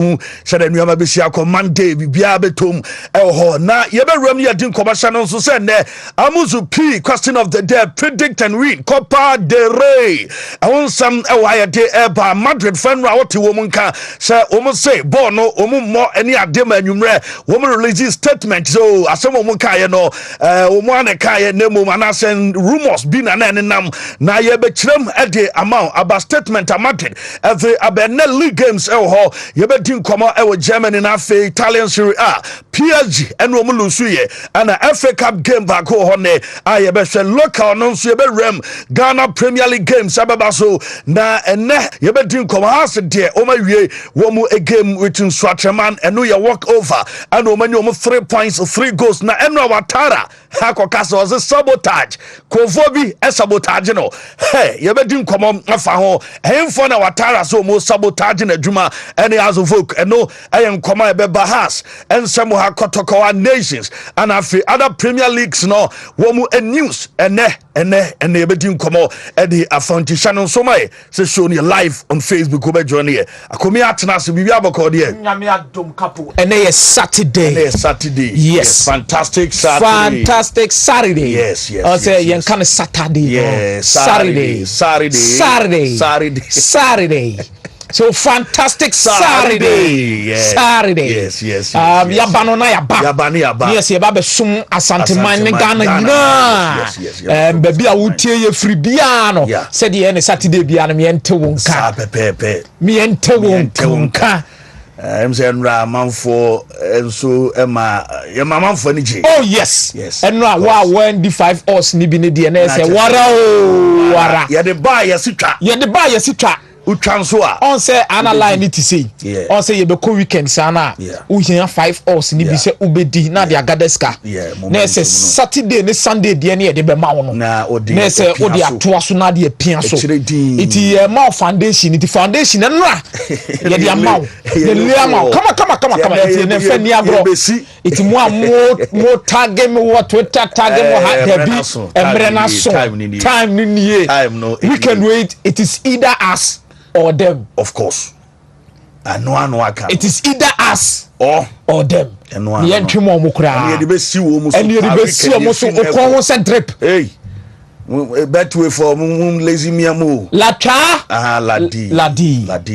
Shada Nuyama Bishako Monday, Bibia Betum, Elho. Na Yeberum Yadin Commercial so send Amuzu P, question of the day, predict and read. Copa de Rey. I want some Ewaya de Eba, Madrid fan Rawati Womanka, say, almost say, Bono, more any Adema Numre, woman releases statement. So, as some Womanka, Umane Kaya, Nemo Manasen, rumors, bin an enam, na Yebetram at the amount about statement a Madrid, every Abenel League games, Elho, Yebet. Come out Germany and Afe Italian Serie A PSG and Romelu Suye and a FA Cup game back home I be local non rem Ghana Premier League games sababaso na ene yebedin come house there o ma wie wo mu a game within Swatraman and no ya walk over and o many 3 points 3 goals na Emra Watara hakokasa was a sabotage kofobi e sabotage no hey yebedin come afa ho hemfo na Watara so mo sabotage na adwuma and as of and no I am coming by Bahas and some have Kotokawa nations and other Premier Leagues no womu and news and they bedin komo Eddie Afonti Shannon Somai say show you live on Facebook over journey akomi atena se bibia boko de nyame adom Capo and they Saturday yes fantastic Saturday yes I say yen kan Saturday yes Saturday so fantastic Saturday. Yes. Saturday. Yes. Yabano na yaba. Yes, yaba be sum asante man ne Ghana na. Yes. Baby a wutie ye free bia no. Said ye ne Saturday bia no me ente wonka. Sa pepe. Me ente wonka. I'm saying manfo enso ema ye manfo ni je. Oh yes. Enra wa when the 5 us ni bi ne de na say wara. Ye de ba ye sitwa. Utransfer on say analyze need to say on say you be co weekend sana u hia 5 hours ni bi say ubedi na de agadeska na say Saturday ne Sunday de na de be ma wo no na say o de atoa so na de apia so iti ma foundation iti foundation nra ye de ma wo de le ma come iti ne fa ni agro iti mo target me what Twitter target mo ha de bi emre na so time ni nie we can wait it is either us or them, of course. And no one it is either us or them. And no one. The entry more mukra. And you be see almost. And you be see almost a trip. Hey, bet way for lazy miamu. Lacha. Ladi.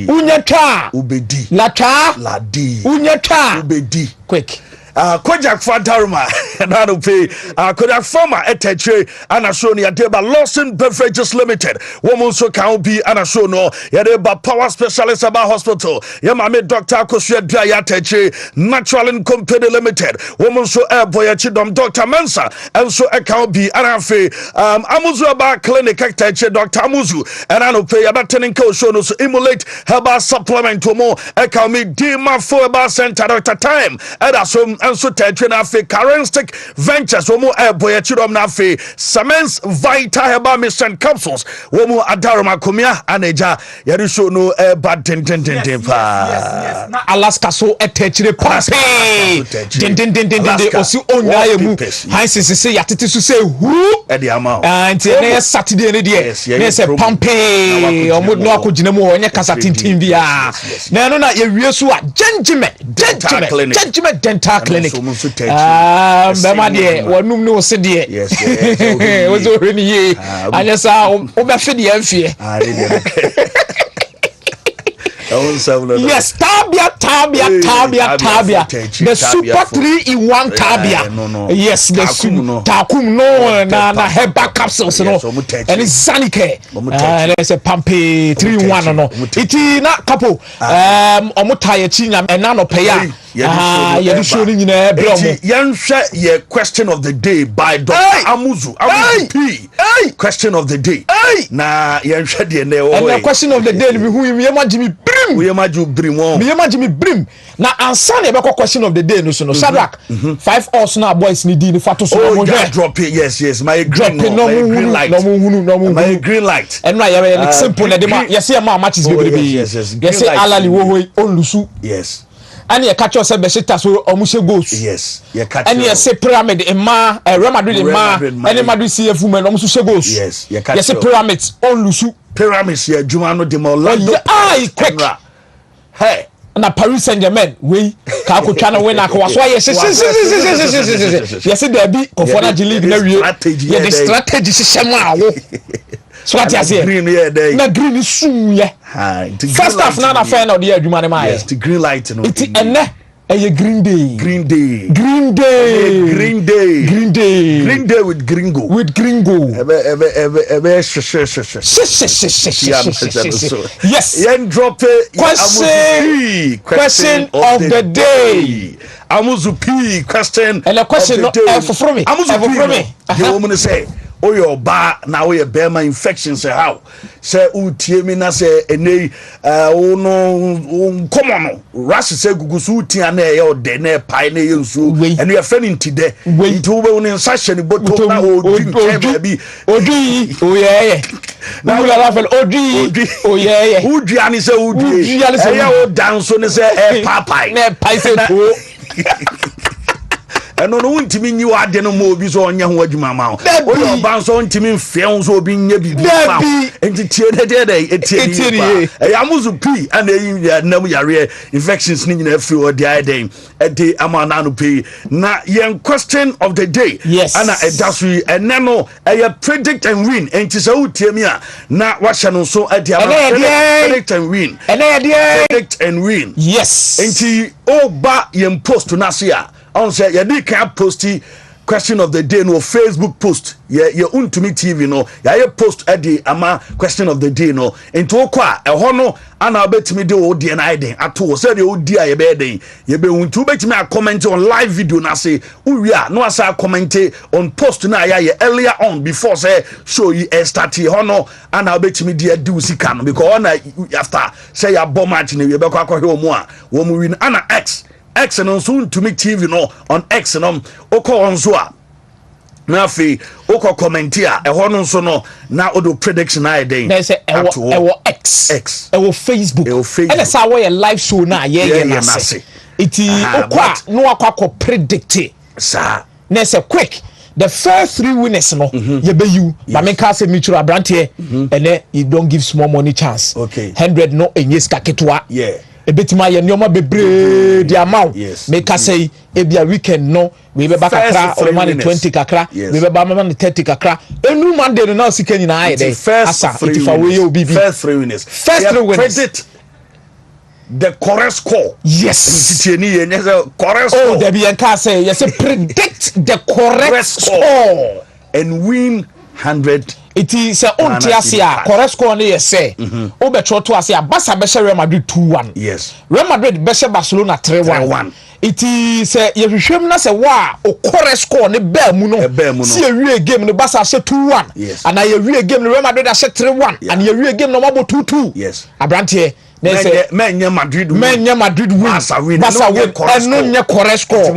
Unyata. Ubedi. Lacha. Ladi. Unyata. Ubedi. Quick. Kojak Fantaruma and I don't pay Kodak Farmer Etetre and Ashoni Adeba Lawson Beverages Limited. Woman so can be an Ashono Yadeba Power Specialist about Hospital. Yamame Dr. Kosia Diateche Natural and Company Limited. Woman so airboy Chidom Dr. Mensa and so account be Anafe Amuzu about Clinic Eteche Dr. Amuzu and I don't pay about turning Koshono so emulate herbal supplement to more account me Dima for about center at a time and assume and so tell na fe Currentic Ventures womo airboy chidom na fe Samens Vita Herbal Mission Capsules womo adaroma komia aneja yari show no bad ten pa na Alaska so etechire pape den osi onya yemu hansi se yatete so say hu e de ama and na Saturday ne de na say pampe omo no akogina mu onye kasa tintin bia na no na ye wie so a gentleman dental clinic bema de wonum no se de was already ye anya sa obefe de amfie yes tabia the super 3-in-1 tabia yes the takum no na herbal capsules no and it's Zanike and it's a pampe 3-in-1 no iti na Capo omotaye chinya ena no peya you show ni na ebromo yanhwe ye question of the day by Dr. Amuzu P question of the day na yanhwe de na and the question of the day be hu me imagine we imagine brim na ansa na be question of the day no so no Shadrack 5 hours na boys ni di ni fato so no drop it yes my green light my green light and na you simple na dem yes ma matches be yes alali wo ho onlusu yes and you catch yourself beshita so omushe goals yes you catch and you say pyramid emma Real Madrid emma and Madrid CF women omusu she goals yes you catch you say pyramids onlusu pyramids ya juma no de mo lando quick hey na Paris Saint-Germain we ka ko twa na we na ka waso yes there be kofo na league na wie ye the strategy system awo so what you say na green sum ye first half na final the adwuma ne ma yes the green light no it ene green day with gringo yes yen drop question of the day amuzupi question and the question no for me the woman say oyo ba na oyo bema infections how say utie mi na say ene ono common no rush say gugusu utia na e ode na pai na ye nsu eno ye friend ntide ntu be woni nsahye ni boto na odwi kem bi odwi oyeye na we la fel odwi oyeye odwi ani say odwi e ya o danso ni say e papai na pai say to eno no ntimi nyi wa de no mo obi so onye ho adwuma ma o yo ban so ntimi mfeon so obi nye bibi ma entitie de etie ya muzu pi ana yi nam yare infections ni nyina free odi aden ede amana no pay na yen question of the day ana edasui ene no predict and win enti se utie mi a na wa hye no so ade predict and win predict and win yes enti oba yen post na se a on say ya di can post question of the day no Facebook post ya Wontumi TV no ya post ade ama question of the day no into okwa ho no ana obetimi de wo de na iden ato say de odi a ye be den ye be huntu obetimi a comment on live video na say uwi a no asa comment on post na ya earlier on before say show you start ho no ana obetimi de do sika no because na after say ya bomb match na ye be kwa kwa ho mu a wo mu win ana X and on soon to make TV no on X and oko on zoa na fi oko commentia e ho no so no na odo prediction na dey na say e X e wo Facebook and say we live show na ye na say iti okwa no akwa predict sa na say quick the first 3 winners no ye be you but me can say mutual brand and then you don't give small money chance okay 100 no enye ska ketwa yeah ebetima ye nyoma bebre the amount make us say ebia weekend no we be back kakra or money 20 kakra we be back money 30 kakra enu man dey no sika nyina aye dey asa itifa we obi first 3 winners predict the correct score yes correct score oh there be en ka say yes predict the correct score and win 100 it is on Tiasia, correct score near say, Obetro to Asia, Bassa Besha Real Madrid 2-1. Yes, Real Madrid Besha Barcelona 3-1. It is a Yeshimna wa or correct score ne bear muno. See a real game, the Bassa said 2-1. Yes, and I a real game, the Real Madrid said 3-1, and a real game no more 2-2. Yes, Abrantie. Men Madrid win. Bassa win. And no correct score.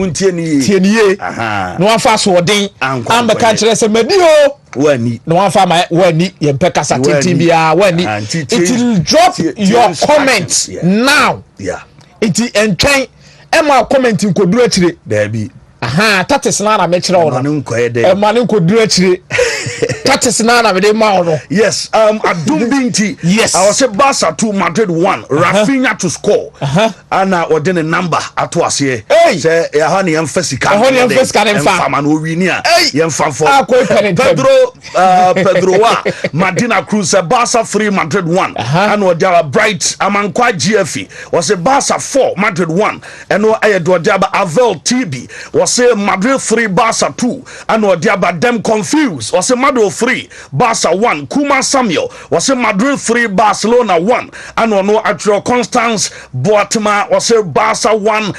No one fast wording. I'm the country as a medio. No one for my wani yempeka satin bia wani. It will drop your comments now. Yeah. It entwin Emma commenting ko duro chire. There be. That is na me chire o no. Emma ko duro chire. That is na me dey ma o no. Yes, Adum Binti. Yes. I was say Barca 2 Madrid 1. Rafinha to score. And within a number ato ase. Say ya ha ne yemfasika. Emfa no wini a. Yemfa for. Pedro wa Madina Cruz Barca 3 Madrid 1. And Odiaba Bright Amankwa GFE. Was a Barca 4 Madrid 1. And no Odiaba Avel TB. Was say Madrid 3 Barca 2. And Odiaba them confused. Was a Madrid 3 Barca 1. Kuma Samuel was a Madrid 3 Barcelona 1. And no Atro Constance Boatima was a Barca 1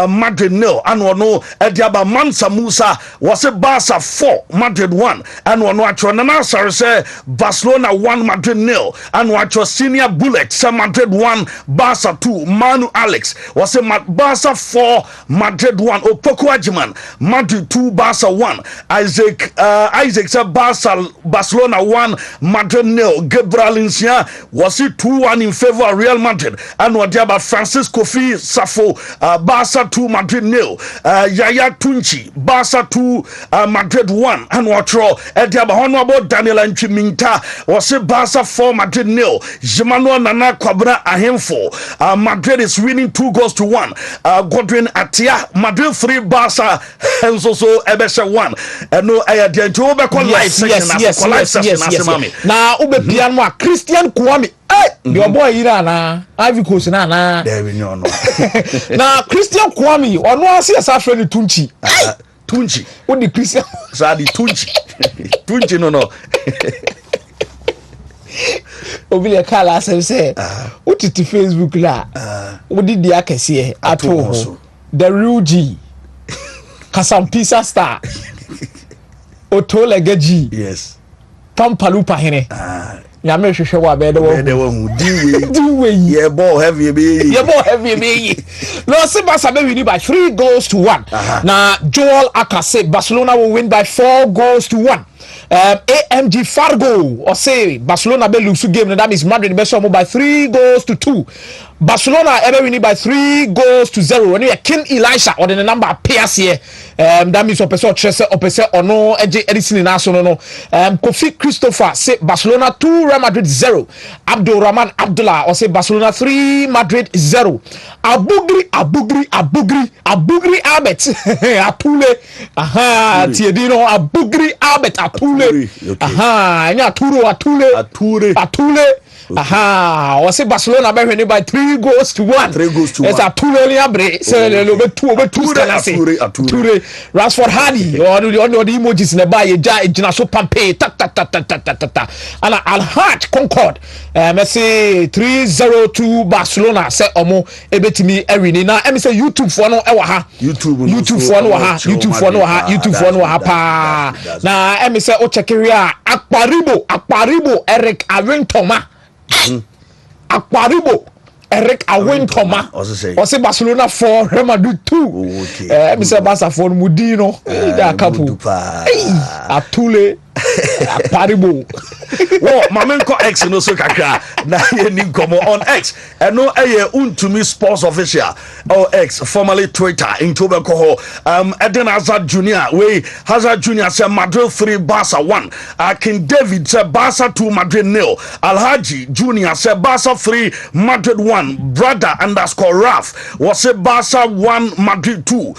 Madrid 0. And no Ediaba Mansa Musa was a Barca 4 Madrid 1. And no Atro Nanasar say Barcelona 1 Madrid 0. And no Atro Senior Bullet say Madrid 1 Barca 2. Manu Alex was a Barca 4 Madrid 1. Opoku Ajiman Madrid 2 Barca 1. Isaac said Barca Barcelona 1 Madrid 0. Gabriel Insia was it 2-1 in favor of Real Madrid. And Wadiaba Francisco Fi Safo Barca 2 Madrid 0. Yaya Tunchi Barca 2 Madrid 1. And Watro Ediaba Honorable Daniel Minta was it Barca 4 Madrid 0. Jemano Nana Kwabra Ahemfo. Madrid is winning 2-1. Godwin Atia Madrid 3 Barca and so Ebesha 1. And no I had to overcall live session. Yes. Now Ube Piano Christian Kwame. Your boy Irana Ivy Coast na there we know. Now Christian Kwame or no see as friend Tunchi. Tunchi. What the Christian Sadi Tunchi. Tunchi no. Obile kala say what is the Facebook la what did the akese at all the real G Kasampisa star Otolegaji yes Pampalupa hene Nyame hwehwe wa bede wo diwe yeah ball heavy be no se Barca be win by 3-1 na Joel Akase Barcelona will win by 4-1 AMG Fargo or say Barcelona be lose game that means Madrid be so by 3-2 Barcelona ever win by 3-0 when you King Elisha or the number appears here that means opese ono eje edison na so no Kofi Christopher say Barcelona 2 Real Madrid 0 Abdul Rahman Abdullah or say Barcelona 3 Madrid 0 Abugri Albert Atule Tiedino Abugri Albert Atule nya Atule or say Barcelona be winning by 3-1 it's a Atule so le be 2 Atule Rashford Hardy or the emojis in the buy jina so pampe ta and Al Hajj Concord say 3-0 Barcelona say omo ebetimi ewini na em say YouTube for no e wa ha YouTube for no ha pa na em say o check here Akparibo Eric Awentoma Akparibo Eric Awentoma or say Barcelona 4 Real Madrid 2 em say Barca for Mudino da Capo Atule Akparibo well mamenko X no so kakra na ye ni komo on X and no Wontumi sports official or X formerly Twitter in Tobacco Eden Hazard Jr. we Hazard Jr. say Madrid 3 Barca 1 King David say Barca 2 Madrid 0 Alhaji Jr. say Barca 3 Madrid 1 brother _ Raf was say Barca 1 Madrid 2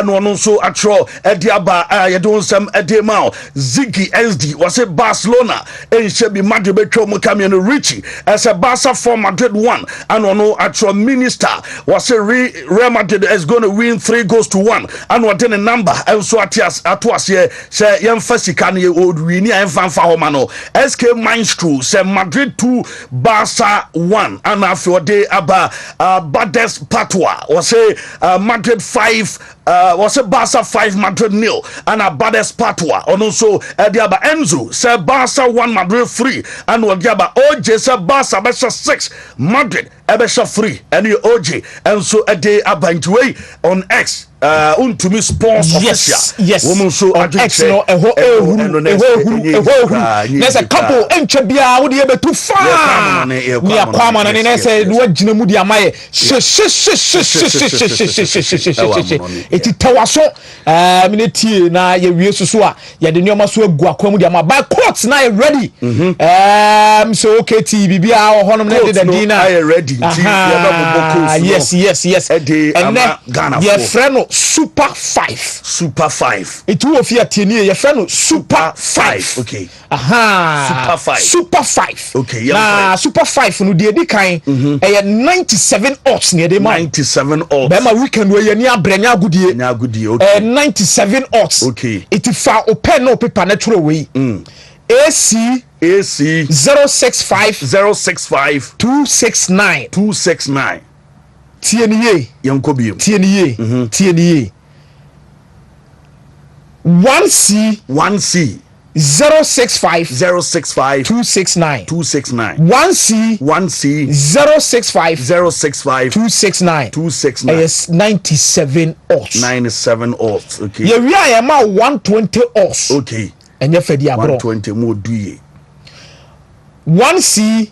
no so atro Ediaba yedon sem Edemao Ziggy SD was say Barcelona and Shebi Madrid betro Mukamian Richie as a Barca 4 Madrid 1 and no actual minister was a Real Madrid is going to win 3-1 and what then a number and so atuas here say young Fasikan ye old wini and fanfa homano SK Maestro say Madrid 2 Barca 1 and after day aba Bades Patwa was say Madrid 5 was a Barca 5 Madrid 0 and a Bades Patwa and also Ediaba Enzo say Barca 1 Madrid 3 and Wadiaba OJ say Barca Besha 6 Madrid Ebesha 3 and you OJ and so a day abantway on X Wontumi sports official woman so on X no there's a couple enche bia wo de be too far me akwama na ne say no agina mu dia maye eti tawaso me tie na ye wie susu a ye de nyoma so agu akwa mu dia ma by court na ready so okay TV bia honom na de dina ready yes and then your friend Super 5 it will fear tini your friend Super 5 okay Super 5 okay na Super 5 no de edi kan 97 odds near the 97 odds be ma weekend we ni abranya agudie okay 97 odds okay it fa open no paper natural way AC 065 269 TNA Yankobium TNA 1C 065 269 1C 065 269 yes 97 odds okay yeah we are 120 odds okay enye fedi abro 120 mo duye 1C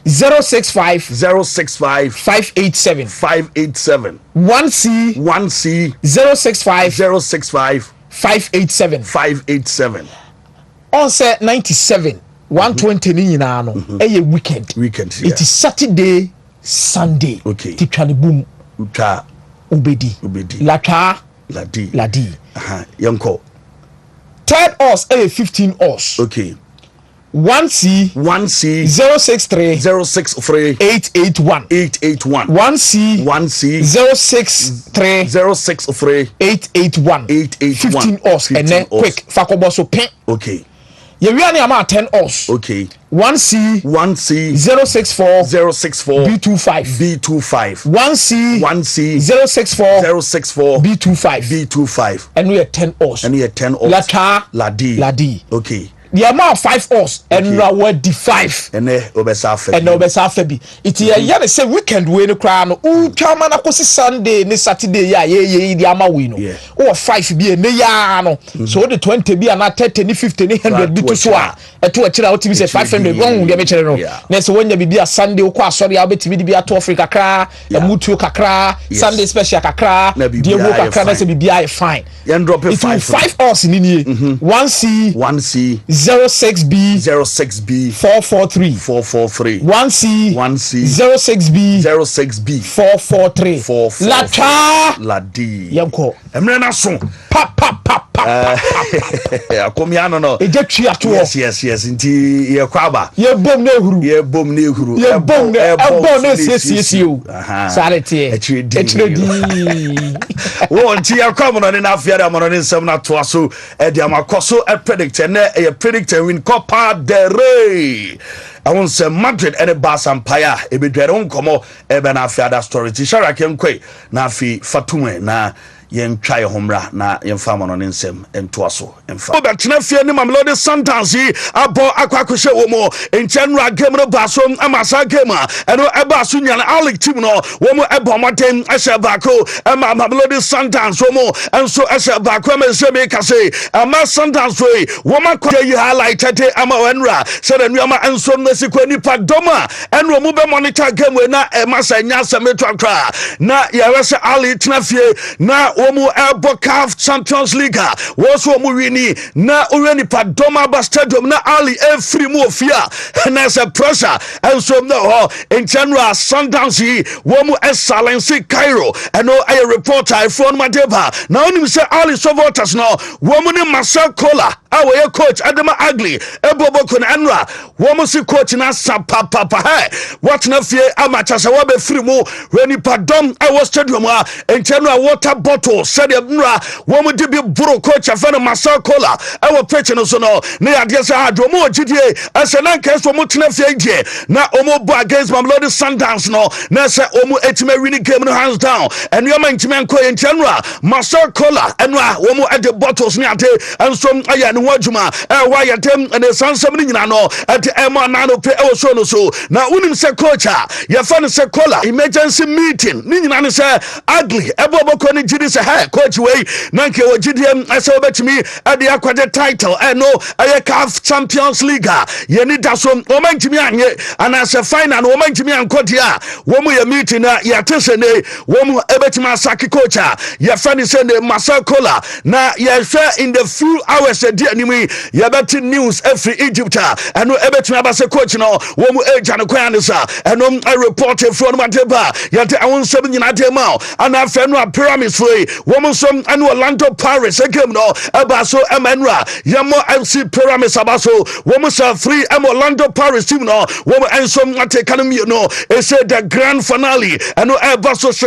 065 587 1C 065 587 on say 97 120 ni nyina no eye weekend it is Saturday Sunday titwale boom uta obedi ladi yanko third us 15 us 1C 063 881 1C 063 881 15 us and then quick fakobo so pen you really am 10 us 1C 064 B25 1C 064 B25 and we are 10 us ladi the amount of 5 us and we di 5 and obesa fabi it ya say weekend we no cry no twama na kosi Sunday ni Saturday ya ye the ama we no o 5 bi ne ya no so the 20 bi na 30 ni 50 ni 100 bi to so a eto a kira otimi say 500 won de me kire no na so wonya bi a Sunday ko asori a betimi bi a to Africa kakra e mutu kakra Sunday special kakra de wo kakra na say bi a fine yen drop 5 us ni 1C 06B 443 1C 06B 443 Ladi yanko emre na so pa akomiano no ejetwi ato yes nti ye kwaba ye bom na ehuru ye bom na siesie o sarete echiredi wo nti ya kwamo no na afia da mo no nsem na to aso e dia makoso e predict na e predict win Copa del Rey I won't say Madrid and a Barca Empire e be dwere nkomo e be na afia da story ti shara kenkwe na afi fatume na yen try homra na yen fama no nsem entoaso emfa obetena fie ni Mamelodi Sundowns abo akwakoshe wo mo enchenra game no baso amasa game eno eba so nyane Alec team no wo mo eba moten ehye bako ema Mamelodi Sundowns wo mo enso ehye bako emse me kase ama Sundowns wo ma kwa yi highlighted ama wenra said enu ama enso no sikwa nipa doma eno mo be monitor game na emasa nya sameto akra na yewese Ali tena fie na Omu Elbo CAF Champions League was Omu Wini na Ureni Padoma Ba Stadium na Ali every move fear and there's a pressure and so no in general Sundowns Womu Excellence Cairo and no a reporter from Madeba now only say Ali Sovotas no Womu ni Marcel Kola our coach Adama Agli Ebobo Kun Enra Womu si coach na Papa hey what na fear amateur wabe free mo Reni Padom our stadium in general water bottle said nra wo de bi bro coach afana Marcel Kola e wo pitch no so no na ya de say adomo gidie ase na nka so mo tena fie die na omo bo against Mamelodi Sundowns no na say omo etima win game no hands down and you man ntime nko ye ntenra Marcel Kola enra wo mo at the bottles ni ate enso aya ne ho adwuma e wa yetem ne sansam ni nyina no at e ma na no pe e wo so no so na unim say coach ya fa ne say Kola emergency meeting ni nyina ne say ugly ebobo ko ni gidi say hey coach way nanke wogidiem ase obetimi ade akwade title no aye CAF Champions League ye ni daso o mantimi anye ana se final o mantimi ankodi a wo mu ye meeting na ye tese ne wo mu ebetimi asaki coach ye fani se ne Marcel Kola na ye share in the few hours de animi ye beti news every Egypt no ebetimi abase coach no wo mu eja no kwan ne sa no a report from Madeba ye te awon seb nyina de ma ana fe no a pyramid way woman some and Orlando Paris game no abaso emenra yamo FC Pyramids abaso woman say 3 Orlando Paris team no woman and some academy no it said the grand finale and abaso she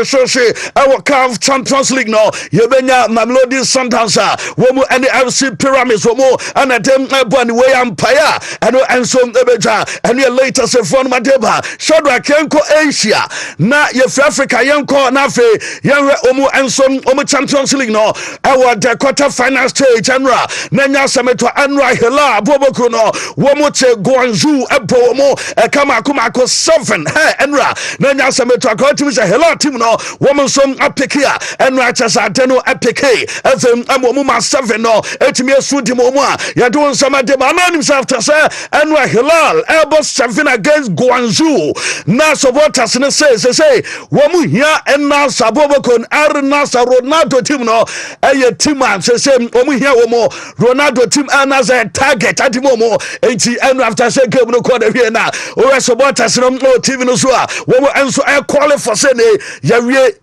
our CAF Champions League no yebenya Mamelodi Sundowns woman and FC Pyramids woman and them boni way empire and some ebeja and your latest phone Madeba Shadrack Kenko Asia na ye Africa yanko na fe yanwe omu and some Champions League no our the quarter final stage enra nanya sameto enra hela boboku no womote Guangzhou ebo mo kama kumako 7 hey enra nanya sameto akotimi se hela team no womo som apekia enra chasa deno apeke efem amomu ma 7 no etimi asudi Momoa, Yadon Samade Mananim after say, and Hilal, Airbus 7 against Guangzhou. Now supporters say, Wamu here and now Sabobakon, Arnasa Ronaldo team no, a team man say, Wamu here Womo, Ronaldo team and as a target at the Momo, and after say, Gabno Corner here now, or supporters no TV no Sua, Womo and so I call it for Sene, Yarie,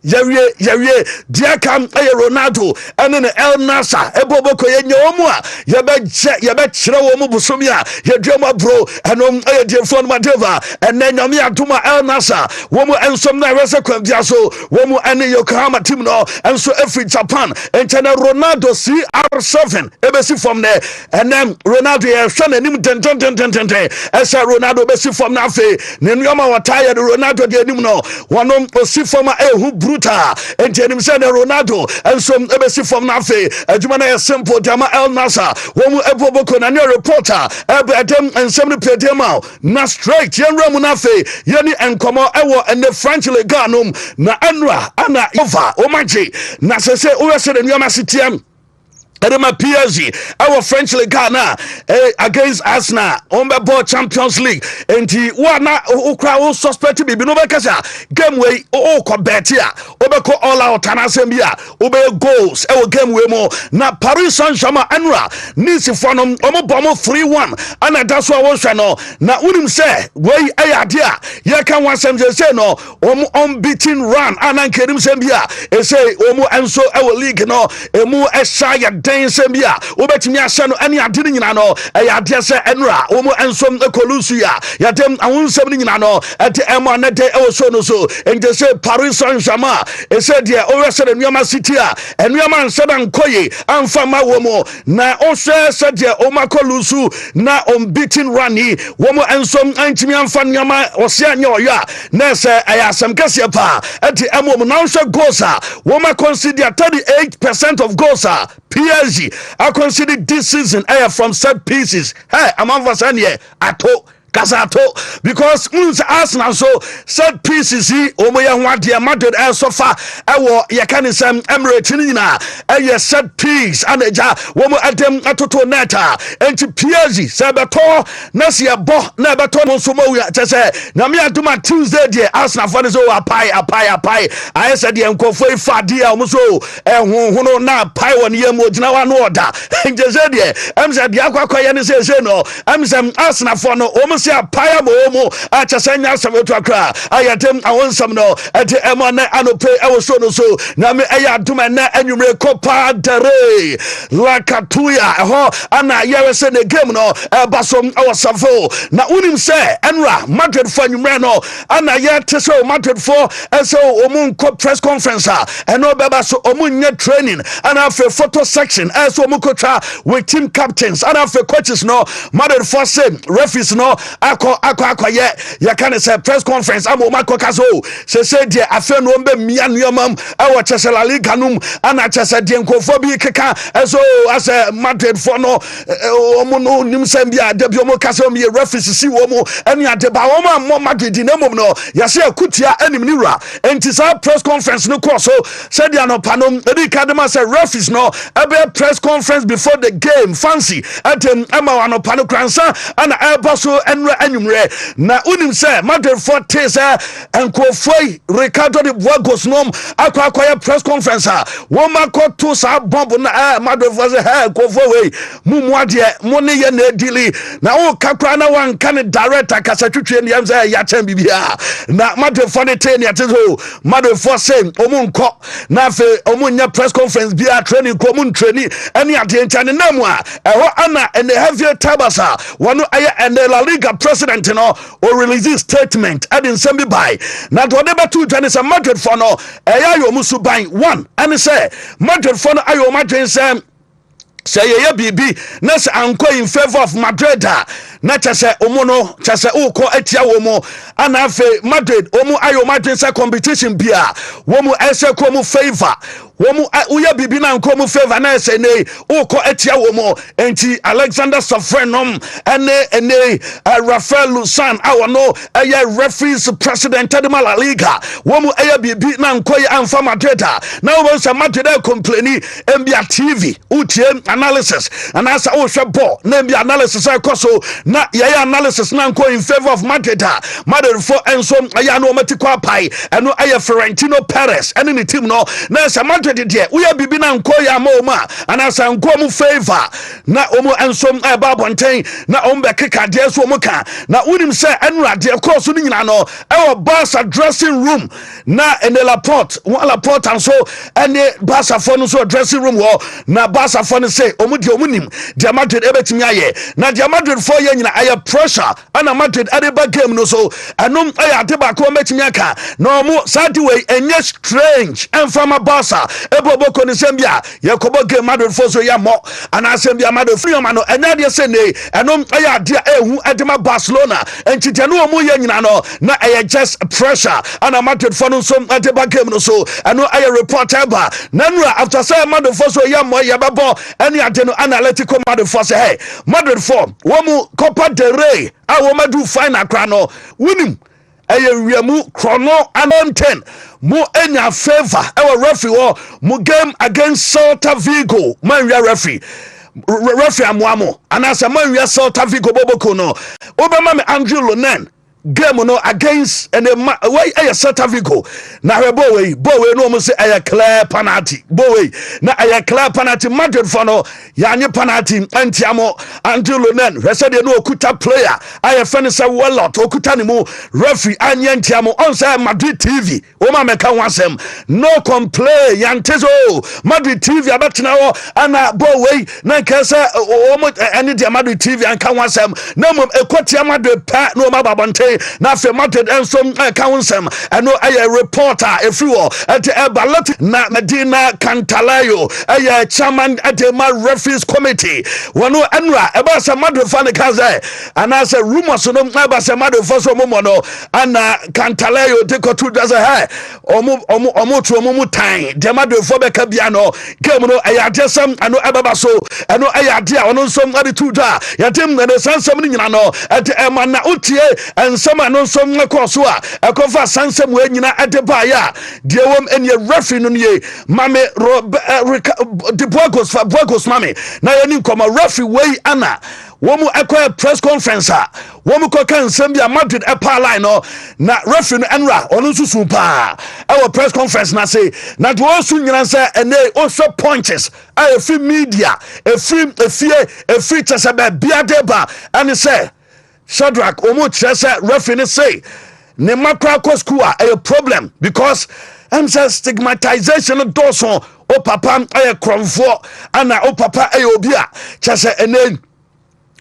Diakam, Ronaldo, and then El Nasa, Eboboko, Yomua, Yabet Chiro Busumia, Yadroma bro, and dear phone Madeva, and then Yamia Tuma El Nasa, Womo and some Narasa Quamdiaso, Womo and Yokohama Timno, and so every Japan, and China Ronaldo CR7, Ebesi from there, and then Ronaldo, son and him, as a Ronaldo Bessi from Nafe, Nenyama was tired, Ronaldo Gedimno, one on Osifoma who bruta, and Jenim said Ronaldo, and some Ebesi from Nafe, a Jumana simple Dama El Nasa, Womo Eboboko, and your reporter, Ebedem and 70 Pedema, na straight, Yen Ramunafe, Yeni and Como Ewa, and the French Leganum, na Anra, Anna Ova, Omaji, Nasase, Uwase, and Yamasitiam. Edema PSG, our French League against Arsenal on the board Champions League. And the one who crowd suspect to be no bekasa game way betia obeko all out tanasembia obe goals game way more na Paris Saint-Germain anra nisi fonom omo 3-1 and that's what was no na unim say way ayadia ye kan wasem say no unbeaten run anan kerim sembia e say omo enso league no emu esha Sembia, Obetimi Asano, any Adina no, a Yadesa Enra, Omo and some Colusia, Yadem, I won't say no, at the Emanete Osono so, and they say Paris Saint-Germain, it said, yeah, Owesa and Yama Citia, and Yaman Sadan Koye, and Fama Womo, na Osha said, yeah, Omako Lusu, na unbeaten Rani, Womo and some Antimian Fanyama, Oceano, ya, Nessa, I have some Cassiapa, at the Emo Nansa Gosa, Woma consider 38% of Gosa, PSG, I consider this season from set pieces. Hey, I'm on Vasanya Kasato, because Arsenal so set pieces he Omoya Wadia Madrid and so far our Yakanisam Emiratina a set piece and a ja womo adem atoto neta and PSG Sabato Nasia Bo Nabato Somoya Tese Namia Duma Tuesday dear Arsenal fans a pie I said the uncle for Fadia Muso and who na pie 1 year more now an order and just said I'm said Yakwa says no I'm some Arsenal for no almost a pie momo at Chasanya Samotra I attempt I want some no at the Emma Anope I was so Name Ayatuma and you make Copa Dere Lakatuya Anna Yaresen a game no Basom our Savo na unim say Enra Madrid for Numeno Anna Yateso Madrid for and so Omun press conference and no beba so Omunya training and after photo section as Omukocha with team captains and after coaches no Madrid for same referees no Ako ye ya can say press conference amo makokazo say dia afa no mbe mia nuamam awo chese la liga num ana chese dia nkofo bi keka so as Madrid for no omo no nim sam bia da bi omo kasa omo referees si omo ani ade ba omo Madrid na mom no ya say akutia anim ni wura enti sa press conference no course so say dia no panom edi kadema say referees no ebe press conference before the game fancy atem ama wano pano kransa ana eboso enre anwumre na unim say Madrid for tese enkofoi Ricardo de Buagos nom akwa press conference wo mako to sa bomb na Madrid for say enkofo we mumu ade mo ne ye na dili na o kakra na wan kan director kasatwetwe ne yam say ya chan bibia na Madrid for the ten ya tezo Madrid for say omunko na fe omunya press conference bia training ko mun training ani ade nchane na mu a eho ana and heavy tabasa wano aya and La Liga president no or release statement adding some by na to deba two Chinese Madrid for no eya yo musu ban one and say Madrid for no ayo Madrid say ye bibi na say anko in favor of Madrid na chese omono chese uko etia womo ana fe Madrid omo ayo Madrid say competition bia womo ese ko mu favor womu uya bibi na nko mu favor na ese ne ukọ etia womo enti Alexander Sofrenom ene Rafael Lusan awono referees president de La Liga womu bibi na nko ye amfa Madrid na wo se Madrid complaini mbia TV utie analysis and asa wo hwe ball na mbia analysis akoso na ye analysis na nko in favor of Madrid for enso aya no matikwa pai eno Florentino Perez ene ni team no na se Madrid de uya bibi na nko ya ma anasa nko mu favor na omo enso eba bonten na ombe keka de so omo ka na unim se enura de course ni nyina no e Barca dressing room na ene Laporte anso ene Barca for no so dressing room wo na Barca for no say omo de omunim de Madrid ebetimi aye na de Madrid for ye nyina aye pressure ana Madrid adeba game no so anom aye adeba ko metimi aka na omo sadway enye strange and from a Barca eboboko ni sembia yakobo game Madrid for so ya mo ana sembia Madrid free man no enya de se ne anom aye ade ehu edema Barcelona entite no omo ye nyina no na aye just pressure ana Madrid for no so adeba game no so ano aye reporter ba nanura after say Madrid for so ya mo ya babo any ade no analytical Madrid for say hey Madrid for womu Copa del Rey awo madu final kra no wunim aye wiamu chrono anon 10 mo enya favor ewa referee wo mo game against Celta Vigo man wi referee amuamo anasa man wi Celta Vigo boboko no obama me Andrew Lonen game no against and way Celta Vigo na bowe no mo say a clear penalty bowe na a clear penalty Madrid for no ya nye penalty antiamo Andrew Lonen said no okuta player I fene say well okuta ni mo referee anye antiamo on say Madrid TV o ma meka wansem no complain yantezo Madrid TV abetina wo ana bowe na kese o mo any de Madrid TV an ka wansem na mo ekotia Madrid pa no ma babonte na fe Madrid enso council eno aye reporter everywhere at Balot na Medina Cantalayo aye chairman at the referees committee wano enra eba se Madrid fan kaze ana se rumors no eba se Madrid for so mo no ana Cantalayo de ko to does he omo to omo tan de Madrid for be ka bia no game no aye adesam ano eba so eno aye ade a ono so ade to da yatem na sansam ni nyina no at na utie ensama no so mkoso a ekofa sansam we nyina ade ba ya de wom ene referee no ye mame de Buagos mame na yani nkoma referee we ana womu ekwa press conference a womu ko kan sambia Madrid epa line no na referee no enra onu susu pa e press conference na say na do osu nyina say ene oso punches a free media a free chasaba biadeba and say Shadrach omo chese referee say ne makra ko school a problem because I'm say stigmatization doson o papa ay kromfo ana o papa ay obi a chese ene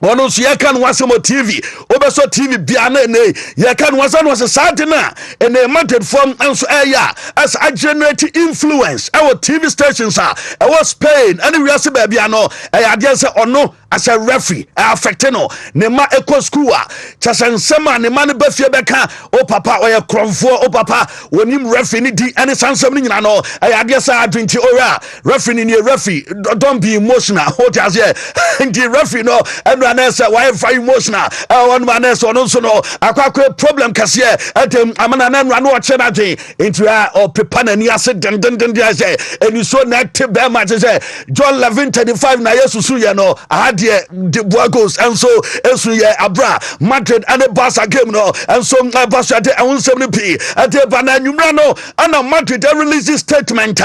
ono so yakan wasemo TV obeso TV bia na ene yakan wasano was sadina ene Madrid from enso aya as a generate influence our TV stations are our Spain and we ase ba bia no ade say ono as a referee affect no ne ma eco school a chasensema ne ma ne bafie beka o papa o ye kromfo o papa wonim referee ni di ene sansem ni nyina no ade say adwinti ora referee ni referee don't be emotional hold as here the referee no anasa why for emotional one man so no so no akwa problem kase atem amana na nra no o che na dwen into or prepare na ni ase den say eni so na te be ma say John 11:35 na yesusu ye no ahade de Buagos and so esu ye abra Madrid and the Barca game no and so Barca de 170p ate bana nwumra no ana Madrid release this statement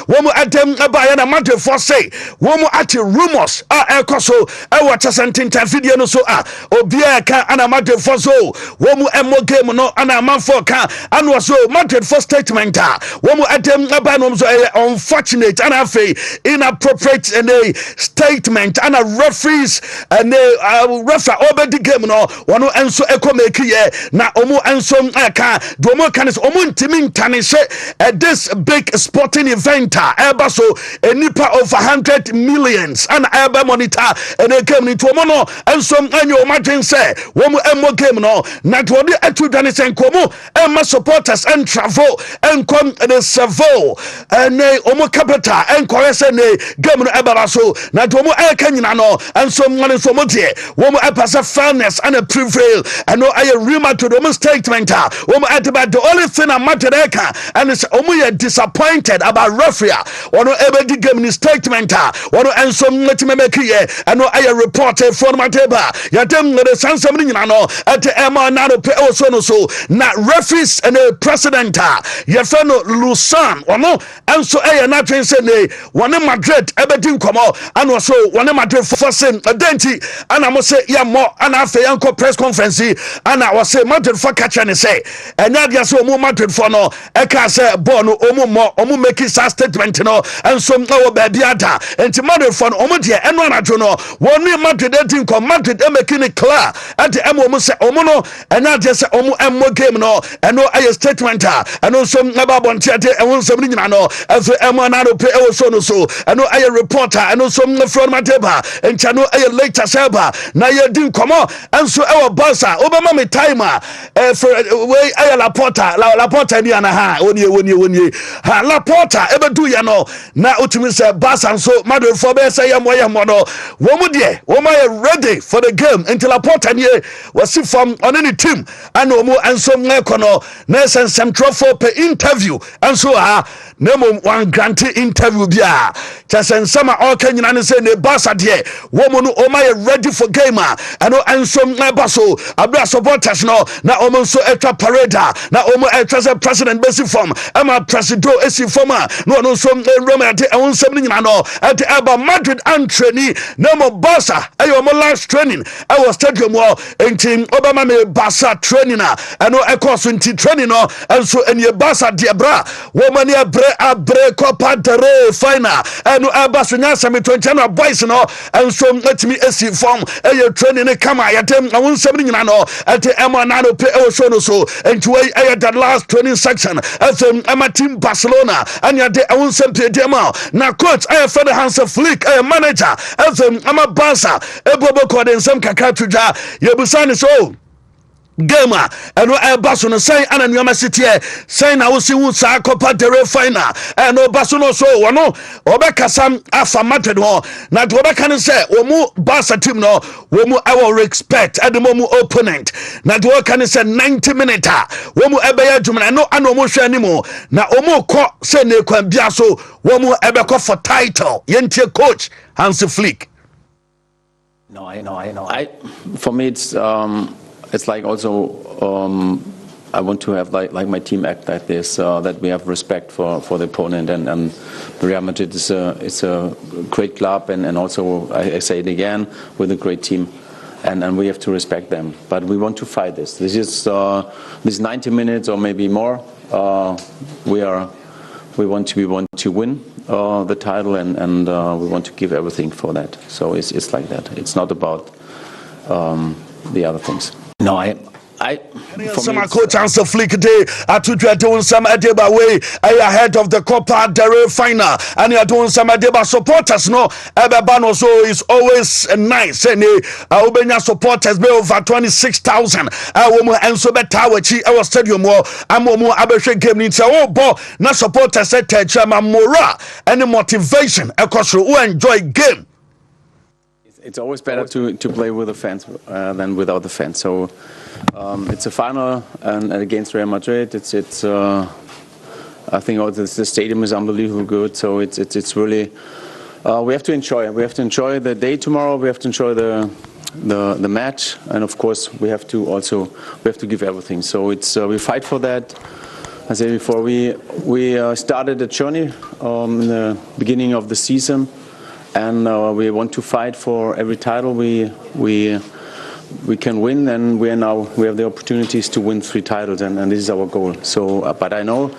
wo mu atem aba na Madrid for say wo mu ati rumors ekoso e wa chasenten video no so obia ka ana Madrid for so wo mu emo game no ana man for ka ana so Madrid for statement wo mu atem aba no so unfortunate ana fe inappropriate and a statement ana ref referees and referee obedi game no wono enso ekomeki ye na omo enso aka do omo kan omo ntimi ntane hye this big sporting event eba so enipa over 100 millions and eba monitor and game ni to omo no enso anyo omo dwen se womo emo game no na to odi atu dwane se nkomo emma supporters and travel and come the Seville and omo capital and korese ne game no eba so na to omo aka nyina no enso ngane so mo de womo epasa fairness and a prevail and no I remember to the statement womo atiba the only thing I'm matereka and it's omo disappointed about referee wono ebedi game ni statement wono enso mletime mekiye and no I report for mateba yadem the sansam ni nyina no at ema na no pe o so no so na referees and the president yefeno Lusan wono enso na twen se ne wone Madrid ebedi nkomo and so wone Madrid forcing adenti and I say ya mo and afa yanko press conference and I was say Madrid for catch and say and ya so mo Madrid for no e ka say ball no omo make sa statement no and so no baby ada and Madrid for no omo de eno anajo no woni Madrid team come Madrid e make it clear at mo say omo no and na just say omo game no and no aye statement and no so na ba bonte ate e won so ni nyina no afi emo na no pe e so no so and no aye reporter and no so na from mateba and chano aye later server na ye din komo and so e bossa obama me timer for way aye la porta ni ana ha woni ha la porta e bedu ye no na otumi se bassa so Madrid for be say yam no wo mu de wo ma ready for the game until la porta ni was from on any team and wo mu enso ngekono na sensem trofo per interview and so na mo one grant interview bia chasensama all kanyina ne say ne bassa de wo mu no o ma ready for game and enso baso abra supporters no na omo so etwa parade na omo etwa se president besi form ama presido esi form no so remedy e won sem nyina no at eba Madrid and training na mo bassa ayo mo last training I was stadium enti obama me bassa training and no e course enti training no and so eni bassa de bra wo mani abre Copa del Rey final and no bassa nya sem 20 no boys no and so etimi esi form e training ne kama yatem na won sem nyina no at ema na no pe e so no so enti we the last training section FM ema team Barcelona and ya de won sem pe de ma na coach I for the Hansa Flick manager FM ema Barca e bobo ko den sem kakra tuja ye busani so gamer and no basso no say ana nyama city say na wo si wu sa Copa del Rey final and no basso no so wono obekasam afa Madrid ho na do obeka say wo mu Barca team no wo mu our respect at the moment opponent na do kan say 90 minutes wo mu ebeya dwumna no ana mo hwa animo na omo ko say na kwan bia so wo mu ebeko for title yentie coach Hansi Flick. No, I know. For me it's like also I want to have like my team act like this, that we have respect for the opponent, and Real Madrid is a great club, and also I say it again, with a great team, and we have to respect them. But we want to fight this. This is this 90 minutes or maybe more. We want to win the title, and we want to give everything for that. So it's like that. It's not about the other things. No, some coach Hansi Flick day atutu doing some adeba way ahead of the Copa del Rey final and you doing some adeba supporters no ebeba so is always nice and ubenya supporters be over 26,000 womu enso beta wachi our stadium amomu abehwe game ni say bo na supporters say chairman morale and motivation ekosro who enjoy game. It's always better to play with the fans than without the fans. So it's a final and against Real Madrid. It's I think also the stadium is unbelievably good. So it's really we have to enjoy. We have to enjoy the day tomorrow. We have to enjoy the match, and of course we have to give everything. So it's we fight for that. I said before, we started a journey in the beginning of the season. And we want to fight for every title we can win, and we have the opportunities to win 3 titles, and this is our goal. So, but I know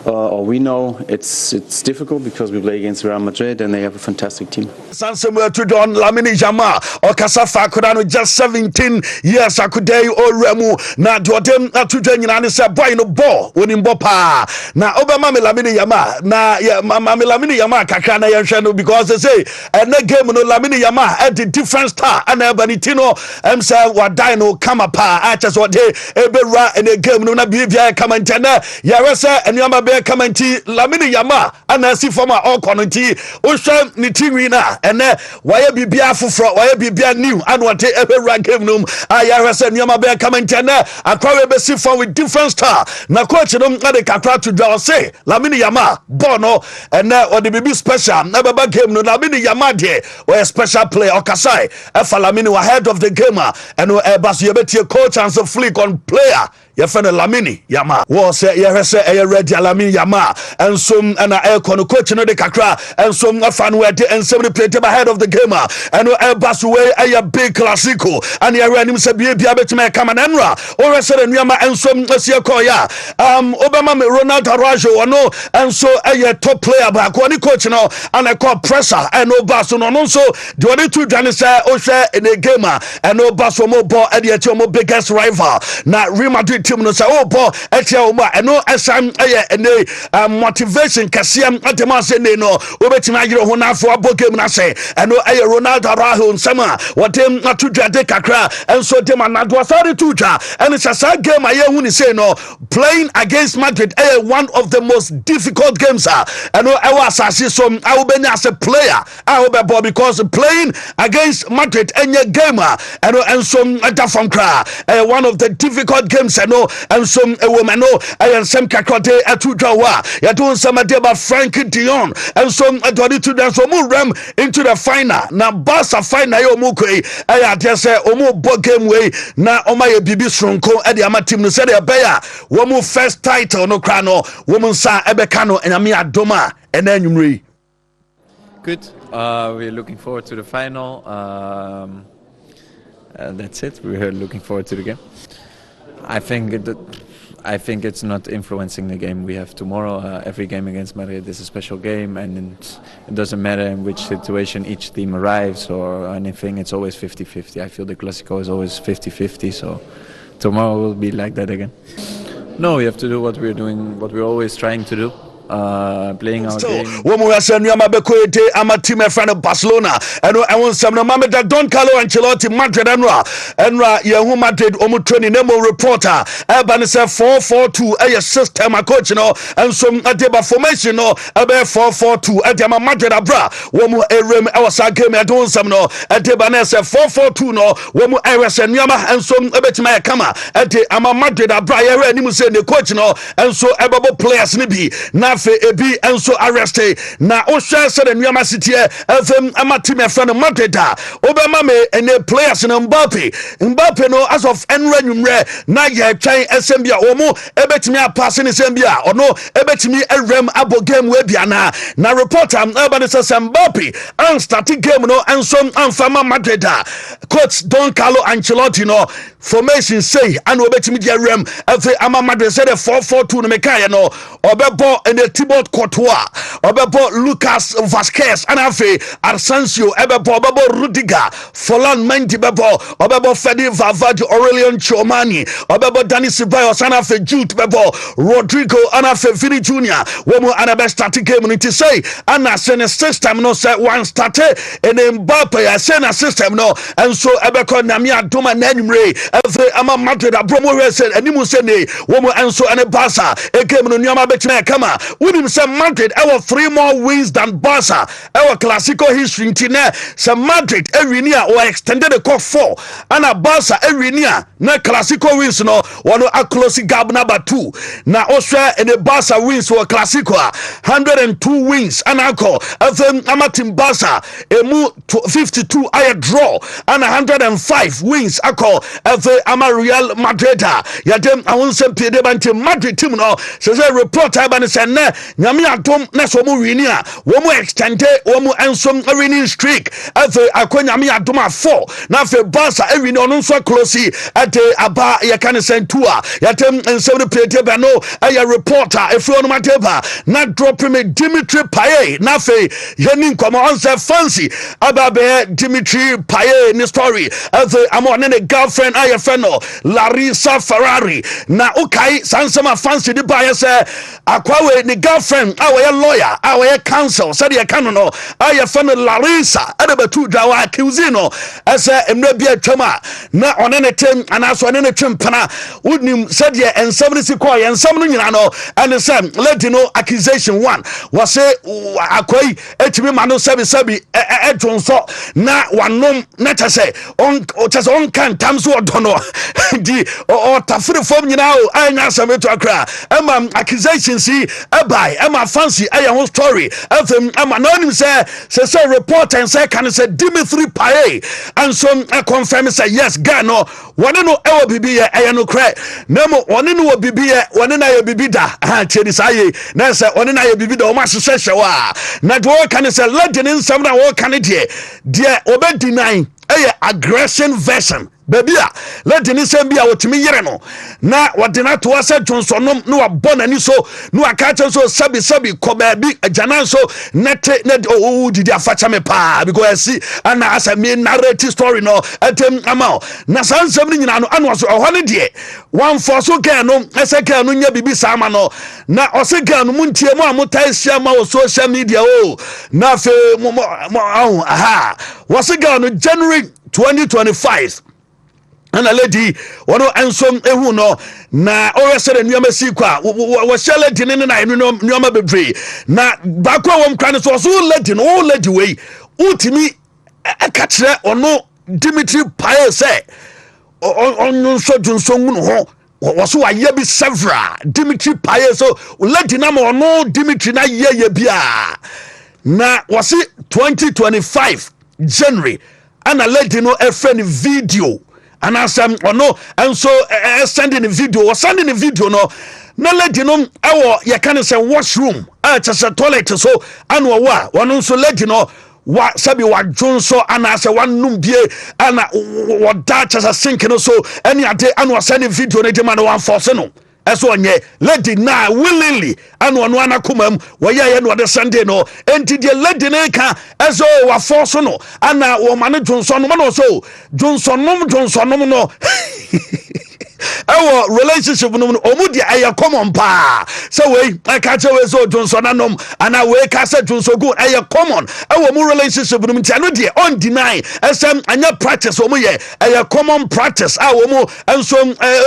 or we know it's difficult because we play against Real Madrid and they have a fantastic team. Samuel to Don Lamine Yamal or Kasafa Kodano just 17 years akudei oremu na dodem atudwe nyina ne se boy no ball wonim bopa na obama me Lamine Yamal na mama Lamine Yamal kakra na yenhwe no because they say and the game no Lamine Yamal at the different star and Banitino say wadai no kama pa aches what dey ebera and the game no na bibia kama ntana yaresa enyama be kama nti Lamine Yamal ana si former all konti o hwe ni tinwi na ene waya bibia foforo waya bibia new and what ebera game no yaresa enyama be kama ntana akwa be si form with different star na coach no ade kakra to draw say Lamine Yamal bono ene o de bibi special na baba game no Lamine Yamal de o special player okasai efa Lamine ahead of the gamer and basu yebeti coach and so flick on player yefene Lamine Yamal wo say yehwese ready Lamine Yamal and so na kono coach no de kakra and so afa no de ensem de play ahead of the gamer and basu we a big clasico and ye ready se bia betima come and enra o rese de nuama and so asie ko ya obama me Ronaldo Arajo no and so top player ba ko ni coach no and call pressure and no basu no so de one two dwane say o hwe in a gamer and no basu mo ball e de ti mo biggest rival na Real Madrid team no say oh ball e ti o ma and no asam motivation kasem atema say no obetima agire ho na afo abo game na say and no Ronaldo Arajo nsama wotem atudwa de kakra and so dem anado asari tudwa and it's a game aye hu ni say no playing against Madrid one of the most difficult games and no I was so I will be as a player I will be because playing against Madrid any gamer and some from cry one of the difficult games and some woman and some kakote atudwa ya do some about Frankie Dion and some to dance so ram into the final na Barca final yo mukwe I just say omo bo game way na omaye bibi stronko e de ama team no say de beya wo mu first title no kra no wo mu sa ebeka no enyame adoma ena anwumre. Good. We're looking forward to the final. That's it. We're looking forward to the game. I think it's not influencing the game we have tomorrow. Every game against Madrid is a special game, and it doesn't matter in which situation each team arrives or anything. It's always 50-50. I feel the Clasico is always 50-50. So tomorrow will be like that again. No, we have to do what we're doing, what we're always trying to do. Playing our game. Womu yasenwa mabekoete ama team e friend of Barcelona. Eno ewon sam no mameda Don Carlo Ancelotti Madrid enra yehu Madrid omu training nemo reporter eba ne se 4-4-2 eye system a coach no enso adeba formation no ebe 4-4-2 adema Madrid abra womu erem ewasa game adon sam no adeba ne se 4-4-2 no womu eresenwa enso ebetima e kama ade ama Madrid abra ye re animu se ne coach no enso ebebo players ne bi na ebi enso arrested na o share said nnuama sitie fm amatim e friend Madrid obema me ene players na Mbappe no as of enra nwumre na ye twan esembia omo ebetimi apase ne sembia ono ebetimi erem abo game we bia na reporter eba ne say Mbappe and start game no enso amfama Madrid coach Don Carlo Ancelotti no formation say and obetimi dia rem efe ama Madrid say the 4-4-2 no mekaye no obebo ene Thibaut Courtois obebo Lucas Vazquez and afe Asensio obebo Rudiger Forlan Mendy obebo Fede Valverde Aurelien Tchouameni obebo Dani Ceballos and afe Jude bebo Rodrigo and afe Vini Jr. womu anabe start game no to say ana sene system no say one start in Mbappe ya sene system no and so ebeko nami adoma nanumre efe ama Madrid abromo we say animu say ne womu enso ane Barca e game no nyama betina kama winning some Madrid our 3 more wins than Barca our Clasico history ntine some Madrid ewinia or extended the court 4 and Barca ewinia na Clasico wins no one a close gap number 2 na Austria and the Barca wins for Clasico 102 wins and alcohol FM amatim Barca emu 52 I draw and 105 wins alcohol FM ama Real Madrid ya dem I won't say pede banti Madrid team no say report I ban say na nyame adom na so mu wini a wo mu extend wo mu ensom winning streak afi akonyame adom a 4 na afi Barca ewini ono nso close ate aba ye kan sentu a yatem ensem plate be no aya reporter efi ono mateba na drop me Dimitri Payet na afi yeni nkomo on say fancy aba be Dimitri Payet ni story afi amo ne girlfriend aya feno Larissa Ferrari na ukai sansema fancy di ba say akwawe ni girlfriend awe lawyer awe counsel said ye kan no aya feno Larissa adabatu dwawa accuse no ese emre bia twama na one ne tem anaso one ne twempana unim said ye ensem ne sikọ ye ensem no nyina no and say lady no accusation 1 was say akwai etimi ma no sabi edwonso na wanom na tase on kan tam so odono di o tafre fom nyina o anya sameto akra ema accusation si ebai ema fancy aya ho story afem ema no nim say report and say can say Dimitri Payet and some confirm say yes guy no one no ewo bibi ye aya no kra nemo one no bibi ye one na ye bibi da ha chedi saye na say one na ye bibi da o ma hwehwe wa na do can say legend nsam na wo kan de obedi nine aggression version baby let ni sem bia wotimi yere no na wadena to asa Johnsonom no wabona ni so no akache so sabi ko baabi agana so net didi afacha me pa because see ana asa me narrative story no atem amao na sansem ni nyina no anu so ohone de one for so girl no ese girl no nya bibi sama no na ose girl no muntie mu amutai share ma social media na fe aha was girl no January 2025 ana lady wono ensom ehu no na oresere nnuama sikwa wo shele dine na nnuama bebre na bakwa wom kran so lady no lady we utimi akatre ono Dimitri Payet say onno so junso ngunu ho waso aye bi several Dimitri Payet so lady na mo no Dimitri na ye bia na wasi 2025 January ana lady no a friend video and asam ono enso sending the video no na lady no ewo ye kan say washroom chese toilet so anu wa wono so lady no wa sabi wa jonso ana say wanum bie ana woda chese sink no so any ade anu sending video no de man one force no eso onye lady na willingly anu ono anakomam woye no de Sunday no enti de lady na ka eso wa force no ana wo mane Johnson no so Johnson no our relationship no omudi aya common pa so we aka che we so Johnson anom ana we ka say Johnson go aya common our mu relationship no ntia no de on deny esem anya practice omu ye aya common practice a wo mu enso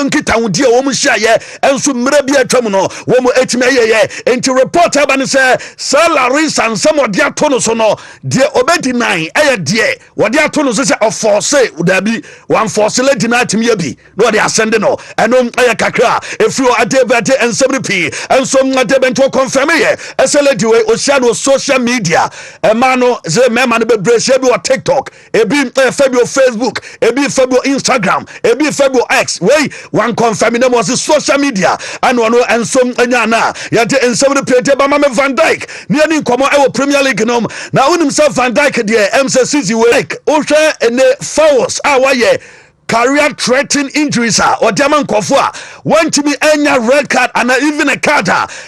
nkita wudi wo mu hia ye enso mra bi atwam no wo mu etime ye enti report aba ne say salary and some of dia to no so no de obedi nine aya de wo de ato no so say of force udabi one force le deny atime ye bi no de ascend no enom aya kakra efri o adebete ensebri and some adebento confirm ye esele diwe o share no social media e ma no ze mema no bebre share bi o TikTok e bi fabio Facebook e bi fabio Instagram e bi fabio X we one confirm no was social media and one and some anya na ya de ensebri plate ba mama Van Dijk ni ani nkomo e wo Premier League nom na unim self Van Dijk de MCC we like o hwe ene fouls awaye career threatening injuries or diamond kofua want to be any red card and even a card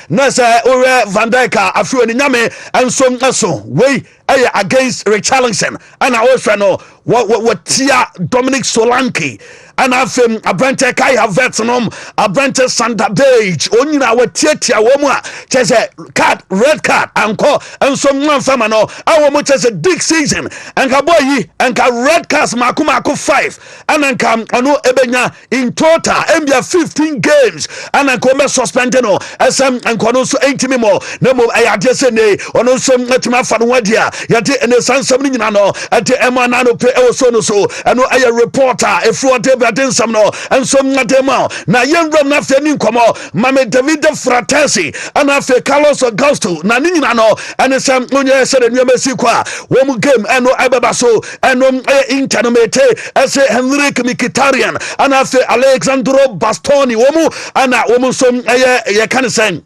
na say Van Dijk afu ni nyame enso nso we against Richarlison and also no what tia Dominic Solanke and afem abrante kai havetnom abrante sandadage onyina watiatia wo mu a chese card red card anko enso mfama no awo mu chese big season anka boyi anka red cards makuma 5 and anka ono ebenya in total mbia 15 games and anko me suspend no esem anko no so 80 mo na mo ayade se ne ono so matima fa no wadia yade ene sansam ni nyina no ate emana no pe e so no so eno aye reporter efro nsam no enso ngadema na yenwram na fe ni nkomo mame David Fratesi ana fe Carlos Augusto na ni nyina no ene sam onye se de nuama sikwa wo mu game eno abeba so eno internomete ese Henrik Mkhitaryan ana fe Alexandro Bastoni wo mu ana wo mu so ye kan sen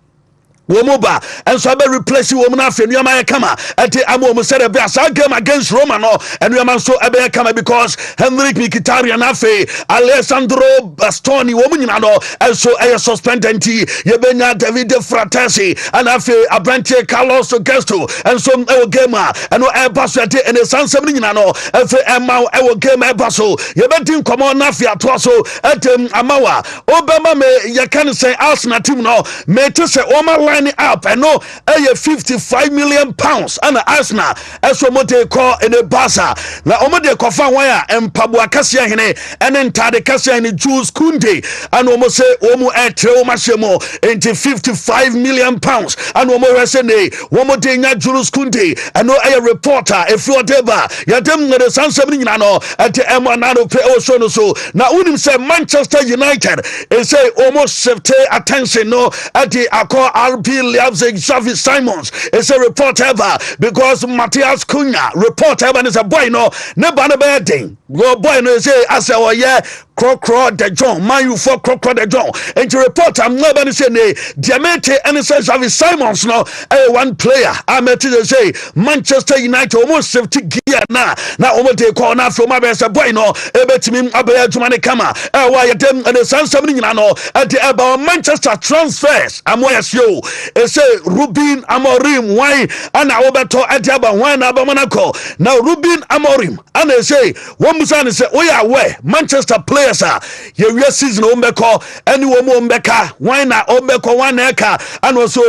Womoba and so I replace you woman after Yama Kama at the Amo said a bass game against Romano and Yaman so Abe Kama because Henrik Mkhitaryan Afe Alessandro Bastoni woman and so I suspended Yebena David Fratesi and Afe Abrante Carlos Augusto and some gamer and no air pass at and the San Seminano Afe Emma our game air passo Yebetin come on Nafia Twaso at Amawa Obama me Yakan say Arsenal team no me to say Oma up and no 55 million pounds and Arsenal as we mote call in the Barca na omode kofa wan and Pabua Kasia hene and entire Kasia in Jules Kunde and omo say omo etre omo shemo into 55 million pounds and omo resene omo de nya Jules Kunde and no a reporter if you whatever yadem na the sansem nyina no at emo na no pe o so no so na unim say Manchester United e say almost shift attention no at the Accor RB Leipzig Xavi Simons is a report ever because Matthias Cunha report ever is a boy no never bad thing go boy no say as a yeah Crocro de John man you for Crocro de John and to report I'm not going to say Diamante and says Xavi Simons no one player I met to say Manchester United almost 50 gear na almost they call now from my best boy no bet me abaya jumane kama why them and the San Seminino no at the about Manchester transfers I'm you say Ruben Amorim why and I obeto atiaba why na Monaco now Ruben Amorim and they say one musan say oh yeah where Manchester players are your season ombeko anyone ombeka why na ombeko one eka and also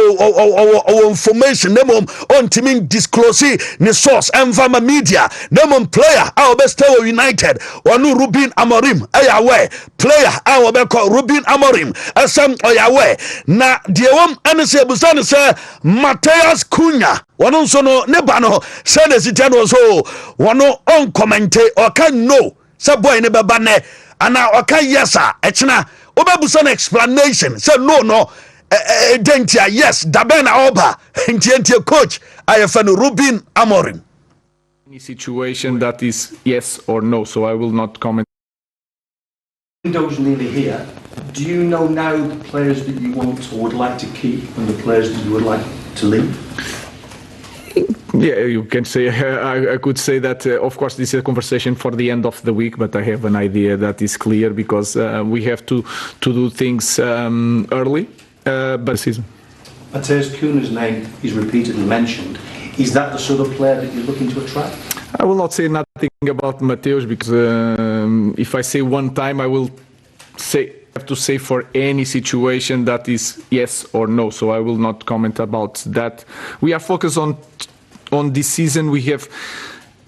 information them on teaming disclose the source and from media them player our best United one Ruben Amorim aya where player our beko Ruben Amorim asam oya where na the and say busane say Matthias Cunha one so no neba no say the citizen so one on comment or can know say boy ne beba ne ana okay yes sir echna obebusa na explanation say no dentia yes dabena oba ntie coach ayefano Ruben Amorim any situation that is yes or no, so I will not comment. Window's nearly here. Do you know now the players that you want or would like to keep and the players that you would like to leave? Yeah, you can say, I could say that, of course, this is a conversation for the end of the week, but I have an idea that is clear because we have to do things early, but season. Matthias Cunha's name is repeatedly mentioned. Is that the sort of player that you're looking to attract? I will not say nothing about Mateus because if I say one time, I will have to say for any situation that is yes or no. So I will not comment about that. We are focused on this season. We have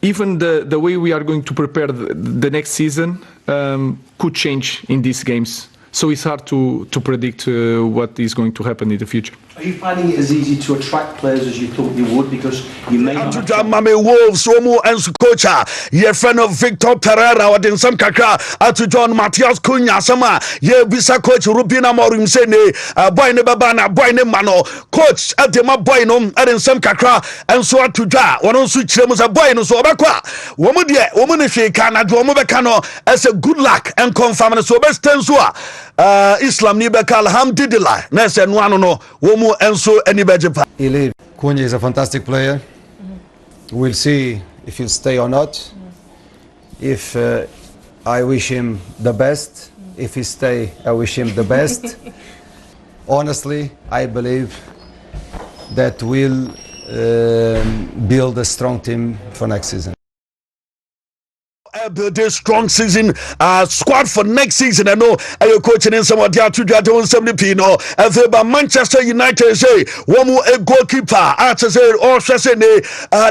even the way we are going to prepare the next season could change in these games. So it's hard to predict what is going to happen in the future. Are you finding it as easy to attract players as you thought you would because you may not have Mame Wolves Omo and Kocha ye friend of Victor Pereira or den some kakra to John Matthias Cunha sama ye bisa coach Ruben Amorim say ne boy ne baba na boy ne mano coach at the boy no at some kakra and so to ja one so chiremu say boy no so obekwa womu de womu ne hwe kana do womu beka no as a good luck and confirm so best so Islam ni beka alhamdulillah na say no ano no womu enso anibejepa. Cunha is a fantastic player. We'll see if he'll stay or not. If I wish him the best. If he stay, I wish him the best. Honestly, I believe that we'll build a strong team for next season. Build a strong season squad for next season. I know you're coaching in some of the other 270 no but Manchester United say one more a goalkeeper after say or say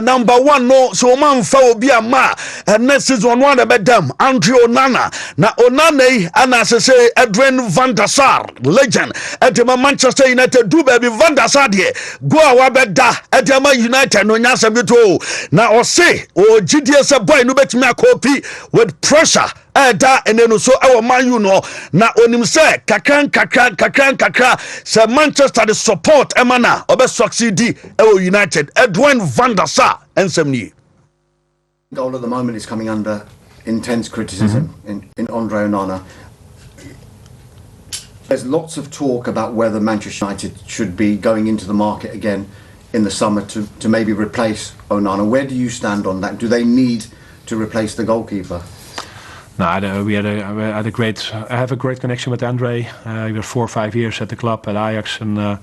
number one no so man fa obi ama next season one about them Andre Onana na Onana and as say Edwin van der Sar legend at the Manchester United do baby van der Sar there go awabeda at the United no nyasem to na o say o GDS boy no bet me a copy with pressure da and then so our man you know na onim say kakran say Manchester the support emana obe succeed our United Edwin van der Sar and some new goal at the moment is coming under intense criticism in Andre Onana. There's lots of talk about whether Manchester United should be going into the market again in the summer to maybe replace Onana. Where do you stand on that? Do they need to replace the goalkeeper? No, I have a great connection with Andre. He was 4 or 5 years at the club at Ajax, and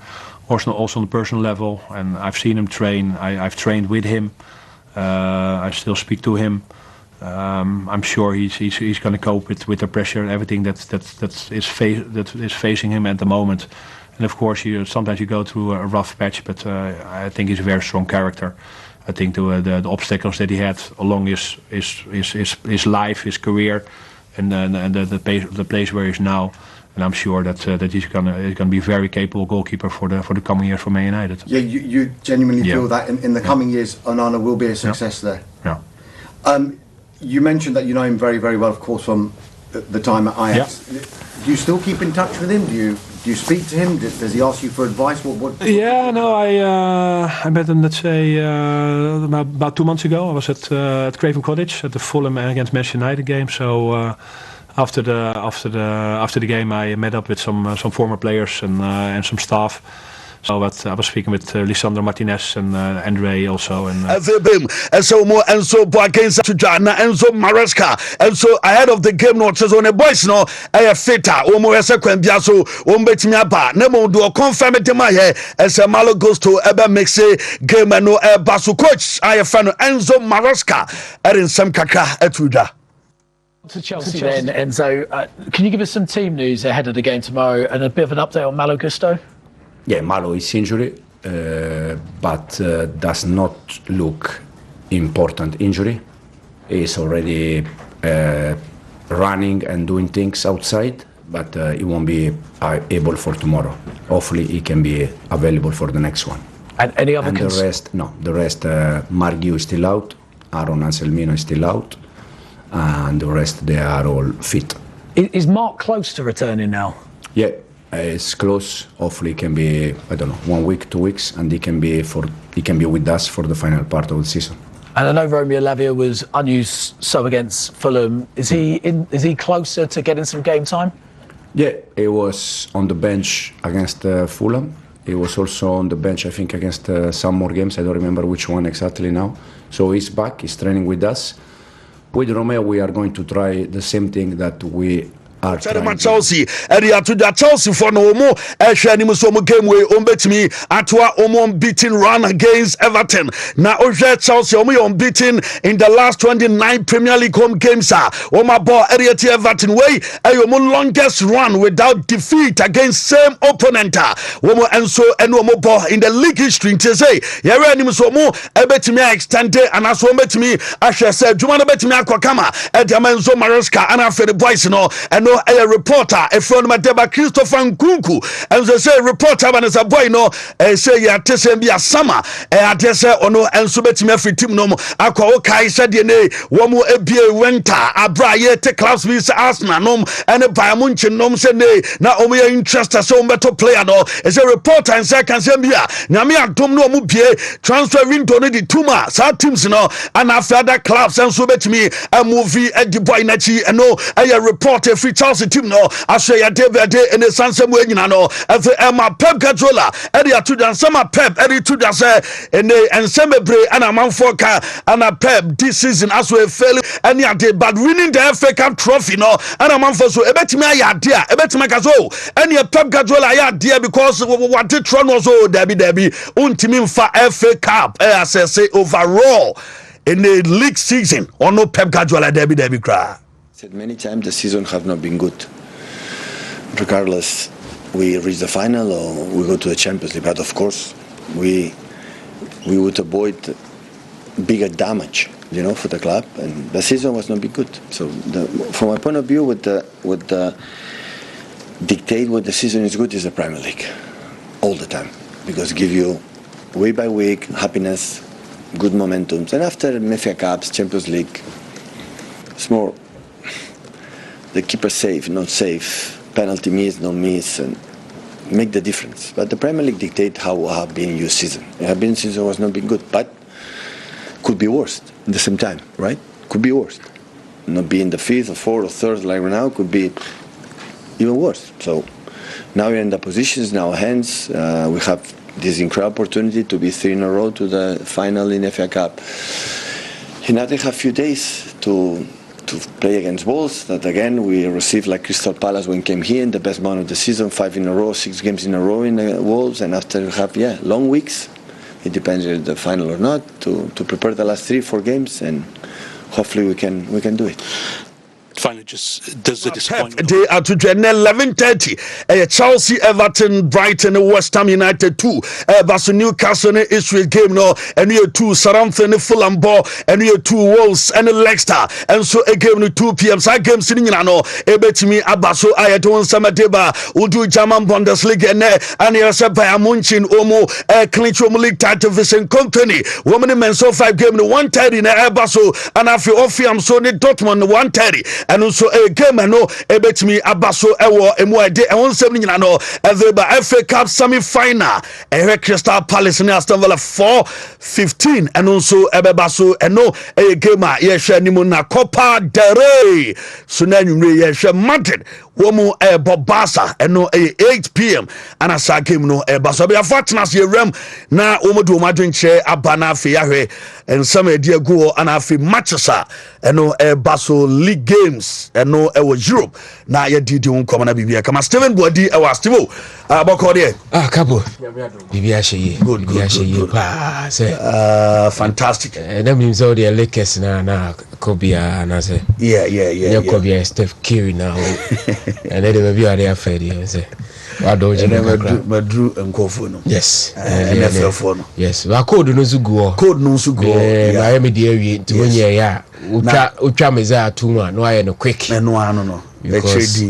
also on the personal level. And I've seen him train. I've trained with him. I still speak to him. I'm sure he's going to cope with the pressure, everything that is facing him at the moment. And of course, sometimes you go through a rough patch, but I think he's a very strong character. I think the obstacles that he had along his life, his career, and the place where he is now, and I'm sure that he's gonna be a very capable goalkeeper for the coming years for Man United. Yeah, you genuinely feel that in the coming years, Onana will be a success there. Yeah. You mentioned that you know him very, very well, of course, from the time at Ajax. Yeah. Do you still keep in touch with him? Do you speak to him? Does he ask you for advice? Yeah, no, I met him, let's say, about 2 months ago. I was at Craven Cottage at the Fulham against Manchester United game. So after the game, I met up with some former players and some staff. So I was speaking with Lisandro Martinez and Andre also. And so more and so against Jana and so Maresca and so ahead of the game, not just on a boys no a feta almost a quambia so umbetiaba nemo do confirm it my hair as a malo goes to eba mix game and no basu coach I fan Enzo Maresca in some kaka etuda. To Chelsea then, Enzo, can you give us some team news ahead of the game tomorrow and a bit of an update on Malo Gusto? Yeah, Malo is injured, but does not look important injury. He's already running and doing things outside, but he won't be able for tomorrow. Hopefully, he can be available for the next one. And any other? And the rest, no. The rest, Margiu is still out. Aaron Anselmino is still out, and the rest they are all fit. Is Mark close to returning now? Yeah. It's close. Hopefully, it can be 1 week, 2 weeks, and he can be with us for the final part of the season. And I know Romeo Lavia was unused against Fulham. Is he closer to getting some game time? Yeah, he was on the bench against Fulham. He was also on the bench, I think, against some more games. I don't remember which one exactly now. So he's back. He's training with us. With Romeo, we are going to try the same thing that we. Chelsea area to the Chelsea for no more hwani so mo game we betimi atoa unbeaten run against Everton na Chelsea unbeaten in the last 29 Premier League home games ball area to Everton way longest run without defeat against same opponent enso ball in the league history say hwani so mo betimi extend and aso betimi ahwe say dwuma no betimi akokama Enzo Maresca and after the boys no a reporter from Madeba Christopher Nkunku and they say reporter when a boy no say ya tese bia sama atese ono enso betime free team no akwa kai said ne wo mo ebie wenta abra ye te class vs Arsenal no and Bayern Munich no say ne na o me interest so beto player no is a reporter and say can say bia nyame adom no mo bie transfer window no di tuma sa teams no and after other clubs enso betime a movie at the boy na chi no a reporter free Chelsea team no asya David and the Sansem nyina no afi Emma Pep Guardiola area to dan sama Pep area to dan say and Ensemble and amanfo ka and Pep this season as we fail any ade but winning the FA Cup trophy no and amanfo so ebetimi ayade a ebetimi ka so any Pep Guardiola ayade because what the tron was so Debbie untimi mfa FA Cup say overall in the league season or no Pep Guardiola Debbie cry. Said many times the season have not been good. Regardless, we reach the final or we go to the Champions League. But of course, we would avoid bigger damage, for the club. And the season was not been good. So, from my point of view, what dictate what the season is good is the Premier League, all the time, because give you week by week happiness, good momentum. And after FA Cups, Champions League, it's more. The keeper safe, not safe, penalty miss, no miss, and make the difference. But the Premier League dictate how have been your season. Your season was not been good, but could be worse at the same time, right? Could be worse. Not being the fifth or fourth or third like right now could be even worse. So now we're in the positions in our hands. We have this incredible opportunity to be 3 in a row to the final in FA Cup. And now they have a few days to play against Wolves, that again we received like Crystal Palace when came here in the best month of the season, 5 in a row, 6 games in a row in the Wolves, and after we have long weeks, it depends if the final or not, to prepare the last 3-4 games, and hopefully we can do it. Finally, just does the disappointment. Day at 11:30. Chelsea, Everton, Brighton, West Ham United 2. Basu Newcastle Israel game no. And you 2 Southampton Fulham ball. And you 2 Wolves and Leicester. And so a game no 2 p.m. So game sitting in no. Ebetimi Abaso Ayaton Samadeba. Udu German Bundesliga and Yasa Bayern Munchen Omo clinch League title Vincent Company. Women men so 5 game no 1:30 na Abaso and afi Ofiam so ne Dortmund 1:30. And also a game no ebetimi abaso ewo emuade ewon sem nyina no eveba FA Cup semi-final Crystal Palace and Aston Villa 4-15 and also ebebaso eno a game a yehwe nimu na Copa del Rey so na nwumre yehwe Madrid womu Bobasa eno 8 p.m. and asa game no baso be afatnas ye rem na womu do madwenche abana afi yahwe and some idea go and afi matches eno baso league games eno ewo Europe na ye didi won koma na bibia kama Steven Bodi ewa Stevo aboko de Capo bibia sheye bibia sheye pa say fantastic na mi so the Lakers na Kobia na say yeah Kobia Steph Curry now and they be are afraid say wado je madru enkofo no yes NFL for no yes wa code no zugo na me de awie nti wonye ya utwa meza atuma no aye no quick no because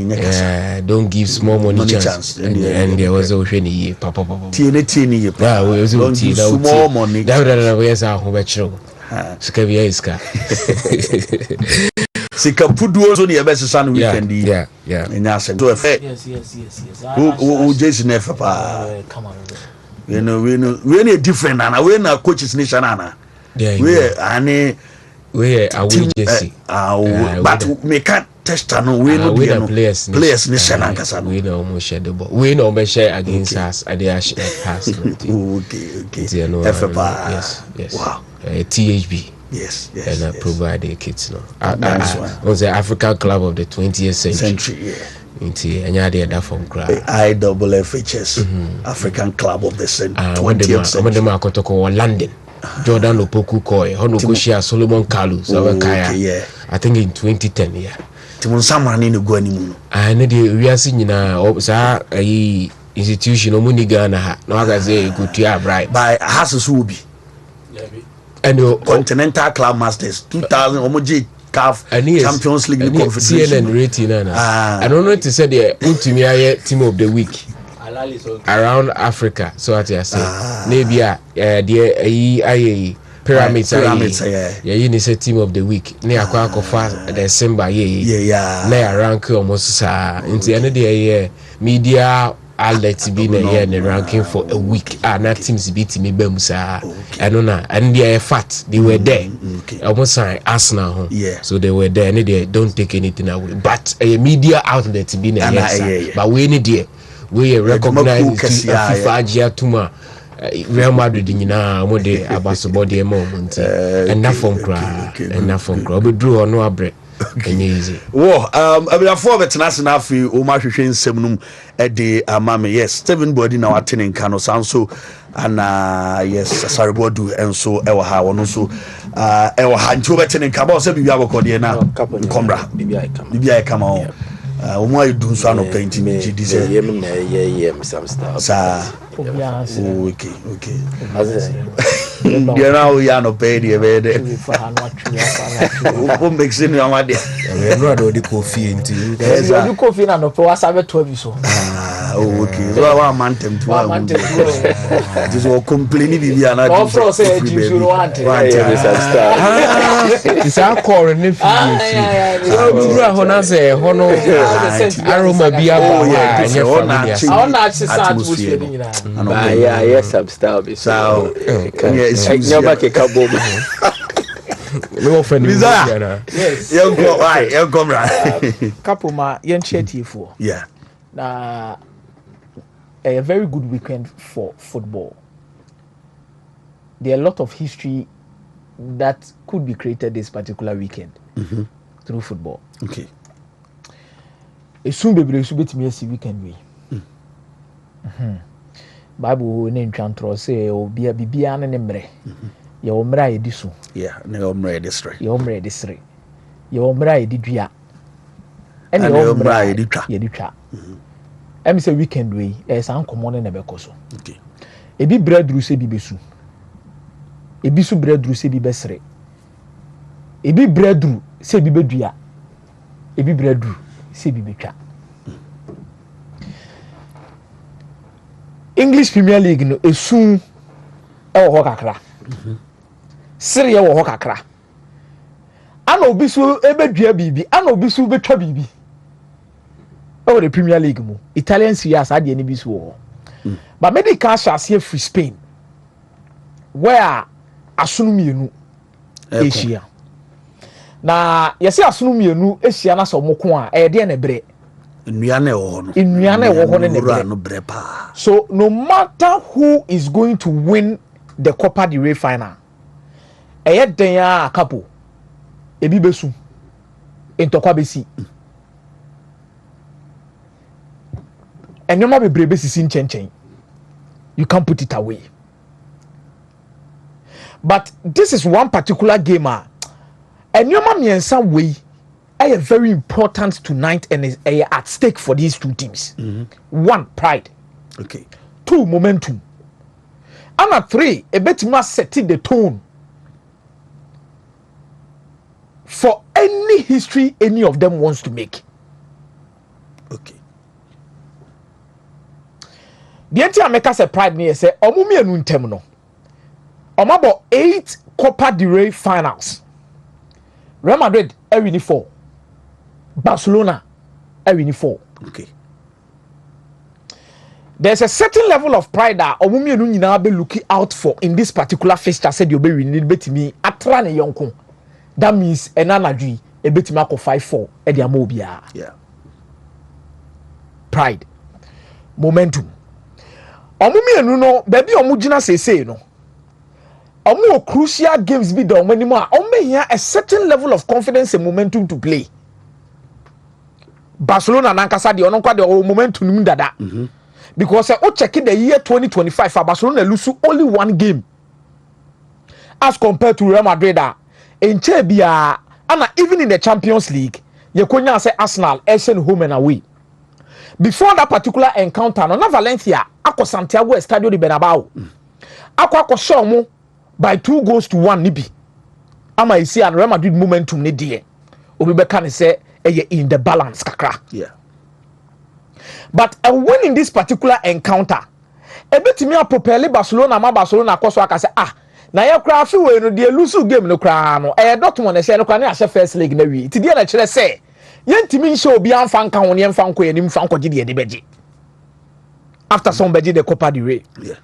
don't give small money chance and there was a hwene papa tieni ye pa we was small money da we say ho be chiro sika bia iska sika pudu so ne yebesesa no weekend enya se to efe yes who Jason efe pa come on we know different and we na coaches nation ana we ane we are Jesse but me can't test no we no be no players ni shana kasa no we no mo share the ball we no be share against us at the pass okay yes wow THB yes and provide the kids no was the African club of the 20th century Inti enya de da from cry IFFHS African club of the 20th century when them akotoko London Jordan Opoku Koy hono ko share Solomon Kalu so kaya I think in 2010 Timon Samra ni go animu no ne de wiase nyina sa ayi institution o muni Ghana ha na waga say kutua bribe by hasus will be and Continental Club Masters 2000 omoji CAF Champions League Confederation CNN rating I don't know to say the Wontumi aye team of the week around Africa so what I say maybe the aye pyramids yeah ni say team of the week na akwa akofa December na rank almost sa into any day media outlet be na the ranking for a week na teams beat me bam sa and they are fat they were there almost sign Arsenal so they were there and they don't take anything away but a media outlet be na but we need there we recognize FIFA Agia Tuma Real Madrid nyina mo de abasobo de moment and na from cry we drew on no abre easy abirafo betenase afi o ma hwehwe nsem num e de amame yes Steven Bodi na watene nka no sanso ana yes Saribodu enso ewo ha wono so ewo ha nti obetene nka ba o se bibia abokode na komra bibia kama o omo ayidu nso ano painting ji dize yem na yem some stuff sa okay dia na o ya no pay dia be de o make sin no amade we no do the coffee nti you coffee na no pe wasa be to so okay so wa mantem to this will complain bibia na of course say you want it's a core ne fi so bra ho na say ho no aroma bia ba anya familiar I want to start atmosphere ni na yes substance so never ke Capo no offend me yes you come right Capo ma yen chiatifo yeah na a very good weekend for football. There are a lot of history that could be created this particular weekend through football. Okay. Soon be see weekend we. Bible ne ntwantro say obi bibia ne mre. Ye omra ye disu. Yeah, ne omra district. Ye omra district. Ye omra ye didua. And ye omra ye ditwa. Ye ditwa. Em say weekend we e san komo ne bekoso. Okay. Ebi bredru se bi besu. Ebi su bredru se bi besre. Ebi bredru se bi bedua. Ebi bredru se bi betwa. English Premier League no esun e wo kakra. Siri e wo kakra. Ana obi so ebedua bibi, ana obi so betwa bibi. Oh, the Premier League mu. Italian Serie A ade ni bi so wo. But medical shas here free Spain. Where asunu mienu Asia. Na yesi asunu mienu Asia na so moko a e de na bre. Nnuane wo no. Nnuane wo ho ne bre pa. So no matter who is going to win the Copa del Rey final, eye den ya Capo ebi besu entokwa besi. Enyoma bebre besisi nchenchen. You can't put it away. But this is one particular game. Enyoma miensa way are very important tonight and is at stake for these two teams. One, pride. Okay. Two, momentum. And three, a bit more setting the tone for any history any of them wants to make. Okay. The entire make us a pride near say omumi enu ntem no. Omabo 8 Copa del Rey finals. Real Madrid win 4. Barcelona win 4. Okay. There's a certain level of pride that omumi enu nyina be looking out for in this particular fixture said you be win betimi atra ne yonko. That means enanadwi e betimi akọ 5-4 e de ama obia. Yeah. Pride. Momentum. Omumi enu no baby omugina sese no. Omo crucial games be done when more here a certain level of confidence and momentum to play. Barcelona nankasa de ono kwa de momentum nim dada. Because o check the year 2025 Barcelona lose only one game as compared to Real Madrid in Chebia and even in the Champions League you konya say Arsenal send home and away. Before that particular encounter no Valencia akọ Santiago Estadio de Bernabeu akọ show mo by 2-1 nibi ama isi and Real Madrid momentum ne de obi be kan say in the balance kakra. Yeah. But a win in this particular encounter e betimi apopele Barcelona akoso aka say na ye kra fi we no de lose game no kra no Dortmund say no kra na ahye first leg na wi ti de na kire say yentimi nche obi anfa nka ho ne mfa nko yanim fa nko gide de beje after some beje the Copa del Rey. Yeah.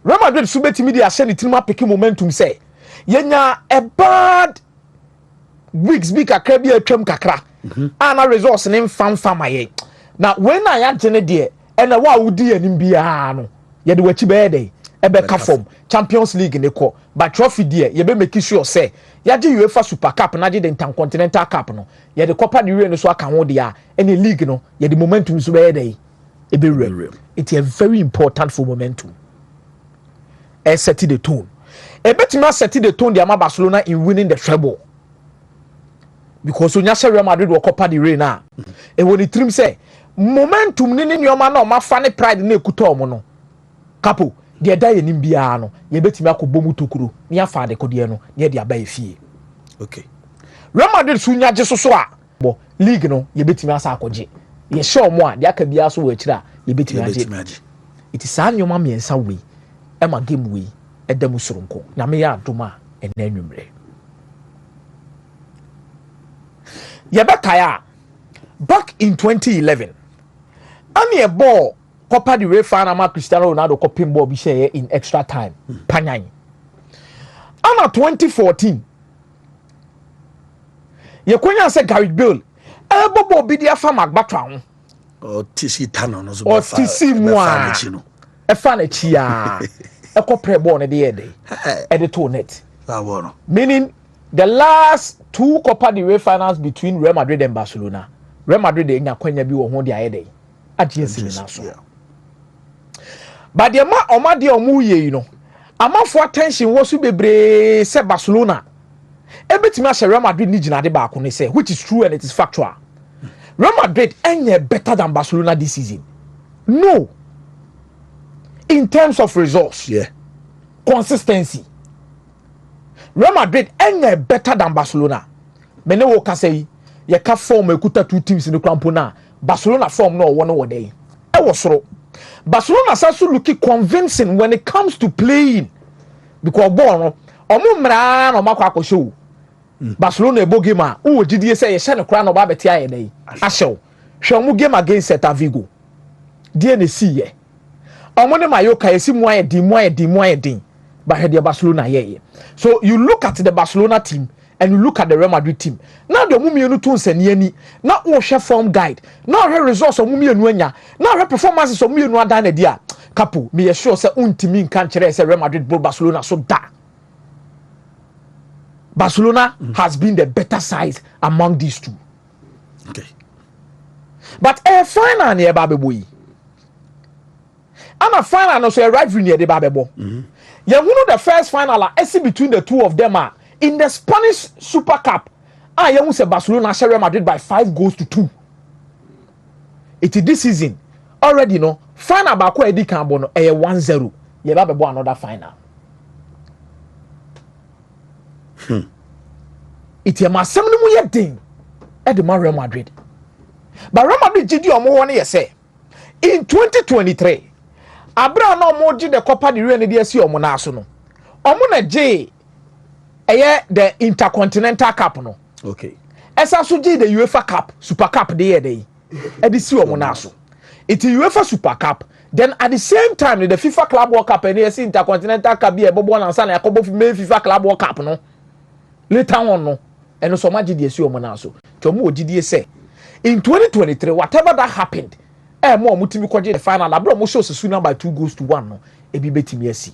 Real Madrid so betimi de ahye ne tinima pick momentum say yenya a bad weeks bi kakra bi atwam kakra ana results ne mfa maye na when I ya gene de and wa wudi anim bia no ye de wachi be dey ebe ka form Champions League ne ko but trophy de ye be make sure say ya je UEFA Super Cup na je the Intercontinental Cup no ye de Copa del Rey no so aka ho de a any league no ye de momentum so be dey ebe real. It is very important for momentum. Set the tone. E betima set the tone de ama Barcelona in winning the treble. Because when you say Real Madrid will Copa del Rey na e woni trim say momentum ni nyoma na o ma fa ne pride na ekuto omo no Capo de da ye nim bia no ye betimi akobomu tokuro ni afa de kodie no ye de aba efie. Okay. Real Madrid sunya je so a bo league no ye betimi asa akoje ye show mo a de aka bia so wa kira ye betimi aje. It is an nyoma miensa we e ma game we e da musoronko na me ya adoma ena anwumre. Yabakaya back in 2011 ani a ball Copa del Rey final ma Cristiano Ronaldo coping ball bi share in extra time panyan ana 2014 ye konya say Gareth Bale bobo bi dia fa magbatra ho o tisi tano no so o tisi mo a fa na chia e ko pre ball na de dey e de to net meaning the last 2 Copa del Rey finals between Real Madrid and Barcelona Real Madrid dey nya kwanya bi wo ho de aye dey agesi na so but the ma de omu ye you know amafo attention wo so bebre se Barcelona ebetimi a Real Madrid ni gina de ba ko ne say which is true and it is factual. Real Madrid ain't better than Barcelona this season. No. In terms of results, consistency. Real Madrid ain't better than Barcelona. Mene wo ka say ye ka form ekuta 2 teams in the Campona. Barcelona form no one over there. I was so. Barcelona also looking convincing when it comes to playing because ball omo mra no makwa show. Barcelona ebo game a wo gidie say ye no kra no ba beti aye dey ahyew hwe mu game against Celta Vigo die na si ye omo ne mayoka esi mu aye din ba he Barcelona ye. So you look at the Barcelona team and you look at the Real Madrid team now the mumienu to nsani ani na wo hwe form guide now her results of mumienu anya now her performances of mumienu adan na dia Capo me sure say untimi nkan kire say Real Madrid bro Barcelona so da Barcelona has been the better side among these two. Okay. But a final near Babeboy. And a final no so a rivalry near the Babebo. You know the first final I see between the two of them are in the Spanish Super Cup. I am say Barcelona share Real Madrid by 5-2. It is this season. Already no final bako edi kambono a 1-0. You Babebo another final. It's a massive thing at the Real Madrid. But Real Madrid did you more say in 2023. Abraham no more the Copa del Rey and the SC Omonaso no. Omona J the Intercontinental Cup no. Okay. Esa so J the UEFA Cup, Super Cup the day. E the SC Omonaso. It's UEFA Super Cup. Then at the same time the FIFA Club World Cup and the SC Intercontinental Cup be bobo na nsa na yakobo FIFA Club World Cup no. Later on no and so much did you see Omonaso. Tomo did you say in 2023 whatever that happened more Multibet kwaje the final abro mo show Sasuna by 2-1 no e bi betimi asi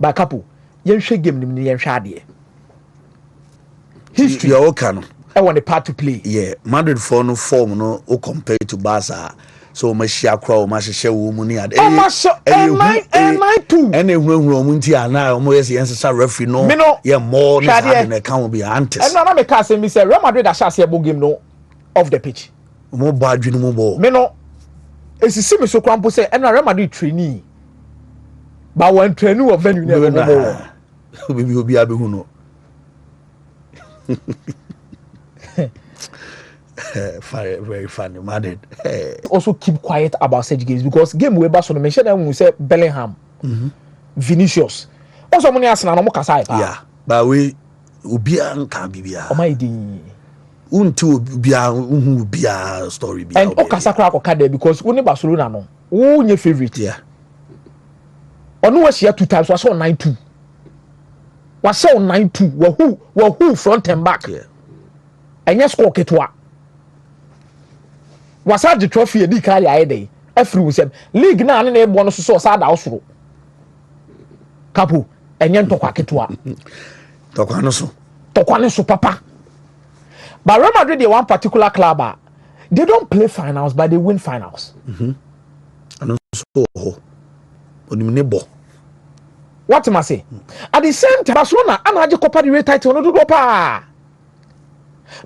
ba Capo yenhwe game nim ne yenhwe ade history you can I want a part to play Madrid for no form no o compare to Barca so mashia kra o mahye wo mu ni ade e 9-2 ene hurahura mu nti ana o mo yes yensa referee no ye more no ade na kan be antes and na me ka say me say Real Madrid a share game no off the pitch mo ba adwinu mo bo me no esisi me so kwampo say and Real Madrid trainee ba wan trainee of venue na mo obi abehu no very funny Madrid. Also keep quiet about such games because game we back so the mention when we say Bellingham, Vinicius. Also money Arsenal no mo kasa yeah, but we ubia nka bibia. O my di. Unto ubia story bia. And o kasa kra ko kada because we Barcelona no. Who your favorite? Yeah. Onu we share 2 times was on 9-2. Was on 9-2. Who front and back. Yeah. And yes score ketwa. Wasa the trophy edi carry aye dey every we said league na na e bo no so sa da osoro Capo enye ntokwa ketua tokwa no so papa. But Real Madrid they one particular club they don't play finals but they win finals and so onimne bo what am I say at the same time Barcelona anaje Copa del Rey title no do pa.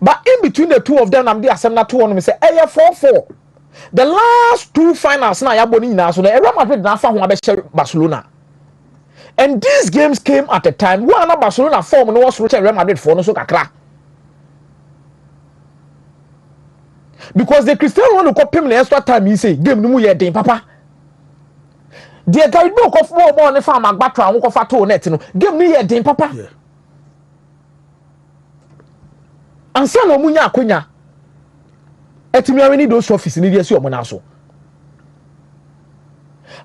But in between the two of them, I'm there. I'm not 2 on me say, 4-4. The last 2 finals now, you're boni now. So the Real Madrid now found Barcelona, and these games came at a time when Barcelona form no was Real Madrid for no so kakra. Because the Cristiano want to copy him the extra time. He say game no more yet, papa. The guy no go for more on the farm and back and go for 2 net. No game no yet, papa. Yeah. And some of munya akonya etimi need those trophies ni dey see omonaso.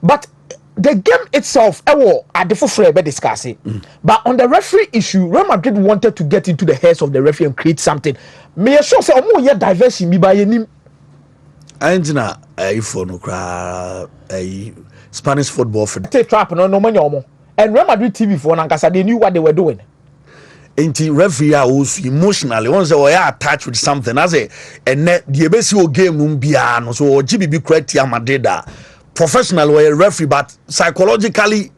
But the game itself at the full be discussing. But on the referee issue, Real Madrid wanted to get into the heads of the referee and create something. Me sure say omo ye diversion bi ba yenim. Anjina for no cry Spanish Football Federation. Trap no money omo. And Real Madrid TV for Nankasa, they knew what they were doing. Enti referee was emotionally once they were attached with something as a and the ebesi game bia no so GBB correct Madrid professional or referee but psychologically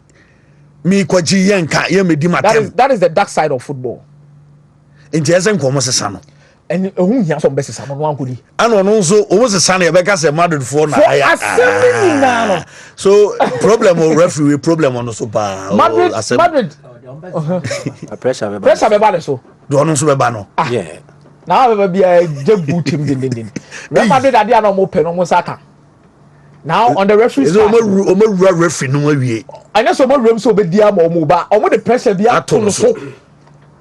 me kwaji yenka ye me di matem. That is the dark side of football. Enti esen ko mo sesa no and who here some best no one could and on so almost a son e be ka say Madrid for na so problem of referee problem on so ba Madrid pressure be bad so do no so be ba no yeah now be be a jebu team din Real Madrid ade na mo pe no mo saka now on the referee is o referee no awie anya so mo rem so be dia mo ba o mo the pressure be ato no so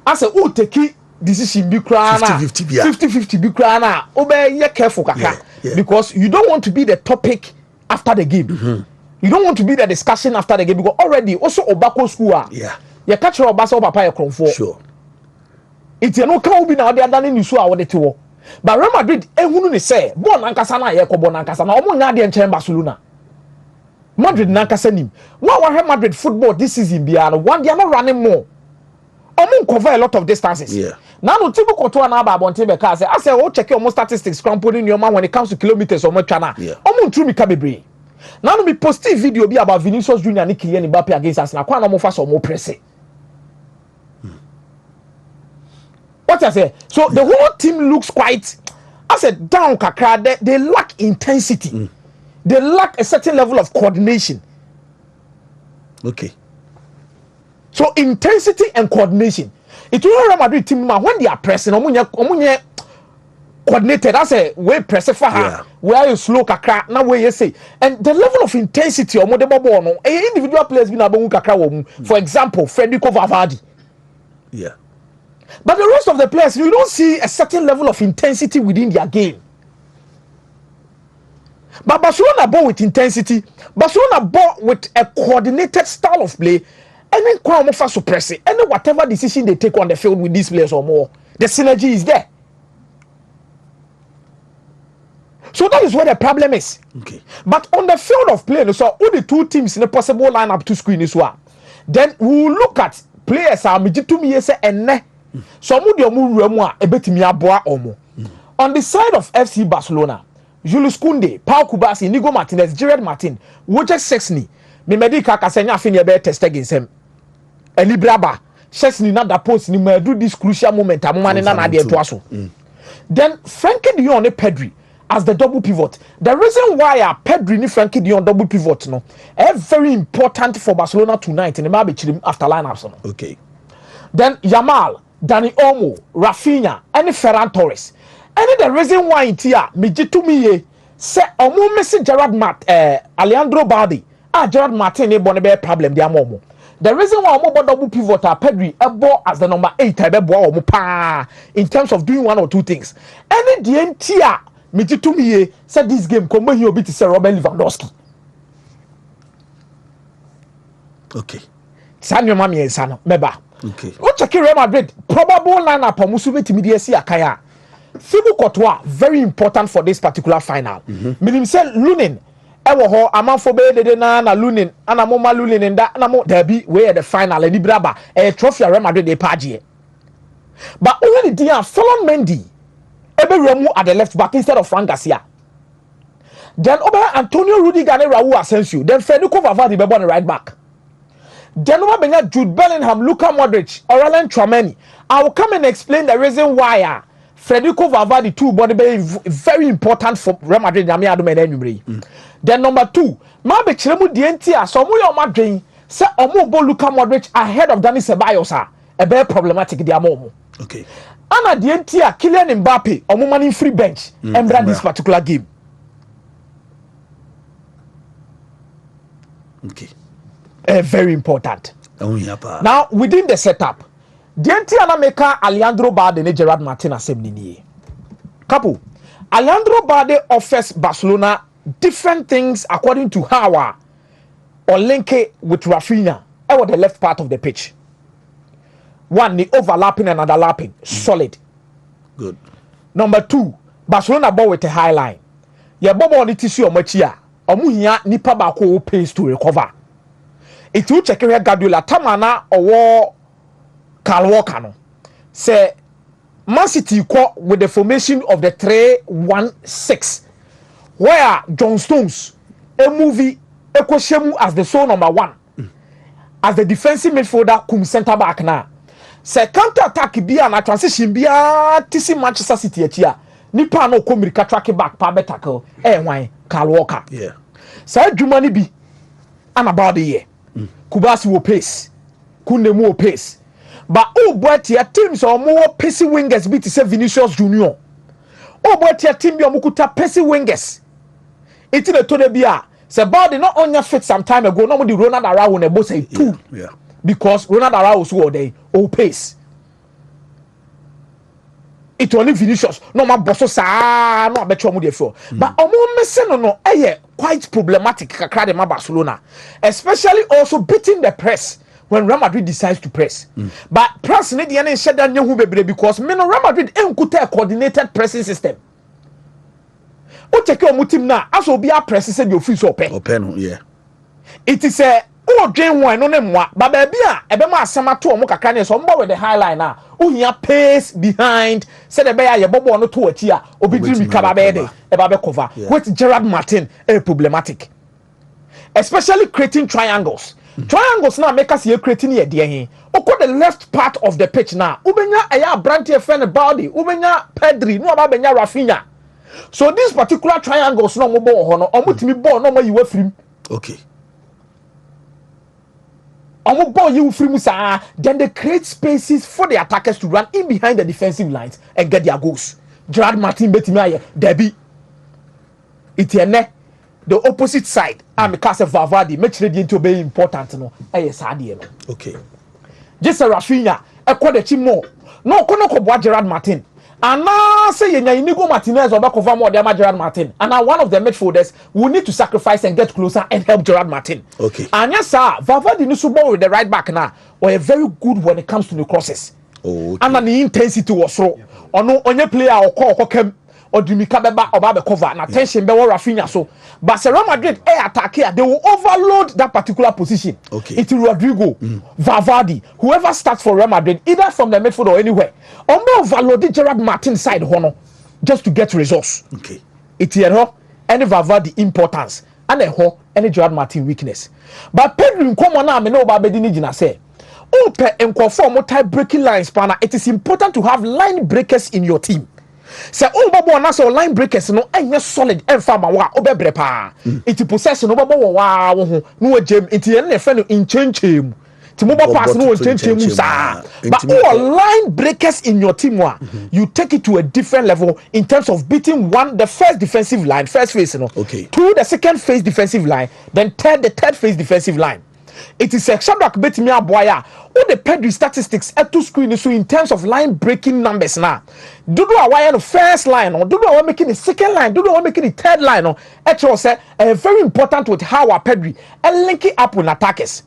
as a take decision be kra na 50-50 be kra na obe ye careful kaka because you don't want to be the topic after the game. You don't want to be the discussion after the game because already also Obako school you catch your basa papa your kronfo sure it's no can be now they are done in so awon te but Real Madrid ehunu ni say bon ankasa na ye ko bon ankasa na omo nya de enchen Barcelona Madrid nankasa nim wa Madrid football this season bia no one they are not running more omo cover a lot of distances now no tibu koto na ba bonte be ka say I say o check your statistics cramping your man when it comes to kilometers omo twa na omo ntru mi ka bebre now no me post video be about Vinicius Junior and Kylian Mbappe against Arsenal kwa na mo fa so mo press what I say so the whole team looks quite I said down kakra they lack intensity they lack a certain level of coordination okay so intensity and coordination it will Real Madrid team when they are pressing omunye coordinated that's a way press for her where you slow kakra na way you say and the level of intensity omo de bobo no individual players be na bo kakra wo for example Federico Valverde but the rest of the players you don't see a certain level of intensity within their game but Barcelona ball with intensity Barcelona ball with a coordinated style of play and then kwa omo fa suppress it and whatever decision they take on the field with these players or more the synergy is there. So that is where the problem is. Okay. But on the field of play, so all the two teams in a possible lineup to screen is one. Then we will look at players are me say enne. So mu de omu remu a ebetimi aboa omo. On the side of FC Barcelona, Jules Koundé, Pau Kubasi, Inigo Martinez, Gerard Martin, Wojciech Szczesny, me medica kasenya afi ne be test against him. Elibraba, Szczesny na da post ni ma do this crucial moment amane na de to aso. Then Frankie de Jong and Pedri as the double pivot. The reason why Pedri ni Frankie de Jong double pivot no, very important for Barcelona tonight in the match after lineups no. Okay. Then Yamal, Dani Olmo, Rafinha, and Ferran Torres. And the reason why it here, me jitumiye say omo message Alejandro Balde. Gerard Martin e bonne problem dia momo. The reason why omo double pivot Pedri ebo as the number 8 ebo omo pa in terms of doing one or two things. And the entire me jitumiye said this game come here obi to say Robert Lewandowski. Okay. Sanyo mami ensano meba. Okay. O check Real Madrid probable lineup omusu betimi de esi akaya. Thibaut Courtois very important for this particular final. Meaning say Lunin ewo ho amanfo be de na Lunin ana mo ma Lunin nda na mo derby we the final ani braba trophy Real Madrid dey pagie. But only the dia Solomon Mendy ebe at the left back instead of Frank Garcia. Then over Antonio Rudiger and Raul Asensio. Then Federico Valverde be on the right back. Then over Benya Jude Bellingham, Luka Modric, Aurelien Tchouameni. I will come and explain the reason why Federico Valverde two body be very important for Real Madrid. Then number 2, Mabe Chiremu DNT so mo your Madrid say omo bo Luka Modric ahead of Dani Ceballos a very problematic dia momo. Okay. Ana DNT Kylian Mbappe omo man free bench embra this particular game. Okay. Very important. Now within the setup, DNT anameka Alejandro Balde and Gerard Martin asemni. Capo, Alejandro Balde offers Barcelona different things according to how or link it with Rafinha over the left part of the pitch. One, the overlapping and underlapping, solid. Good. Number 2, Barcelona ball with a high line. Yeah, Bobo on the tissue or Machia. omuhia nipa ba ko pace to recover. It will check here Guardiola tamana owo Kyle Walker no. Say Man City with the formation of the 3-1-6 where John Stones a movie Ekoshemu as the sole number 1 as the defensive midfielder kum center back na say counter attack bia na transition bia tisi Manchester City atia nipa no ko mirika track back pa be tackle wan Kyle Walker yeah say dwuma ni bi am about the year Kubasi wo pace Kundemu wo pace. But but your teams are more pacey wingers be to say Vinicius Junior. But your team be mukuta pacey wingers. It's in the Tonebia. Say body not only fit some time ago, no the Ronald Araujo on a boss say 2. Yeah. Because Ronald Araujo was all day, all pace. It only Vinicius. No my boss sa no bet you mo for. But omo messing no quite problematic kakra ma Barcelona. Especially also beating the press. When Real Madrid decides to press. But press need the said that because Real Madrid ain't a coordinated pressing system. O check your team now, as will be a press said your fees open. Open, yeah. It is a drain one, no name what, but baby, a bema sama to a moka crane, so with the high line now. Oh, here pace behind, said a bear, your bobo no to a tia, or between me cababede, a babe cover, with Gerard Martin, problematic. Especially creating triangles. Triangles now make us here creating here dear. Oko the left part of the pitch now. Ubenya aya branty friend body. Ubenya Pedri. No abenya Rafinha. So these particular triangles no mo ball hono. Omo timi ball no mo you free. Okay. Omo ball you free musa. Then they create spaces for the attackers to run in behind the defensive lines and get their goals. Gerard Martin betimi aye Debbie. Itienne. The opposite side, I'm because Vavadi, make ready to be important. No, okay. Just a Rafinha, a quality more. No, Konoko Gerard Martin. And now say Inigo Martinez or Bakova more than Gerard Martin. And now one of the midfielders will need to sacrifice and get closer and help Gerard Martin. Okay. And yes, sir, Vavadi Nusubo with the right back now, or a very good when it comes to the crosses. Oh, okay. And then the intensity was so. Or no, on your player or call. Or do Mikabeba or Babe cover and attention be Rafinha so. But Real Madrid attack here, they will overload that particular position. Okay. It's Rodrigo, Valverde, whoever starts for Real Madrid, either from the midfield or anywhere. Or more overload Gerard Martin side hono just to get results. Okay. It's any Valverde importance and any Gerard Martin weakness. But Pedro come on now, me know about Bedini Jina say. Open and conform type breaking lines, partner. It is important to have line breakers in your team. Say babo na so line breakers no anya solid emfa wa obebre pa it possession babo wa wo ho no agem it ye na fe no inchenchemu ti mo pass no inchenchemu sa but all line breakers in your team you take it to a different level in terms of beating the first defensive line first phase no okay to the second phase defensive line then the third phase defensive line. It is a Shadrach betimi aboya. All the Pedri statistics at two screen so in terms of line breaking numbers now. Dudu awaya no first line or Dudu awa making the second line, Dudu awa making the third line or actually say very important with how our Pedri and link it up with attackers.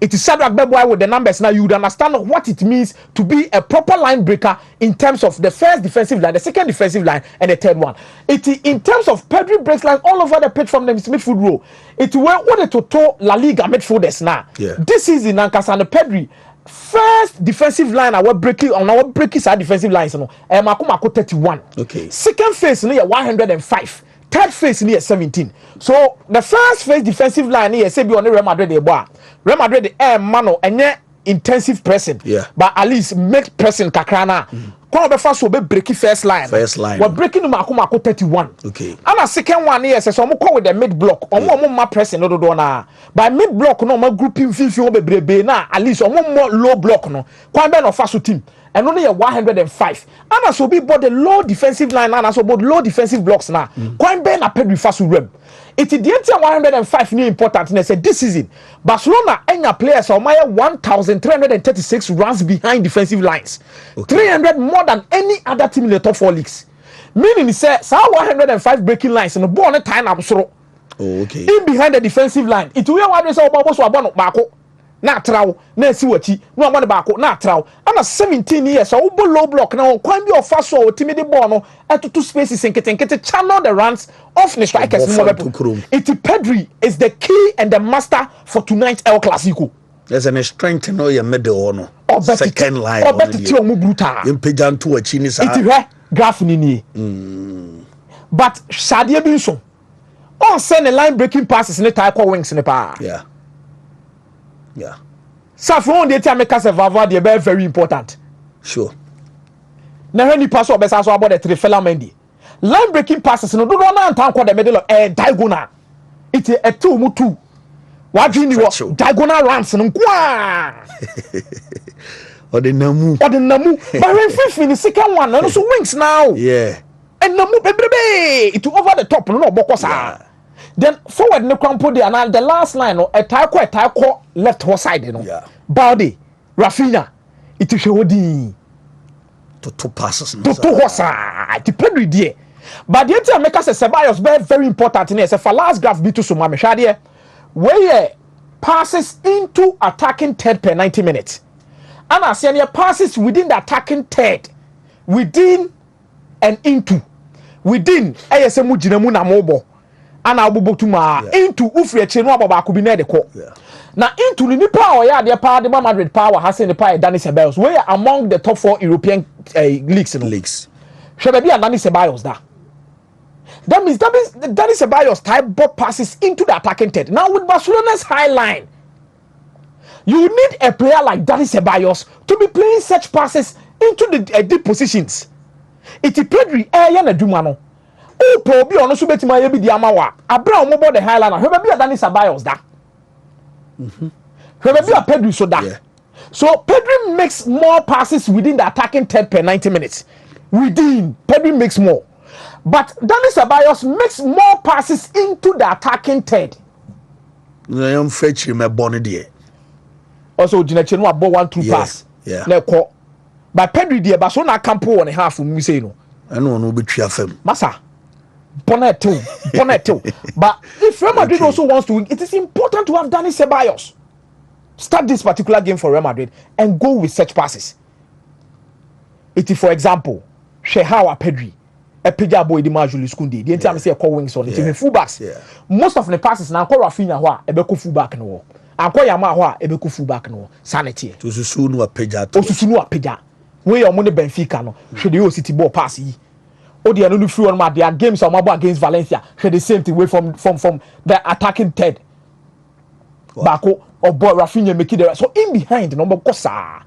It is Shadrach Beboy with the numbers now. You would understand what it means to be a proper line breaker in terms of the first defensive line, the second defensive line, and the third one. It in terms of Pedri breaks line all over the pitch from the midfield row. It will what the total La Liga midfielders now. Yeah. This is in Ankasa and Pedri. First defensive line, our breaking side defensive lines. No, Makumako 31. Okay. Second phase near 105. Third phase near 17. So the first phase defensive line here say be on Real Madrid the bar. Real Madrid mano and intensive pressing. Yeah. But at least make pressing kakrana. Kono be first be breaking first line. First line. We're breaking Makumako 31. Okay. And a second one here says so come with the mid block. Omo more pressing no do na. By mid block no more grouping fifi be brebe na at least omo more low block no. Kwa be no first team. And only a 105. And also be both the low defensive line and also both low defensive blocks now. Quite ben a Pedri fasu rem. It is the entire 105 new important in this season. Barcelona and your players are 1,336 runs behind defensive lines. Okay. 300 more than any other team in the top 4 leagues. Meaning, he says, 105 breaking lines and the ball on a time. Oh, okay. In behind the defensive line. It will be one result. na atraw na esi wachi no amone baako na atraw ana 17 years so wo low block na on kwan bi ofa so o timi de ball no etutu spaces nkete channel the runs off the strikers no bepo it Pedri is the key and the master for tonight's El Clasico. There's an strength no your middle no second line or better ti omu brutal impejan to achi ni sa it graph ni but Sadio Binson on send a line breaking passes in the type of wings in the pa yeah so for the time make us Vava they be very important sure na when you pass up besa so about the three fella Mendy line breaking passes no do na antan kwa the middle of diagonal it a two mu two what do you diagonal runs no kwa or the namu but when fifth the second one no so wings now and namu bebrebe it over the top no bokosa then forward no crampo there and the last line no a taiko left hand side no Balde Rafinha it is hodi to passes to hosa it Pedri there but the thing make us Ceballos very important in say for last graph be to so ma hwade where passes into attacking third per 90 minutes and as here passes within the attacking third within and into within ASM ginamu na mobo ana abobotuma into ufreche no ababa ko bi na de ko na into ni power ya de power de Madrid power has in the power Dani Ceballos we are among the top 4 European leagues shebe bia Dani Ceballos da that means Dani Ceballos type ball passes into the attacking third. Now with Barcelona's high line you need a player like Dani Ceballos to be playing such passes into the deep positions. It is Pedri ya na dwuma no o po bi ono so betima ya bi di amawa abra o mo the high line hwe be Dani Ceballos da hwe be Pedri so da so Pedri makes more passes within the attacking third per 90 minutes within Pedri makes more but Dani Ceballos makes more passes into the attacking third I am fetching my bonnet there also Ginache no abo 1-2 pass na ko but Pedri there but so na Capo on half mu say no no betwea fam massa bonnet but if Real Madrid also wants to win it is important to have Dani Ceballos start this particular game for Real Madrid and go with such passes it is for example Shehawa Pedri a pija boy di Julius Koundé the entire say call wings on it full backs most of the passes na call Rafinha ho a ebeko full back no akwa Yama ho a ebeko full back no sanity to susu no apija we your money Benfica no should the City ball pass yi o the no free on their games or mabo against Valencia should the same thing way from the attacking third bako or boy Rafinha make it so in behind no kosa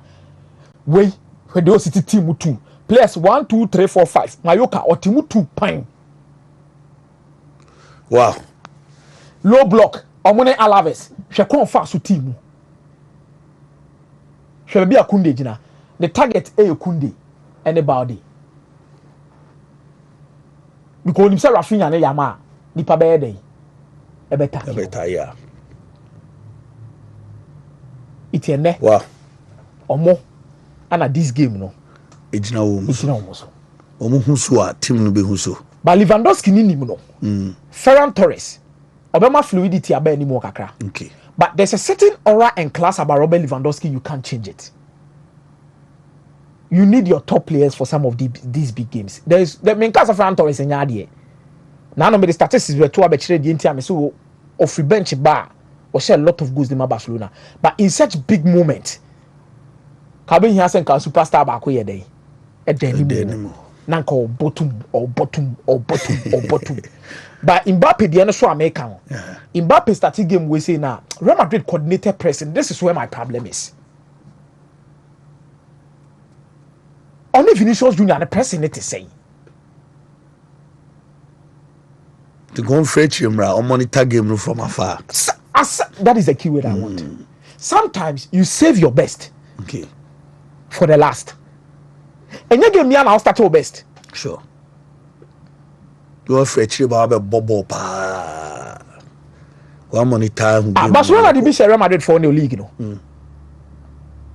we where the City team 2 players 1 2 3 4 5 Mayoka or team 2 pine wow low block omone Alaves she kon fa so team she be Koundé gina the target e Koundé anybody because him say Rafinha ne Yama nipa be dey e beta yeah it ene wow omo ana this game no ejina wo so omo huso a team no be huso but Lewandowski ni nim no Ferran Torres obema fluidity aba ni mo kakra okay but there's a certain aura and class about Robert Lewandowski you can't change it. You need your top players for some of these big games. There's the main case of Ferran Torres in yadi now no the statistics were to abechire the entire so of free bench bar or share a lot of goals in Barcelona but in such big moment Kabe here say kan superstar ba ko ye dey e dey na nka bottom but Mbappe dey no so American Mbappe started game we say na Real Madrid coordinated pressing this is where my problem is only Vinicius Junior the pressing it is saying to go and fetch him or monitor game from afar that is the key word I want sometimes you save your best okay for the last and you give me an start your best sure you are fetch about a bubble pa one monitor Barcelona the be Real Madrid for the league you know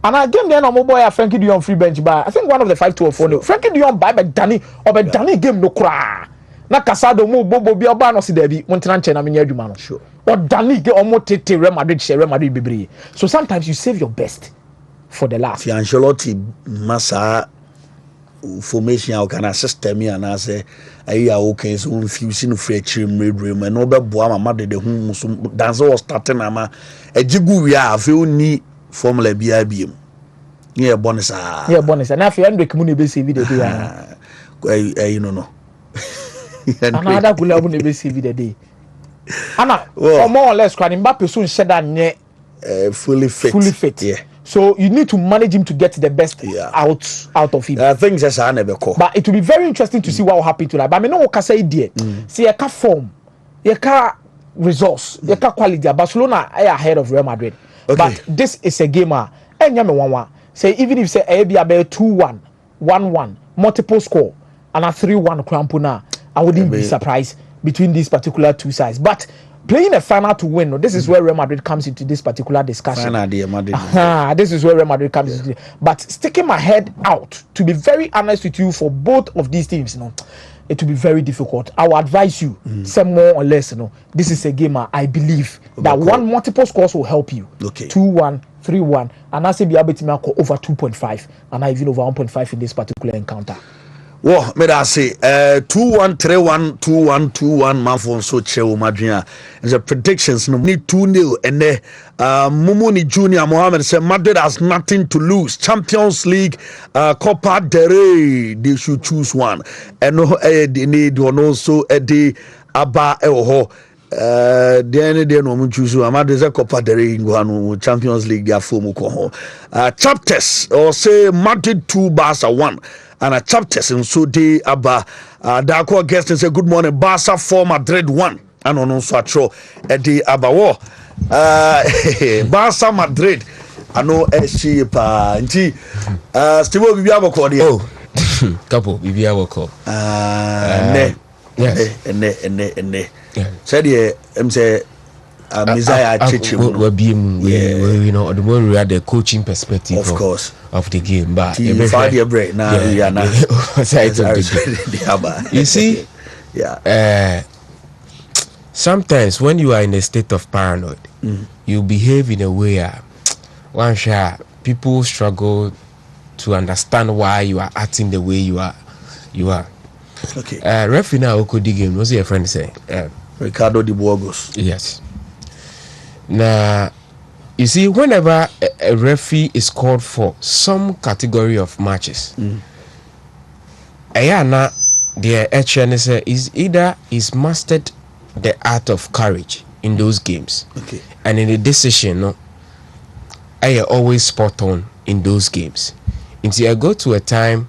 and I game then on my boy Frankie de Jong free bench by I think one of the 5-2 or 4 Frankie de Jong by Danny or by Danny game no cry na Casado mu bobo bi oba no se da bi montena nche na menya adwuma no sure or Dani get omo tete Real Madrid share Real Madrid bebre so sometimes you save your best for the last Ancelotti masa formation our kind of system here and I say ayi okay so infuse no free chim rebrem and no be boa mama de hu so dance was starting ama ejigu wi a fe oni formula bia biem yeah bonus na fe Hendrick mu ne be save the day no another kula mu ne be save the day ana or more or less can Mbappe so nse da nye fully fit yeah. So you need to manage him to get the best out of him. I think that's never call. But it will be very interesting to see what will happen to that. But I mean, no one can say it. See, you can form, you can resource, you can quality. Barcelona are ahead of Real Madrid. Okay. But this is a game. Say even if say be about 2-1, 1-1, multiple score, and a 3-1 crampuna, I wouldn't be surprised between these particular two sides. But playing a final to win, this is where Real Madrid comes into this particular discussion. This is where Real Madrid comes into. But sticking my head out, to be very honest with you, for both of these teams, it will be very difficult. I will advise you, some more or less, this is a game I believe that one multiple scores will help you. 2-1, 3-1, and I say be able to make over 2.5, and I even over 1.5 in this particular encounter. Well, me da say 2-1, 3-1, 2-1, 2-1 man for so chewo madria. And the predictions no need 2-0 and Mumuni Junior Mohammed said Madrid has nothing to lose. Champions League, Copa del Rey, they should choose one. And no they need one also the Aba Eho. The no choose Madrid is Copa del Rey in Champions League ya fomu ko chapters or say Madrid 2 Barca 1. And a chapters in so day aba Darko guest and say good morning Barca 4 Madrid 1 and on so atro the abawo Barca Madrid I know she pa nti Steve bibia boko dey Capo bibia boko ne said em say Messiah Chichim you know the more we had the coaching perspective of course of the game but break now you see sometimes when you are in a state of paranoid you behave in a way one shot people struggle to understand why you are acting the way you are referee now Okodi game what's your friend say Ricardo de Burgos yes. Now, you see, whenever a referee is called for some category of matches, Ayana, the HNS is either is mastered the art of courage in those games, and in the decision, I always spot on in those games. Until I go to a time,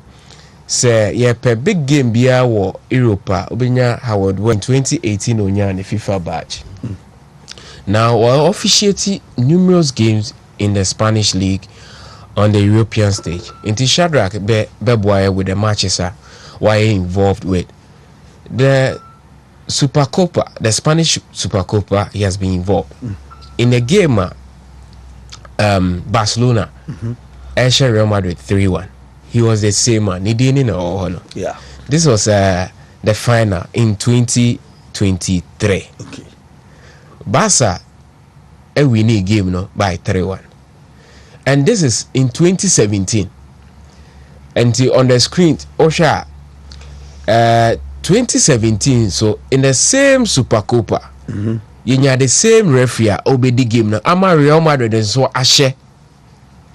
say, per big game bia war Europa, Obinya Howard won 2018 onya the FIFA badge. Now, while officiating numerous games in the Spanish league on the European stage, into Shadrach Beboye with the matches were involved with the Supercopa, the Spanish Supercopa. He has been involved in the game. Barcelona, Real Madrid 3-1. He was the same man. He didn't know. Yeah, this was the final in 2023. Barca a winning game by 3-1, and this is in 2017. And on the screen, Osha 2017. So in the same Supercopa, you had the same referee obedi game now. Ama Real Madrid and so Ashe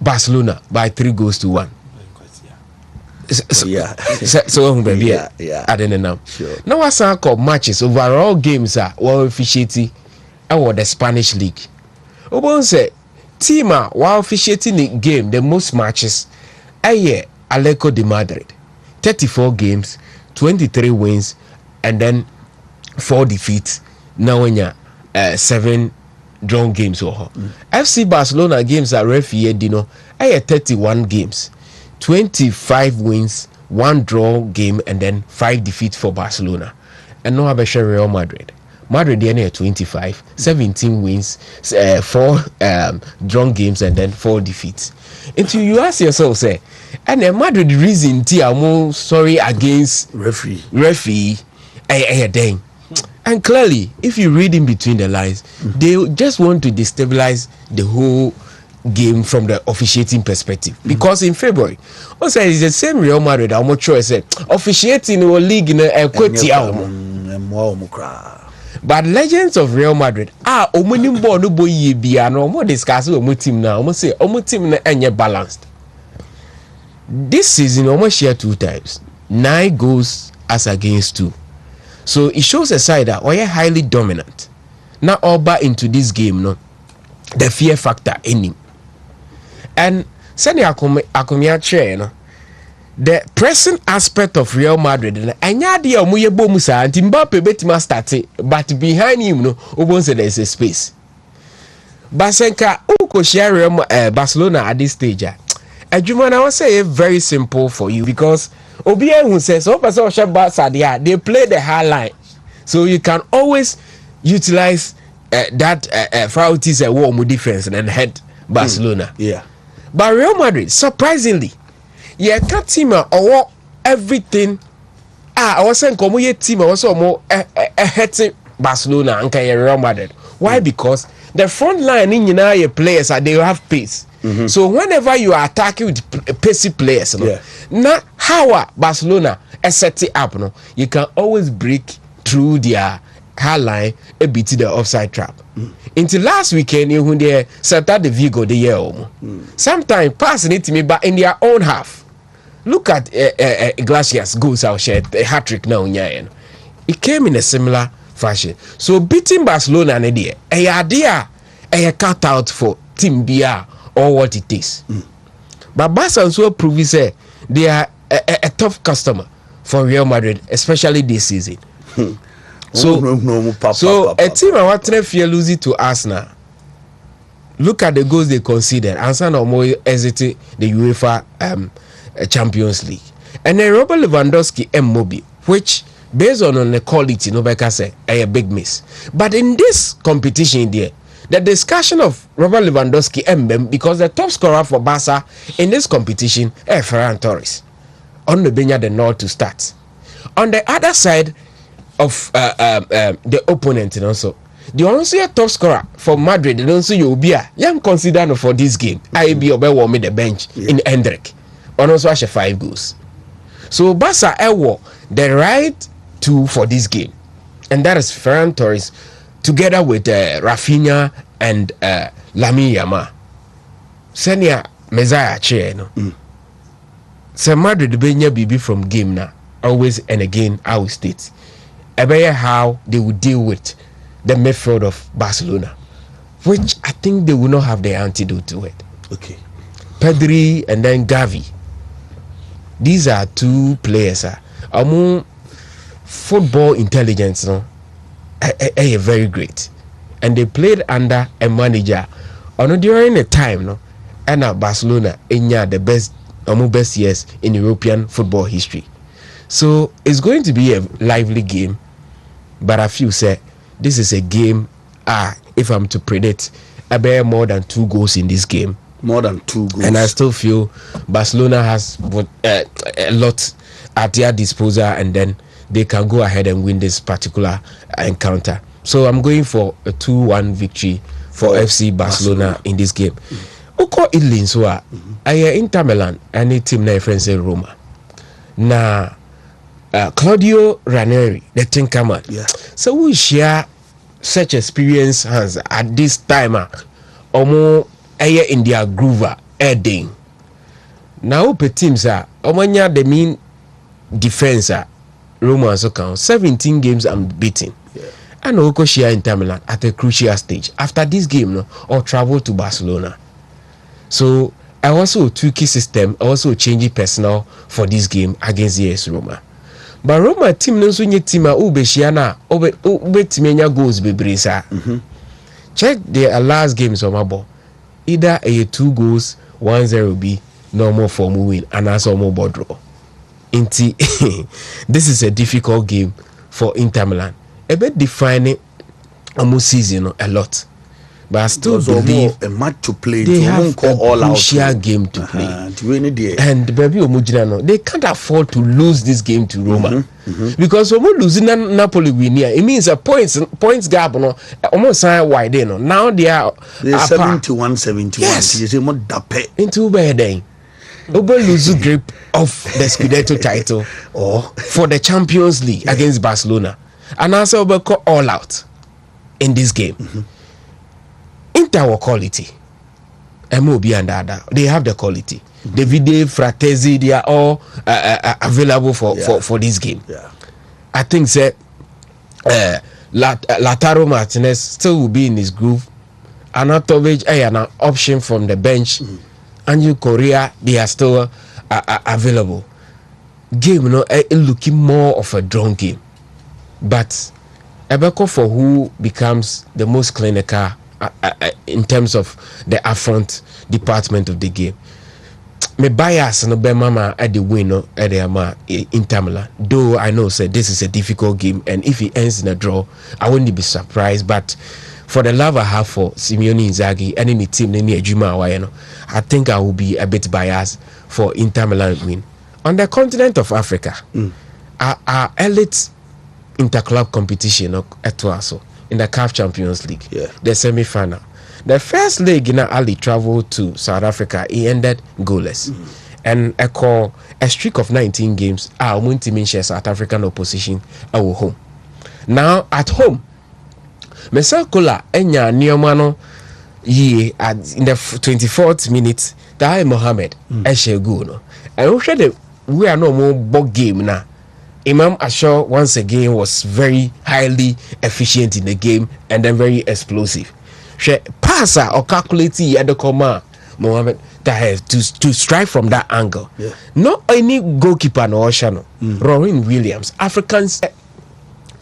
Barcelona by 3-1. So baby, I don't know. Sure. Now what's our matches overall games are well officiating. Or the Spanish league. Obon say team while officiating the game the most matches Atletico de Madrid 34 games 23 wins and then 4 defeats. Now when you 7 drawn games FC Barcelona games are referee dino 31 games 25 wins 1 draw game and then 5 defeats for Barcelona. And no have Real Madrid. Madrid are 25, 17 wins, 4 drawn games and then 4 defeats. Until you ask yourself, say, and Madrid reason I'm sorry against referee, dang. And clearly, if you read in between the lines, they just want to destabilize the whole game from the officiating perspective. Because in February, also it's the same Real Madrid. I'm not sure I said officiating our league in a but legends of Real Madrid omunim ball no boy ye bia no more discuss omu team now. Omu say omu team na enye balanced. This season omu share 2 times. 9 goals as against 2. So it shows a side that we are highly dominant. Now all back into this game, no, the fear factor in him. And send akomia chair, no, the present aspect of Real Madrid, and yadi omuye bomusa and Mbappe betima start, but behind him, no, obon say there is a space. Basenka uko share Real Barcelona at this stage. Ejuma, I will say very simple for you because Obia who says, oh, they play the high line. So you can always utilize that frailties a warm defense and head Barcelona. Yeah. But Real Madrid, surprisingly, yeah, can't team or everything. I was saying, come here, team also more hitting Barcelona and Real Madrid. Why? Because the front line in your players they have pace. So whenever you are attacking with pacey players, now how Barcelona set it up, no, you can always break through their high line a bit to the offside trap. Until last weekend, you when they set out the Vigo the year, sometimes passing it to me, but in their own half. Look at Glaciers goals out shared a hat trick now. It came in a similar fashion. So beating Barcelona and a idea a cut out for Team BR. Or what it is. But Barca so prove say they are a tough customer for Real Madrid, especially this season. So a team I want to feel losing to Arsenal. Look at the goals they conceded and some more hesitate the UEFA Champions League. And then Robert Lewandowski and Mobi, which based on the quality, nobody say a big miss. But in this competition there, the discussion of Robert Lewandowski and because the top scorer for Barca in this competition is Ferran Torres on the bench the north to start. On the other side of the opponent, and also the also top scorer for Madrid, and also you be young considered for this game. I be overwhelmed the bench in Hendrik, and also has 5 goals. So Barca have the right to for this game, and that is Ferran Torres. Together with Rafinha and Lamine Yamal. Senia Messiah chair no. Say Madrid benya bibi from game na always and again I will state. About how they would deal with the midfield of Barcelona, which I think they will not have the antidote to it. Okay. Pedri and then Gavi. These are 2 players. Among football intelligence, no. Very great, and they played under a manager during the time no and Barcelona the best years in European football history. So it's going to be a lively game, but I feel say this is a game if I'm to predict I bear more than 2 goals in this game. More than 2 goals. And I still feel Barcelona has a lot at their disposal, and then they can go ahead and win this particular encounter. So I'm going for a 2-1 victory for FC Barcelona in this game. Oko Italy so Inter Milan any team na friends in Roma. Na Claudio Ranieri, the thinker man. Yeah. So we share such experience hands at this time. Omo in their groover heading. Now pe teams omanya the mean defense Roma also count 17 games unbeaten. Yeah. And Oko share Inter Milan at a crucial stage. After this game, no, or travel to Barcelona. So I also tweak system, also changing personnel for this game against AS Roma. But Roma team no so nye team ube shiana ube timenya goals bebresa. Check their last games on my ball. Either a 2 goals, 1-0 be normal for win and also more ball draw. This is a difficult game for Inter Milan. A bit defining almost season a lot. but I still believe a match to play. They have a crucial game to play. And baby Omujina, they can't afford to lose this game to Roma. Because when losing Napoli win here, it means a points gap no almost wide no. Now they are 71-71. Yes. Into bed. Obo lose grip of the Scudetto title for the Champions League against Barcelona. And also Obo go all out in this game. Inter quality. MOB and Ada, they have the quality. Davide, Fratesi, they are all available for this game. I think Lautaro Martinez still will be in his groove. Anatovic, an option from the bench. Angel Correa, they are still available. Game, looking more of a drawn game. But Ebeko for who becomes the most clinical in terms of the upfront department of the game. My bias no be mama at the win at the Inter Milan. Though I know this is a difficult game, and if it ends in a draw, I wouldn't be surprised. But for the love I have for Simeone Inzaghi and any team, I think I will be a bit biased for Inter Milan win. On the continent of Africa, our elite interclub competition at Tuaso in the CAF Champions League, the semi-final. The first leg in Ali traveled to South Africa. He ended goalless. And a streak of 19 games. Wontumi share South African opposition at home. Now at home, Mesa Kola enya Niomano ye in the 24th minute. Tahe Mohammed eshe go no. And we are no more ball game now. Imam Ashur once again was very highly efficient in the game and then very explosive. She passer or calculate the command Mohammed Tahe to strike from that angle. Not any goalkeeper no Oshano. Rowan Williams, Africans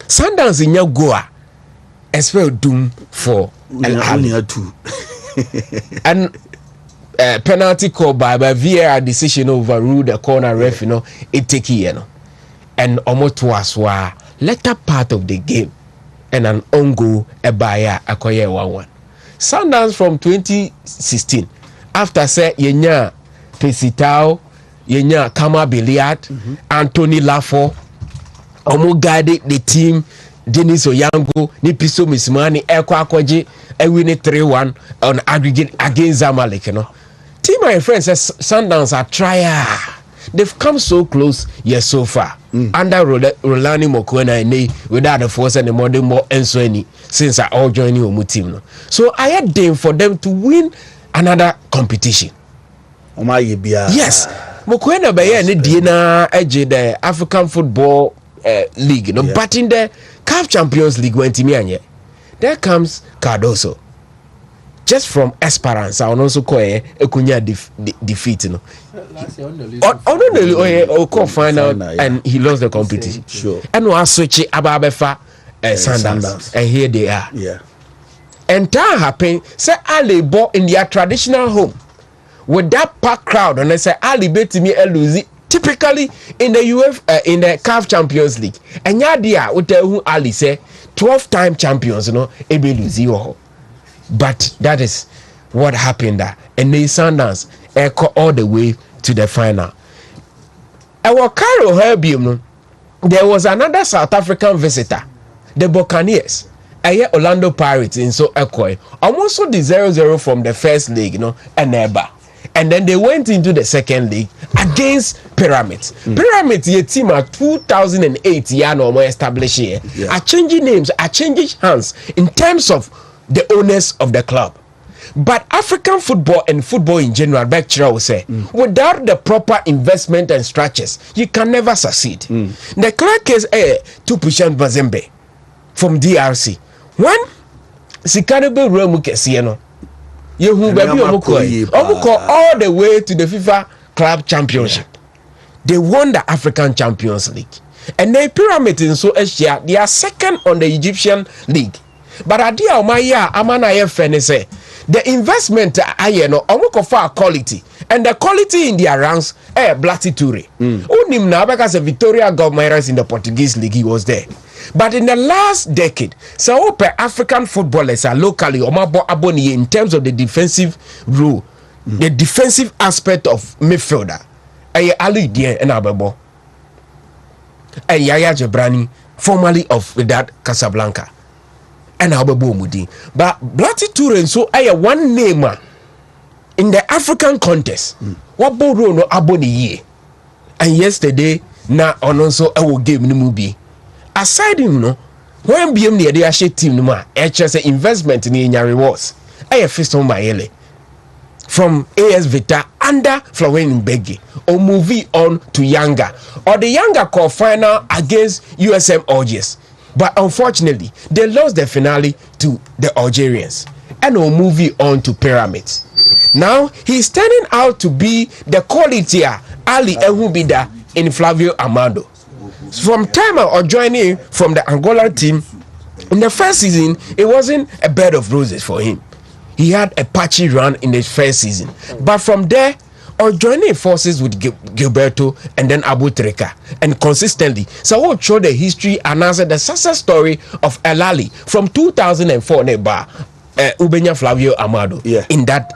Sundowns in your goa as well doom for and penalty call by VAR decision overruled the corner ref, it take here, and almost was later part of the game and an own goal by Akoye 1-1. Sundowns from 2016 after say yenya Pesitao, yenya Kama Billiard, Anthony Lafo, omo guided the team. Denis Oyango, Nipiso Mismani, Eko Akwaji, and win it 3-1 on aggregate against Zamalek. Team, my friends, says Sundowns are trier. They've come so close, yes, so far. Under Rolani Mokwena and without the force and the more and so any since I all joining Omu team. So I had them for them to win another competition. Yes, Mokwena Baye and Dina Edge, the African Football League, but in the CAF Champions League went to there comes Cardoso. Just from Esperance, I also call a Kunya defeat. Call final and he lost the competition. Sure. And we are switching Ababefa Sundowns. And here they are. Yeah. And that happened. Say Ali bought in their traditional home with that packed crowd, and they say Ali bet me Eluzi. Typically in the in the CAF Champions League, and yadia would tell who Ali say 12-time champions, ebe lose. But that is what happened there, and the Sundowns echo all the way to the final. Our Cairo Herbium, there was another South African visitor, the Buccaneers, Orlando Pirates in so echo, almost the 0-0 from the first league, and Eba. And then they went into the second league against Pyramids. Pyramids, your team at 2008 year no more established here. Are changing names, are changing hands in terms of the owners of the club. But African football and football in general, Bechdel will say, without the proper investment and structures, you can never succeed. The clear case Tupushan Bazembe from DRC. When Sikanebe Remuke Sieno. Yehu baby omuko all the way to the FIFA Club Championship. They won the African Champions League. And the Pyramid in so Asia, they are second on the Egyptian league. But adia omaya amana ye fenese. The investment ayeno omuko for quality. And the quality in their ranks Blati Toure. Unim na because Victoria Gomeras in the Portuguese league he was there. But in the last decade, so African footballers are locally aboni in terms of the defensive role, the defensive aspect of midfielder. Ali Dien and Abebo. And Yaya Jebrani, formerly of that Casablanca. And Abebo Mudi. But Blati Touren, so I one name in the African contest. What Bodo no Aboni ye. And yesterday, na also I will give Nimubi. Aside him, no, when BM the Adiashe team, no ma, say investment in your rewards. I have first on my ele. From AS Vita under Florent Mbegi or moving on to Yanga or the Yanga call final against USM Algiers, but unfortunately they lost the finale to the Algerians and will move on to Pyramids. Now he's turning out to be the quality Ali Ehubida in Flavio Amado. From time or joining from the Angola team in the first season, it wasn't a bed of roses for him. He had a patchy run in the first season. But from there, or joining forces with Gilberto and then Abu Treka, and consistently, so we'll show the history and answer the success story of El Ali from 2004 Neba Ubenya Flavio Amado in that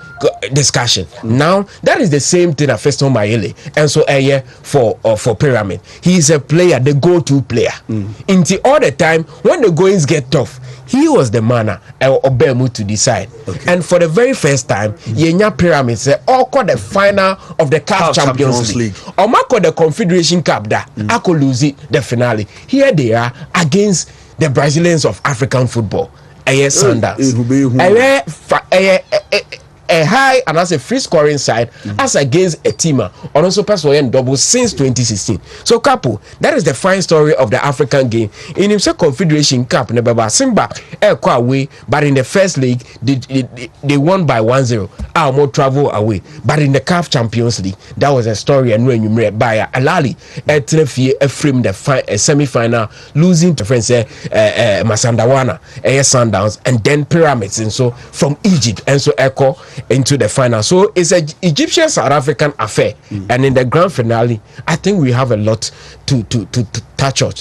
discussion. Now that is the same thing at Feston Mayele and so for Pyramid. He is a player, the go-to player. Until all the time when the goings get tough, he was the man Obemu to decide. And for the very first time, Yenya Pyramid said, "Oh, call the final of the CAF Champions League. Or Marco the Confederation Cup that I could lose it the finale. Here they are against the Brazilians of African football. Sanders. A high and as a free scoring side as against a teamer on also pass for double since 2016. So Capo, that is the fine story of the African game. In himself Confederation Cup, Nebaba Simba away, but in the first league they won by 1-0. Our more travel away. But in the CAF Champions League, that was a story and when you read by Alali framed the semi-final, losing to friends Masandawana, Sundowns, and then Pyramids, and so from Egypt, and so Echo into the final. So it's an Egyptian South African affair, and in the grand finale, I think we have a lot to touch on.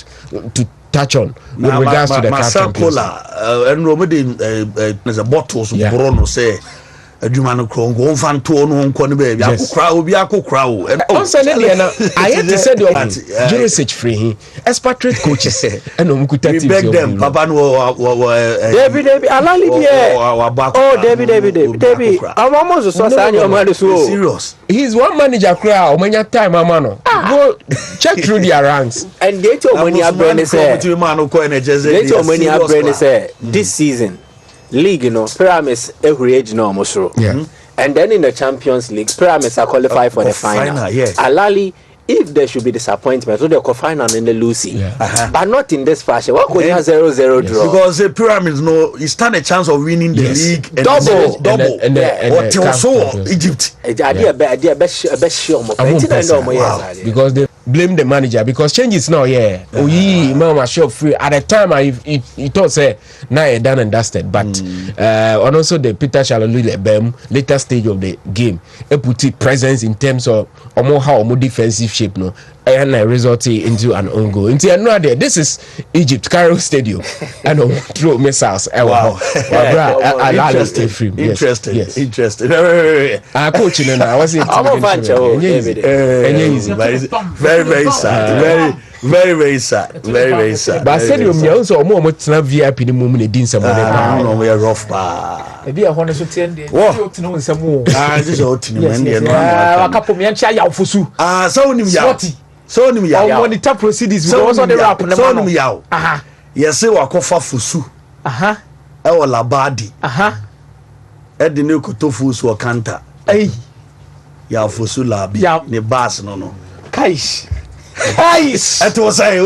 With regards to the CAF Champions League. There's a bottle of Bruno say. Adwumano krongo mfanto no nko ne baby akokra obi akokra o also I had to say the Jurisic free expatriate coaches and omkuta teams beg them papa no David alali there oh David I'm almost so say your man so serious. He's one manager cry omanya time amano go check through their ranks and get your money abrene say this season league, Pyramids every age no musro. And then in the Champions League, Pyramids are qualified for the final. Alali, if there should be disappointment, so they'll final in the Lucy. But not in this fashion. What could you have 0-0 draw? Because the Pyramids you stand a chance of winning the league and double. And also Egypt. Because they blame the manager because changes now, mama shop free. At the time he thought say now nah, done and dusted. But and also the Peter Shalolule later stage of the game, he put it presence in terms of how more defensive shape no and result into an own goal. Into no idea. This is Egypt, Cairo Stadium, and throw missiles. Wow, interesting. Coach, I was very sad. Very sad. But I said you also more VIP the moment they did some no we are rough pa. Maybe I want to tell you. What? Some more. This is hot in a couple me ancha ya ofusu. So nim ya. So nim ya. On monitor proceedings we also the rap na so nim ya. Yes we akofa fusu. E wo labadi. E de ne kotofu so kanta. Ya fusu labi ne bas no. Kaish. That was I.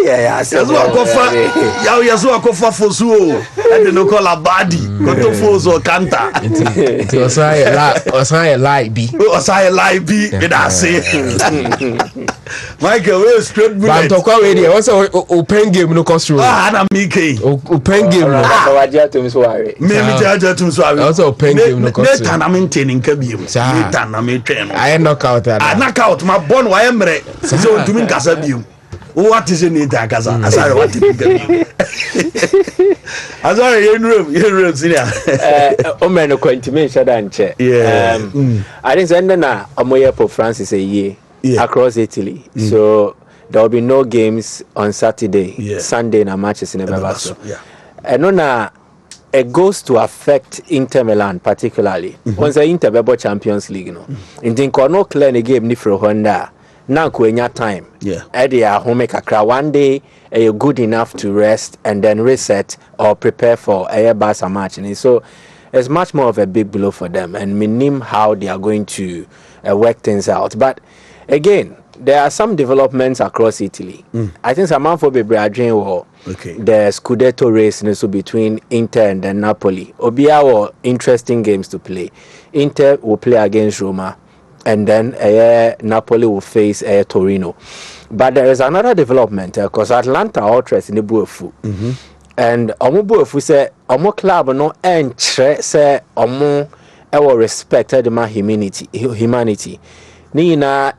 Yazu akofa fosu and no call a body koto fosu kanta it was I lie be that say Michael we straight bullet but talk we there also open game no cost na mike open game no also open game no cost later na maintaining kabiem later na me train I knock out my born wa emre so Wontumi nkasa biem What is in Inter Gaza? Asare what is it? Asare you room senior. Omeno kwentime shadanche. Yeah. I think send na omoye for France is a year across Italy. So there will be no games on Saturday, Sunday na matches in Ebebaso. Yeah. And na it goes to affect Inter Milan particularly. Once the Inter Bebo Champions League, no. In think no clear the game ni for Honda. Now kwenya time. Yeah. Edia home kakra one day good enough to rest and then reset or prepare for a Barca match. And so it's much more of a big blow for them and minim how they are going to work things out. But again, there are some developments across Italy. I think some for Bebrajin or the Scudetto race between Inter and then Napoli. Obia were interesting games to play. Inter will play against Roma, and then Napoli will face Torino. But there is another development because Atlanta Ultras in the Buefu. And Omo Buefu say Omo club no say Omo our respected my humanity. Nina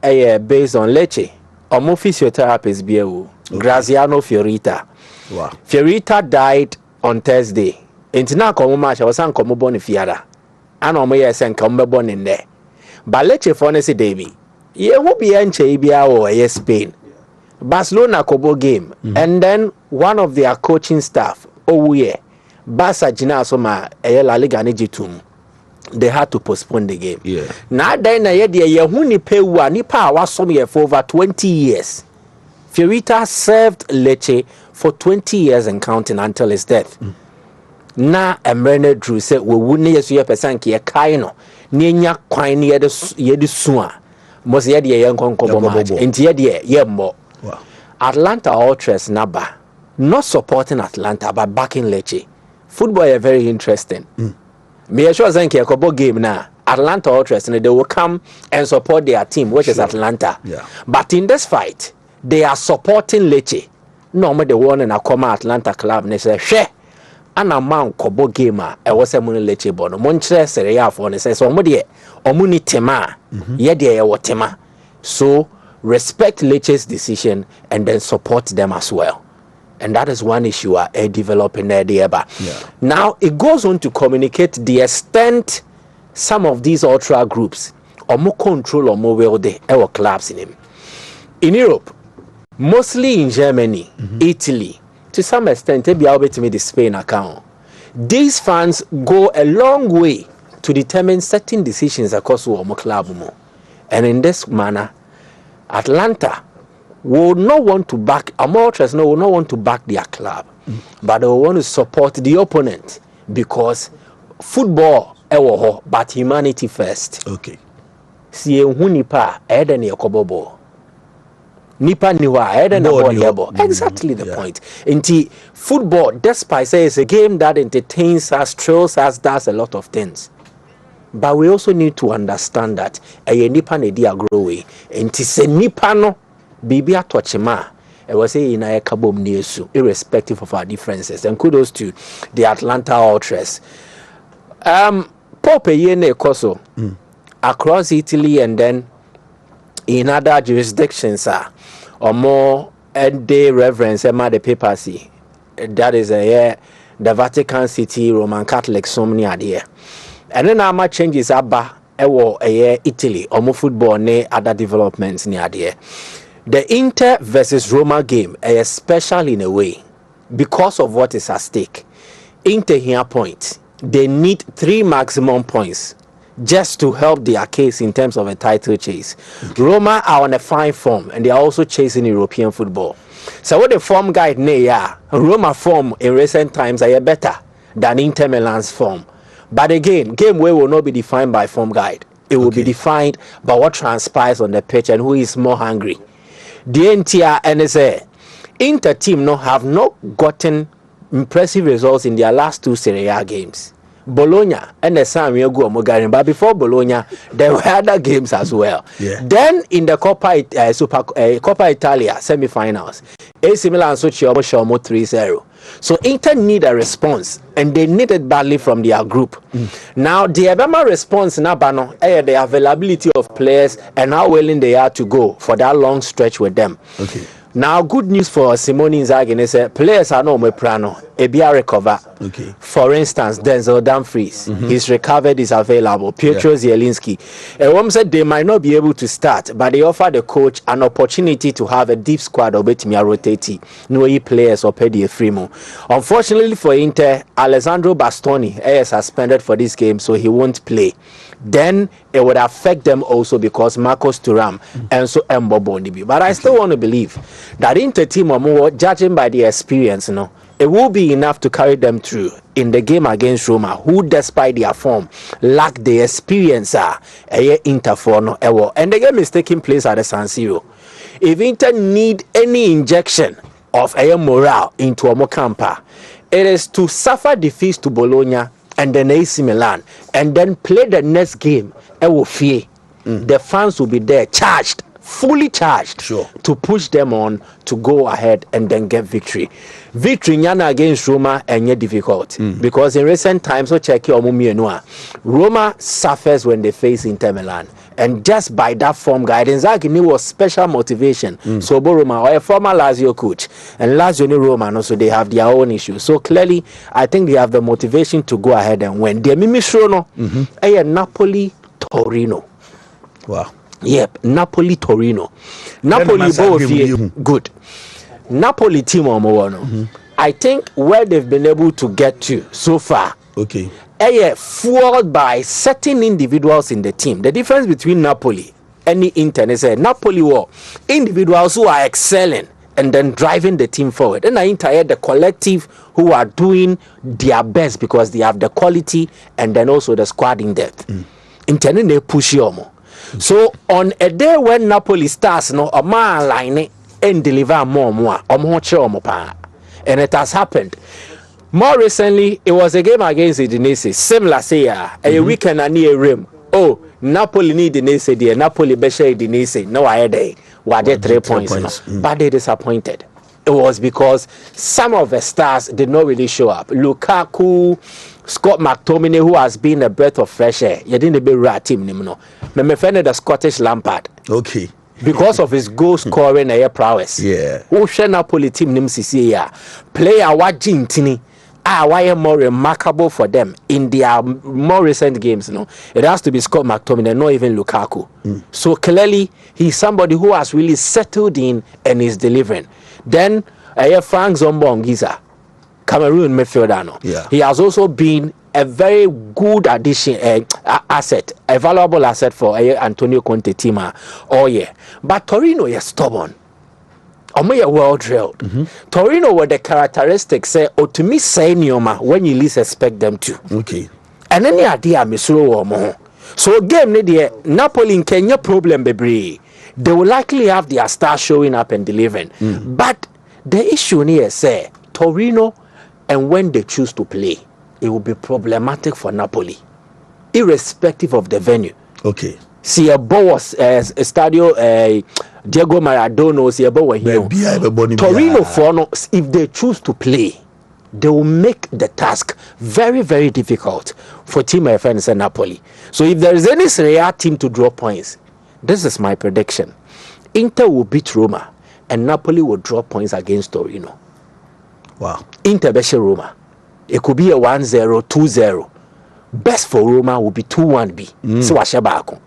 based on Lecce. Omo physiotherapist biu Graziano Fiorita. Wow. Fiorita died on Thursday. Intina komo match I was an komo born fiada. And omo yesen komo born in there. But Lecce for nesi Davy. Ye will be enche ibia or Spain. Barcelona kobo game. And then one of their coaching staff, Barca Jina Soma La Liga Nijitum. They had to postpone the game. Yeah. Now then Yehuni Pewa Nipa was some year for over 20 years. Fiorita served Lecce for 20 years and counting until his death. Na Emrene Drew said we wouldn't yes ye pesanki ye kaino. Nienya kwine ye de sua. Mos ye de yen konkobo match. Inti ye yembo. Wow. Atlanta Ultras Naba. Not supporting Atlanta but backing Lecce. Football is very interesting. Me sure Zenki a game now. Atlanta Ultras and they will come and support their team, which is Atlanta. Yeah. But in this fight, they are supporting Lecce. No more the one in a comma Atlanta club. And they say, "She, an amount kobo gamer. I was a money Lecce bono. Montre seria for and says, "Omudi, omuni tema. Yedi ya tema." So respect Lecce's decision and then support them as well. And that is one issue developing there. Now it goes on to communicate the extent some of these ultra groups or more control or more will they our clubs in him. In Europe, mostly in Germany, Italy, to some extent, maybe I'll be to me the Spain account. These fans go a long way to determine certain decisions across our club. And in this manner, Atlanta will not want to back Ultras will not want to back their club, but they will want to support the opponent because football but humanity first. Okay. See nipa eden yakobobo. Nipa niwa eden aboyebo. Exactly the point. Inti football, despite say it's a game that entertains us, thrills us, does a lot of things. But we also need to understand that a nipa ne dia growing. Inti se nipa no Bibi Atochima, I was saying in a Capo Niesu, irrespective of our differences. And kudos to the Atlanta Ultras. Pope Yene Koso across Italy and then in other jurisdictions or more day reverence Emma the papacy. That is the Vatican City Roman Catholic so many idea. And then our changes abba Italy or more football ne other developments near there. The Inter versus Roma game is special in a way because of what is at stake. Inter here point. They need 3 maximum points just to help their case in terms of a title chase. Roma are on a fine form and they are also chasing European football. So what the form guide Roma form in recent times are better than Inter Milan's form. But again, game way will not be defined by form guide. It will be defined by what transpires on the pitch and who is more hungry. The entire NSA Inter team have not gotten impressive results in their last 2 Serie A games. Bologna and the San Diego Mogari, but before Bologna there were other games as well. Then in the Coppa Italia semi-finals, AC Milan Sochi Shomo 3-0. So Inter need a response and they need it badly from their group. Now the Ebema response in Abano the availability of players and how willing they are to go for that long stretch with them. Now, good news for Simone Inzaghi is that players are no more prano. Ebia recover. Okay. For instance, Denzel Dumfries, he's recovered, is available. Pietro Zielinski. One said they might not be able to start, but they offer the coach an opportunity to have a deep squad or bet me rotate. No players or pay the Supremo. Unfortunately for Inter, Alessandro Bastoni is suspended for this game, so he won't play. Then it would affect them also because Marcos Thuram and so Mbobo. But I still want to believe that Inter team, judging by the experience, it will be enough to carry them through in the game against Roma, who, despite their form, lack the experience. Inter for and the game is taking place at the San Siro. If Inter need any injection of morale into Omocampa, it is to suffer defeats to Bologna and then AC Milan, and then play the next game. The fans will be there, charged, fully charged, to push them on to go ahead and then get victory. Victory nyana against Roma and yet difficult because in recent times, so check your Roma suffers when they face Inter Milan. And just by that form guidance, Inzaghi was special motivation. So Roma, or a former Lazio coach, and Lazio and Roma, also they have their own issues. So clearly, I think they have the motivation to go ahead and win. The Mimisrono, Napoli, Torino. Wow. Yep, Napoli, Torino. Napoli both good. Napoli team I think where they've been able to get to so far. Okay. Fueled by certain individuals in the team. The difference between Napoli and the Inter is that Napoli were individuals who are excelling and then driving the team forward. And the Inter, the collective who are doing their best because they have the quality and then also the squad in depth. Inter they push you. So on a day when Napoli starts, a man line and deliver more, and it has happened. More recently, it was a game against Udinese. Similar, say, a weekend and near rim. Oh, Napoli need Udinese, dear Napoli Beshe Udinese. No, I had a 3 points. But they disappointed. It was because some of the stars did not really show up. Lukaku, Scott McTominay, who has been a breath of fresh air. You didn't be right team, no. Me friend the Scottish Lampard. Okay. Because of his goal scoring prowess. Yeah. Who share Napoli team nim player what Gintini. Why more remarkable for them in their more recent games, it has to be Scott McTominay, not even Lukaku. So clearly, he's somebody who has really settled in and is delivering. Then, Frank Zombongiza, Cameroon midfielder. Yeah. He has also been a very good addition, asset, a valuable asset for Antonio Conte team all year. But Torino is stubborn. Omo well drilled. Torino were the characteristics say to me say nioma when you least expect them to. Okay. And then the idea misro omo. So game ne Napoli in Kenya problem bebre. They will likely have their star showing up and delivering. But the issue here say Torino and when they choose to play, it will be problematic for Napoli, irrespective of the venue. Okay. See a boss Stadio Diego Maradona see a boy here. Torino for if they choose to play, they will make the task very, very difficult for team FNS and Napoli. So if there is any Serie A team to draw points, this is my prediction. Inter will beat Roma and Napoli will draw points against Torino. Wow. Inter beat Roma. It could be a 1-0, 2-0. Best for Roma will be 2-1B. So Washabako.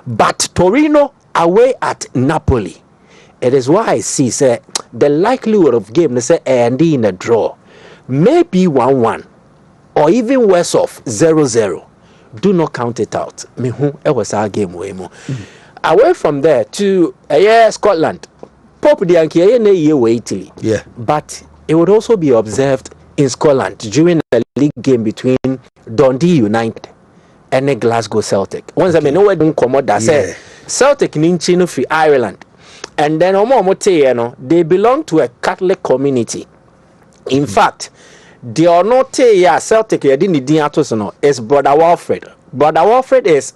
But Torino away at Napoli. It is why I see say the likelihood of game say and in a draw maybe 1-1 or even worse off 0-0. Do not count it out. Me who it was our game way more. Away from there to Scotland. Pop the Anki Italy. Yeah. But it would also be observed in Scotland during the league game between Dundee United and Glasgow Celtic. Once I know where don't come out that say Celtic ninchino for Ireland. And then they belong to a Catholic community. In fact, they are not Celtic is Brother Walfred. Brother Walfred is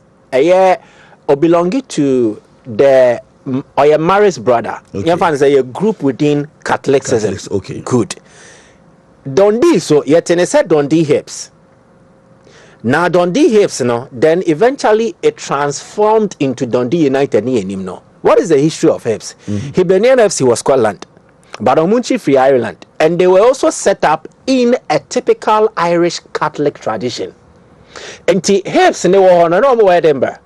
belonging to the or a married brother. Okay. A group within Catholicism. Okay. Good. Dundee, so yet said Dundee Hips. Now Dundee Hips, then eventually it transformed into Dundee United. What is the history of Hips? Hibernian FC was Scotland. but Omunchi free Ireland, and they were also set up in a typical Irish Catholic tradition. And the Hibs ne were on no Edinburgh.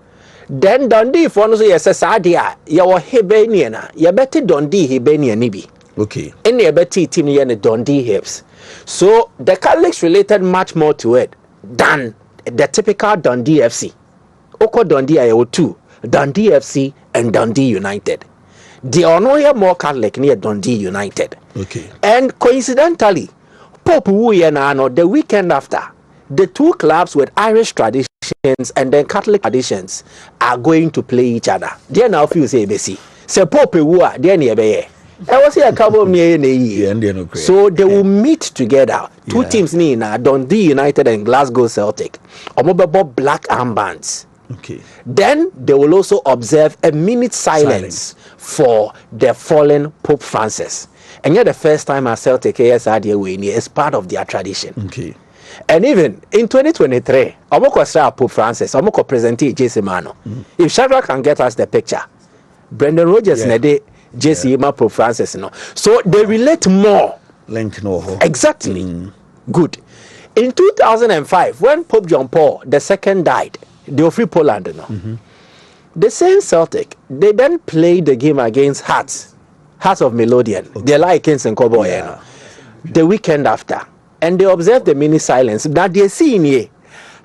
Then Dundee for no yes sadia ya were Hibaniana, ya better Dundee Hibania nibi. Okay. And ya better team ne Dundee Hibs. So the Catholics related much more to it than the typical Dundee FC. Oko Dundee are two, Dundee FC and Dundee United. They are no more Catholic near Dundee United. Okay. And coincidentally, Pope Wuyana the weekend after, the two clubs with Irish traditions and then Catholic traditions are going to play each other. They now feel say BC. Say Pope Wua, they near be. I was here a couple of years. So they will meet together. Two teams Nina, Dundee United and Glasgow Celtic. Omobabo black armbands. Okay. Then they will also observe a minute silence for the fallen Pope Francis. And yet the first time a Celtic ASRD is part of their tradition. Okay. And even in 2023, Omoko Pope Francis, Omoko presentee JC Mano. If Shadrach can get us the picture, Brendan Rodgers nede JC Pope Francis no. So they relate more. Link no. Exactly. Good. In 2005, when Pope John Paul II died, they were free Poland no. The same Celtic, they then played the game against Hearts of Melodian. Okay. They like Kings and Kobo the weekend after. And they observed the mini silence that they see in here.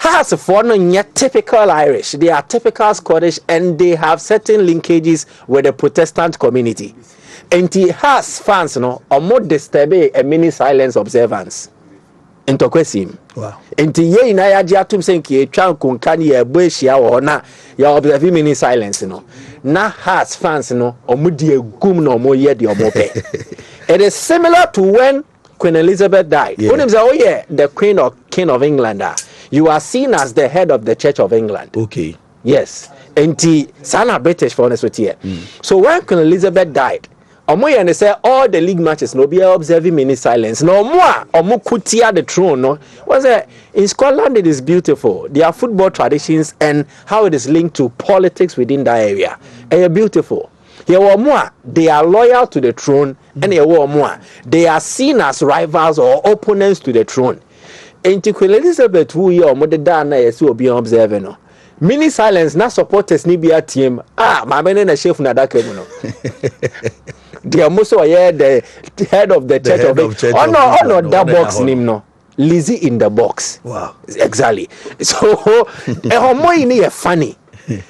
Hearts for no typical Irish, they are typical Scottish, and they have certain linkages with the Protestant community. And the Hearts fans no are more disturbed a mini silence observance. Wow. Enti ye ina ya dia tum senki e twa nkonka ne ya bo ehia wo na ya observe mini silence no na Hearts fans no omudi egum na omo ye de omo pe. It is similar to when Queen Elizabeth died. When him say oh yeah, the Queen or King of England you are seen as the head of the Church of England. Okay. Yes. Enti sana British for honest with you. So when Queen Elizabeth died, and they say all the league matches no be observing mini silence. No more kutia the throne. No, was in Scotland it is beautiful. Their football traditions and how it is linked to politics within that area. They are beautiful. Here more they are loyal to the throne, and here more they are seen as rivals or opponents to the throne. In Queen Elizabeth who you or dana yes will be observing. No. Mini silence na supporters ni be a team. My man na chef na that no. They are also the head of the Church of England. Oh no, that box name no. Lizzie in the box. Wow. Exactly. So a funny.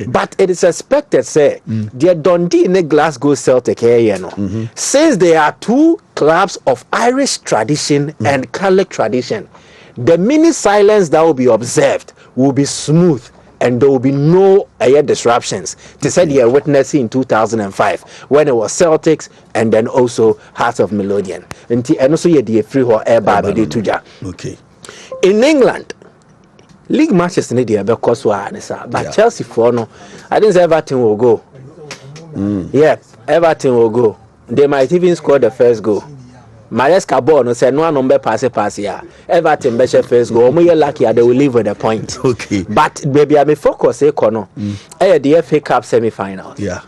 But it is expected say they Dundee in the Glasgow Celtic area no. Since there are two clubs of Irish tradition and Catholic tradition, the mini silence that will be observed will be smooth. And there will be no disruptions. They said they are witnessing in 2005 when it was Celtics and then also Hearts of Melodian. And also you had free or air bar tuja. Okay. In England, league matches need the because but Chelsea for no, I think Everton will go. Yeah, Everton will go. They might even score the first goal. Maresca ball no say no number pass here. Everton better first goal. Omo lucky they will leave with a point. Okay. But baby I may focus no. The FA Cup semi-finals. Yeah.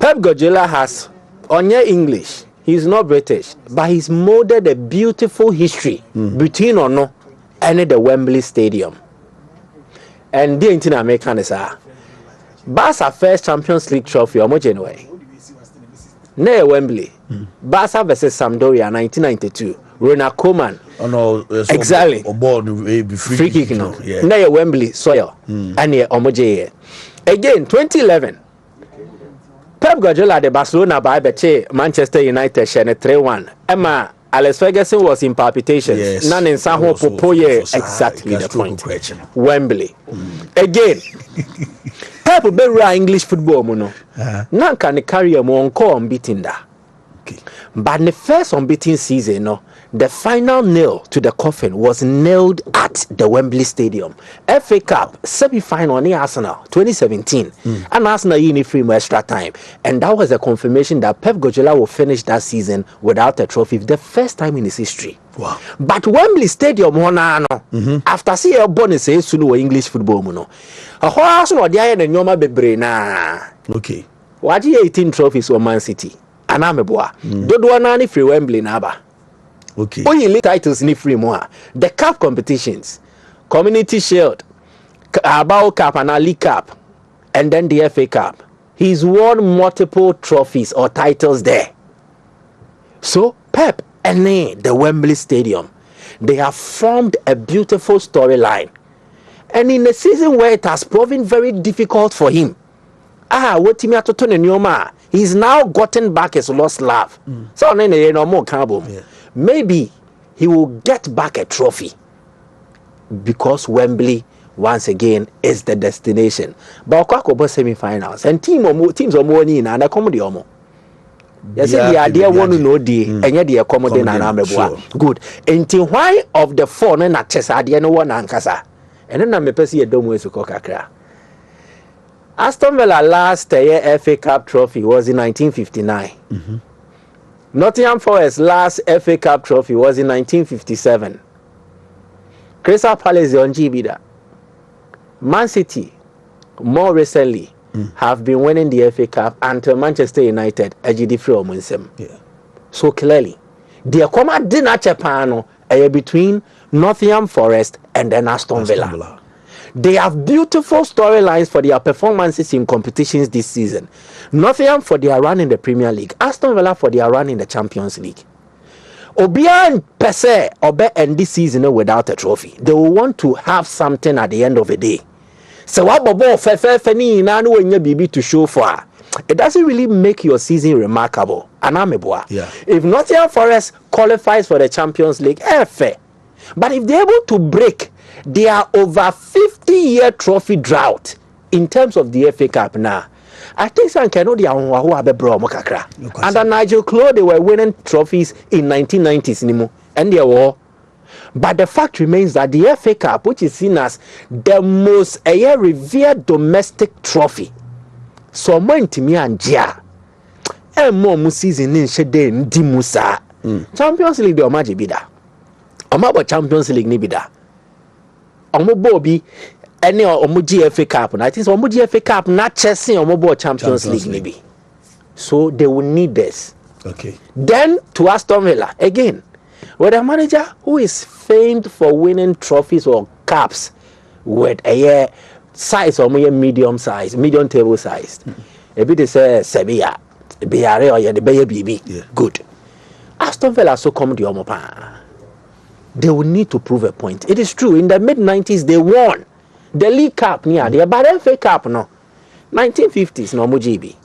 Pep Guardiola has onye English. He's not British, but he's molded a beautiful history between Ono and the Wembley Stadium. And the Indian American is Barca first Champions League trophy omo January. Near Wembley, Barca versus Sampdoria 1992. Ronald Koeman. Oh no, exactly. Free kick no. Near Wembley soil. And near Omoje. Again, 2011. Pep Guardiola de Barcelona by Beche Manchester United share 3-1. Emma Alex Ferguson was in palpitations. Yes. None in Sanho Popoye. Exactly the point. Wembley. Again. Pep be English football mono. Nan can carry a more unbeaten da. Okay. But the first unbeaten season, no, the final nail to the coffin was nailed at the Wembley Stadium. FA Cup semi-final near Arsenal 2017, and Arsenal in free extra time, and that was a confirmation that Pep Guardiola will finish that season without a trophy, the first time in his history. Wow. But Wembley Stadium, after seeing a bonus, sunu English football, no, a horse no dia na nyoma bebre na. Okay. What 18 trophies for Man City. Anameboa. Dodo nani free Wembley naba. Okay. Only league titles ni free more. The cup competitions, Community Shield, Carabao Cup and a League Cup, and then the FA Cup. He's won multiple trophies or titles there. So Pep and the Wembley Stadium, they have formed a beautiful storyline. And in a season where it has proven very difficult for him, he's now gotten back his lost love. So maybe he will get back a trophy because Wembley once again is the destination. But Okwakobo semi-finals and teams are more in and accommodate omo. Yes, the idea one no day and yet the accommodate and ameboa. Good. Until why of the four na chess idea no one ankasa. And then I'm a person a dome with Kokakra. Aston Villa last year FA Cup trophy was in 1959. Nottingham Forest last FA Cup trophy was in 1957. Crystal Palace on Gbida. Man City, more recently, have been winning the FA Cup until Manchester United agidi free omunsem. So clearly, the Akoma dinner chepano between Nottingham Forest and then Aston Villa. They have beautiful storylines for their performances in competitions this season. Nottingham for their run in the Premier League, Aston Villa for their run in the Champions League. Obian per se obe end this season without a trophy. They will want to have something at the end of the day. So what bobo feni na no wenye bibi to show for. It doesn't really make your season remarkable. Anameboa. If Nottingham Forest qualifies for the Champions League, fair. But if they're able to break their over 50-year trophy drought in terms of the FA Cup now, I think some can know the under Nigel Clough, they were winning trophies in 1990s and they were. But the fact remains that the FA Cup, which is seen as the most revered domestic trophy, so more to me and Jia, and more season in Shade Dimusa. Champions League, the Omaji Bida. Omabo Champions League ni bida. Omobo bi any omoji FA Cup. I think omoji FA Cup not chasing omobo Champions League ni bi. So they will need this. Okay. Then to Aston Villa again, with a manager who is famed for winning trophies or caps with a size or medium size, medium table sized. A bit is Sevilla, Biare or the Bayer BB. Good. Aston Villa so come the Omopa. They will need to prove a point. It is true, in the mid-90s, they won the League Cup near the FA Cup, no. 1950s, no GB.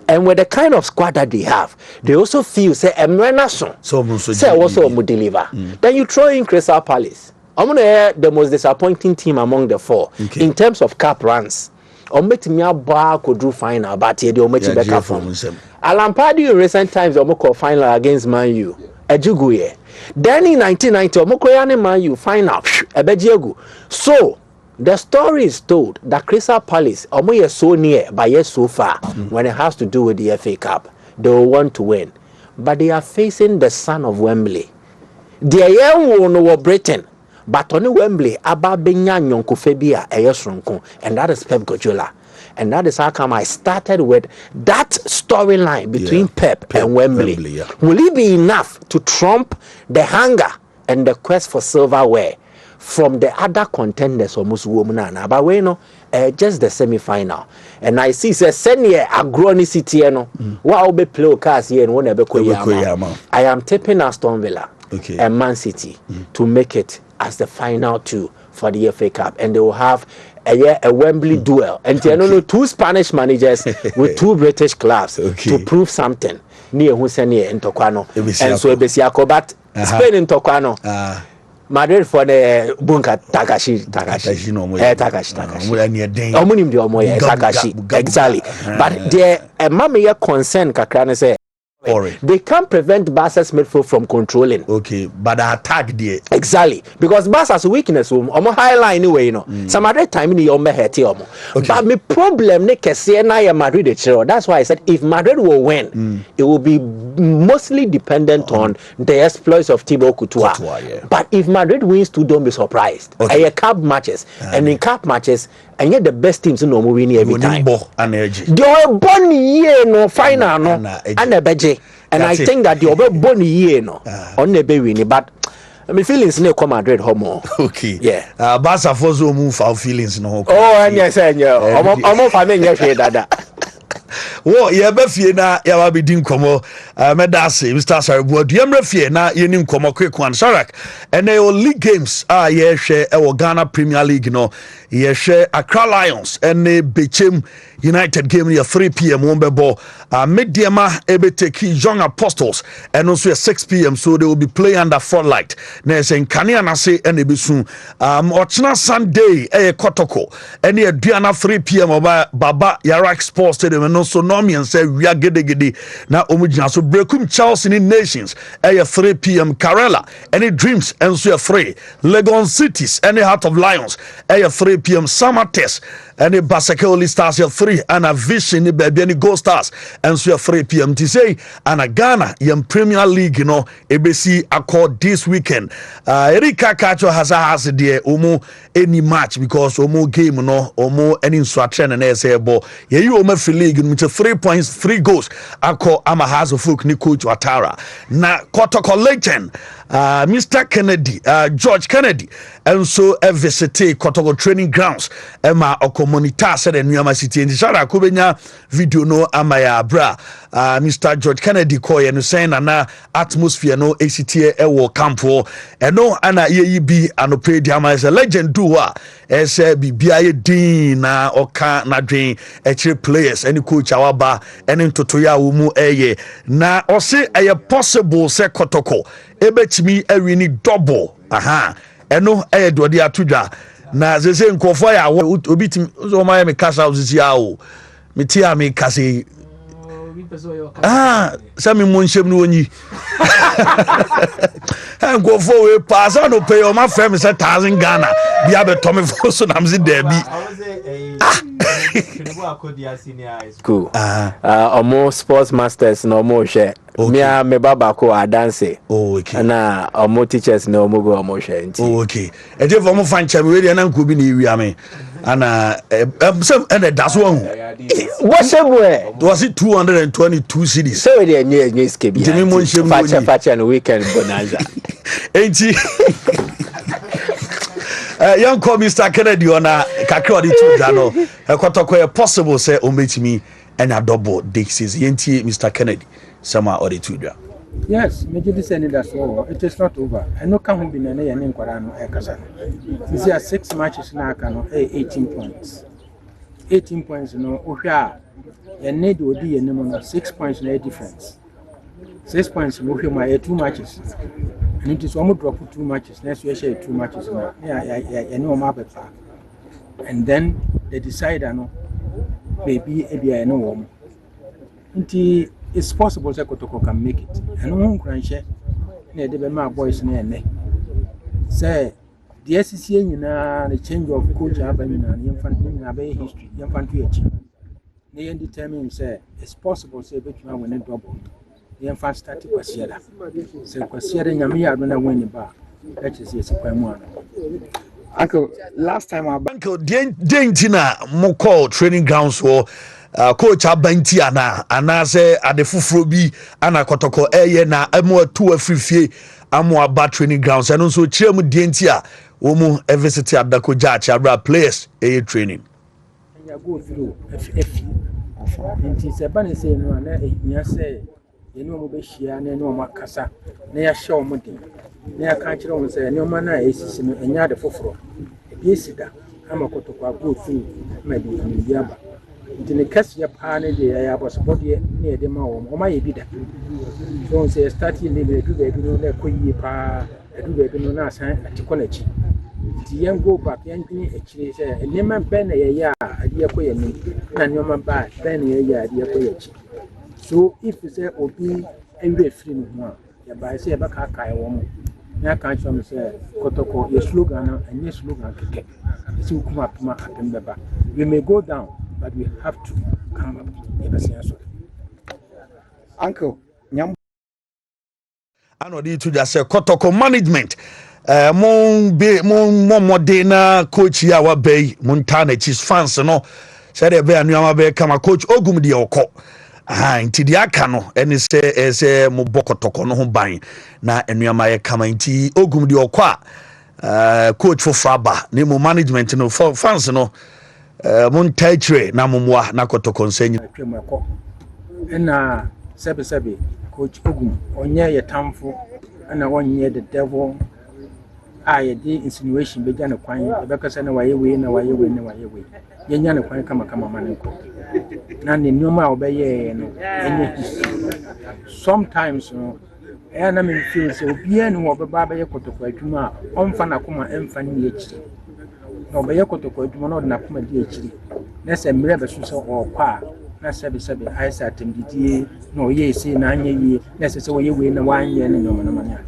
And with the kind of squad that they have, they also feel, say, say, also deliver. Then you throw in Crystal Palace. I'm going to hear the most disappointing team among the four in terms of cup runs. Could do final, but he don't make it better from. Alan Pardew in recent times, call final against Man U. Ejuguye. Then in 1990, Omokoyane Man U final. Ebejiegu. So the story is told that Crystal Palace, Omoye so near, but yet so far, when it has to do with the FA Cup, they will want to win. But they are facing the son of Wembley. The young one were Britain. But on Wembley, Abba Benya Nyonkofebia, Eyesronko, and that is Pep Guardiola. And that is how come I started with that storyline between Pep and Wembley. Will it be enough to trump the hunger and the quest for silverware from the other contenders almost woman? But we know just the semi-final. And I see say senior agroni city no. What be play cars here and whenever I am tipping Aston Villa and Man City to make it as the final two for the FA Cup, and they will have a Wembley duel. And they know two Spanish managers with two British clubs to prove something. Near Hussein in Tokwano, and so Besiako, but Spain in Tokwano. Madrid for the Bunka Takashi. Omunim the Omoya Takashi. Exactly. But there a mamma concern Kakrana say. They can't prevent Barca's midfield from controlling. But the attack there. Exactly. Because Barca's weakness on high line anyway, you know. Some other time in the But my problem na Madrid. That's why I said if Madrid will win, it will be mostly dependent on the exploits of Thibaut Courtois. But if Madrid wins too, don't be surprised. Cup matches. And in cup matches, and yet the best teams in win every time. Energy. They are born here no final no and a budget. And I think that the over Bonnie year no on the baby, but I mean feelings no come Madrid homo. Okay. Yeah. Barca for so move our feelings no. Oh, and yes, and yeah. I'm family that. Wo ye ba fie na ya wa be din komo medase Mr. Saribu duamra fie na ye nim komo quick one Sharak and they all league games ye hwe e Ghana Premier League no ye hwe Accra Lions and Bechem United game near 3 p.m. Wombebo Mediama Ebeteki Young Apostles and also at 6 p.m. so they will be playing under floodlight na say Kania na say and ebisu Ochina Sunday Kotoko and ye Diana 3 p.m. Baba Yarak Sports Stadium no so no me and say we are gede na omugina so brekum Chelsea in Nations 3 p.m. Karela any dreams and so 3 Legon Cities any Heart of Lions 3 p.m. Summer Test any Basakoli Stars 3 and a Vision ni baby any Gold Stars and so 3 p.m. to say and Ghana yam Premier League you know ABC accord this weekend Erika Kacho has there omo any match because omo game no omo any instruction and say bo ye you omo free league with 3 points 3 goals akọ Amahazo folk ni coach Watara na Kotoko legend Mr. Kennedy George Kennedy and so visit Kotoko training grounds ema okomonita said en Nyama City and shara kubenya video no amaya bra Mr. George Kennedy koye no saying na atmosphere no ACT ewo campo eno ana ye bi anope di ama is a legend do a ese bibia ye din na oka na dwen e players any coach awaba any ntotoya wo mu eye na ose eye possible se Kotoko ebetimi awini double eno eye dode atudwa na zeze nkofo ya obitim so ma me cash out zisi awo meti a me kase sami monhyem no onyi nkofo we pass no pay o ma fam say 1000 Ghana bia be to me for so nam ze dabi cool omo sports masters no mo hwe me me baba ko adanse okay na omo teachers no mo go omo hwe nti okay e dey for mo fan cham we dey na nko bi na ewi ame ana some and that's one what's up was it 222 cities so we dey nye ske bi me monhyem no facha no weekend bonanza enti young call Mr. Kennedy ona kakra di tu no Kotoko possible say o metimi enya double this season yenti Mr. Kennedy sama or the two. Yes, major descended as well. It is not over. I know can be na ye nkwara no e kasa. This is 6 matches na aka no 18 points. 18 points no ohwa ye need odi ye nemo no 6 points na difference. 6 points no ohwa ma 2 matches. And it is almost drop 2 matches. Next year share 2 matches na. Yeah, no ma bepa. And then they decide no maybe ebia no wo. Nti it's possible that Kotoko can make it. And no one share near the Bema boys near me. Say, the SCCA, the change of coach, and infantry history, infantry achieve. They determine, say, it's possible, say, between when it double. The infant started Quasiera. Say, Quasiera, Yamia, when I win the bar. That is a one. Uncle, last time our uncle Dentina Moko training grounds for coach Abanti ana say adefufuro bi ana Kotoko eye na emo atu afrifie amo aba training grounds and so chirem denti a wo mu visit adako judge abra players training ya go through if nti se ba ne say no na ehia say ye no mo be hia na no makasa na ya hye o mo din na ya ka kire o say ne o ma na esisi no enya de foforo e sida ama Kotoko go through ma bi aba the case Japan, the was body near the mouth, or my bidder. So say, starting in the baby, no, pa, a do baby, no, at college. The young go back, young actually say, a name ben a ya, a dear quay me, and your man back, ben a ya, dear quay. So if you say, or be a free one, by say about a woman. Now can't you say, Kotoko, your slogan and your slogan, it's you come up to my happen. We may go down. But we have to come up. Uncle, I know the to just say Kotoko management. Mon modena coach ya wa bay Montana Chiefs fans no. Said be anu ama be kama coach Ogum di oko. nti di aka no ene se mo bokotoko no ho ban na enuama ye kama nti ogum di okwa coach for fraba ne mo management no fans no mon taitre na momwa na kotoko nsanyi na sebe coach ogum onye ye tamfo na onye the devil ye di insinuation be jana kwan e be kasa na waye we yenya ne kwan kama manenko na ne nyoma obeye no enye sometimes no na me feel say obia ne wo beba be kotoko adwuma onfa na koma emfa ne echi na obeye kotoko adwuma na na koma di echi na se mre be so okwa na sebe aisa atemdidie na oye se na anye yi na se oye we na wanye ne nyoma na manya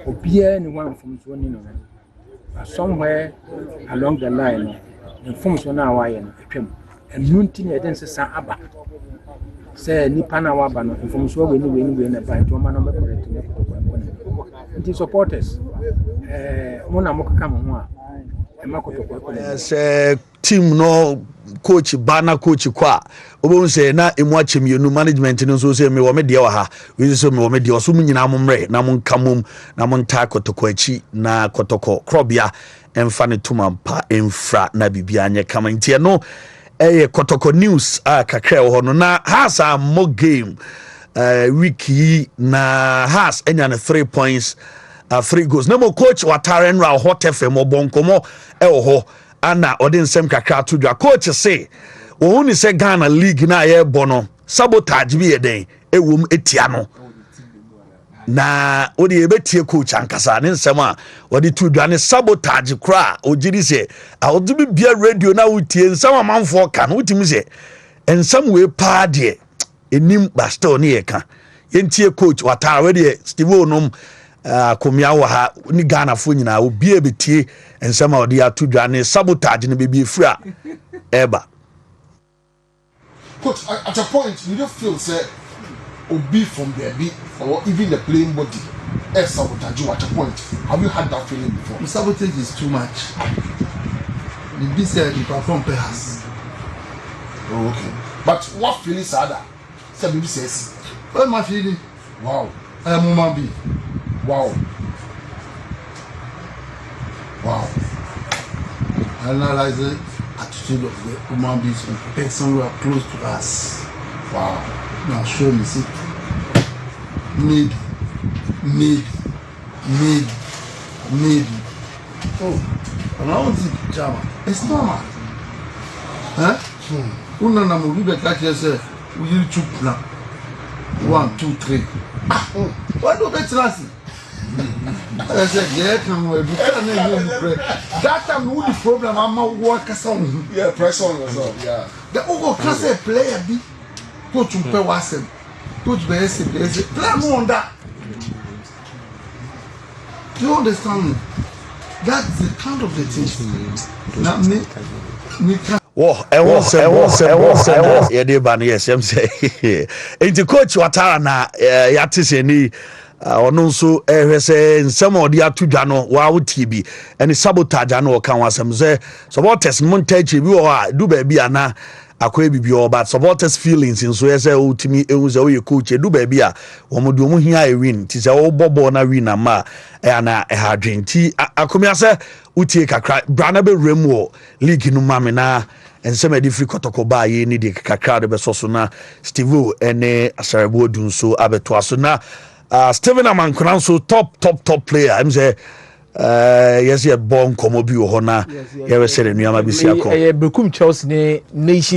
obia ne wan from so ni no somewhere along the line information na waye no atwam enunti na eden sesa aba say nipa na waba no information we na ba to ma no me correct me nti supporters mo na mo kaka mo ho a e makotoko say team no coach bana coach kwa obo say na emu achemienu management no so say me wo me de wa ha we so me wo me de so nyina mo mre na mo nkamom na mo nta kotoko achi na kotoko krobia emfa ne tumampa emfra na bibia anye kama ntie no kotoko news kakra ho no na has a mo game wiki na has enya ne 3 points 3 goals na mo coach wataren ra hot fm obonkomo ho ana odin sem kakra to dwa coach say ohuni se Ghana league na ye bono sabotage bi eden ewom etia no na odi ebetie coach ankasa ne nsem a odi to dwa ne sabotage kra ogiri se a odi bi bia radio na wotie nsem amanfo ka no wotimi se ensem we pa de enim basto ne ye ka yentie coach watara we de Steve onom komia wa ha ni Ghana fo nyina obi ebetie ensem a odi atudwa ne sabotage ne bebi efura eba. Coach, at a point you don't feel say obi from there be or even the playing body sabotage you at a point. Have you had that feeling before? The sabotage is too much. The B said the perform perhaps. Oh, okay. But what feeling is that? Say baby says. What my feeling? Wow. I am human being. Wow. Wow. Analyze the attitude of the human beings and person who are close to us. Wow. Now show me, see. Maybe. Oh, and I want to see Jama. It's normal. Huh? Una na movie be catch yourself. We will choose plan. 1, 2, 3. Why do bet last? I said, yeah, come on. That time, the problem, I'm not working on. Yeah, press on yourself. Yeah. The Ogo can say player be. Coach Umpe Wasem. Coach BS, play more on that. Do you understand me? That's the kind of the things. Now, me can. Whoa, I want yeah, dear Banny, yes, I'm saying. Into coach Watara na Yatis any ono so say some of the atujano wa TB and sabotage ano kan wasem say supporters montage bi o do baby ana akwa bibi o but supporters feelings in so say ultimi ehun say we coach do baby a omo do omo hia e win ti say o bobo na win ama ana e hadwen ti akomia say utie kakra brana be remu league no mame na ensema di free kotoko ba ye ni di kakra de be so na Steve ene asarebo dun so abeto aso na Steven Amankran so top player I'm say yes ye bon komo bi ho na ye we say nuama bi si akọ Bekum Chelsea ne nation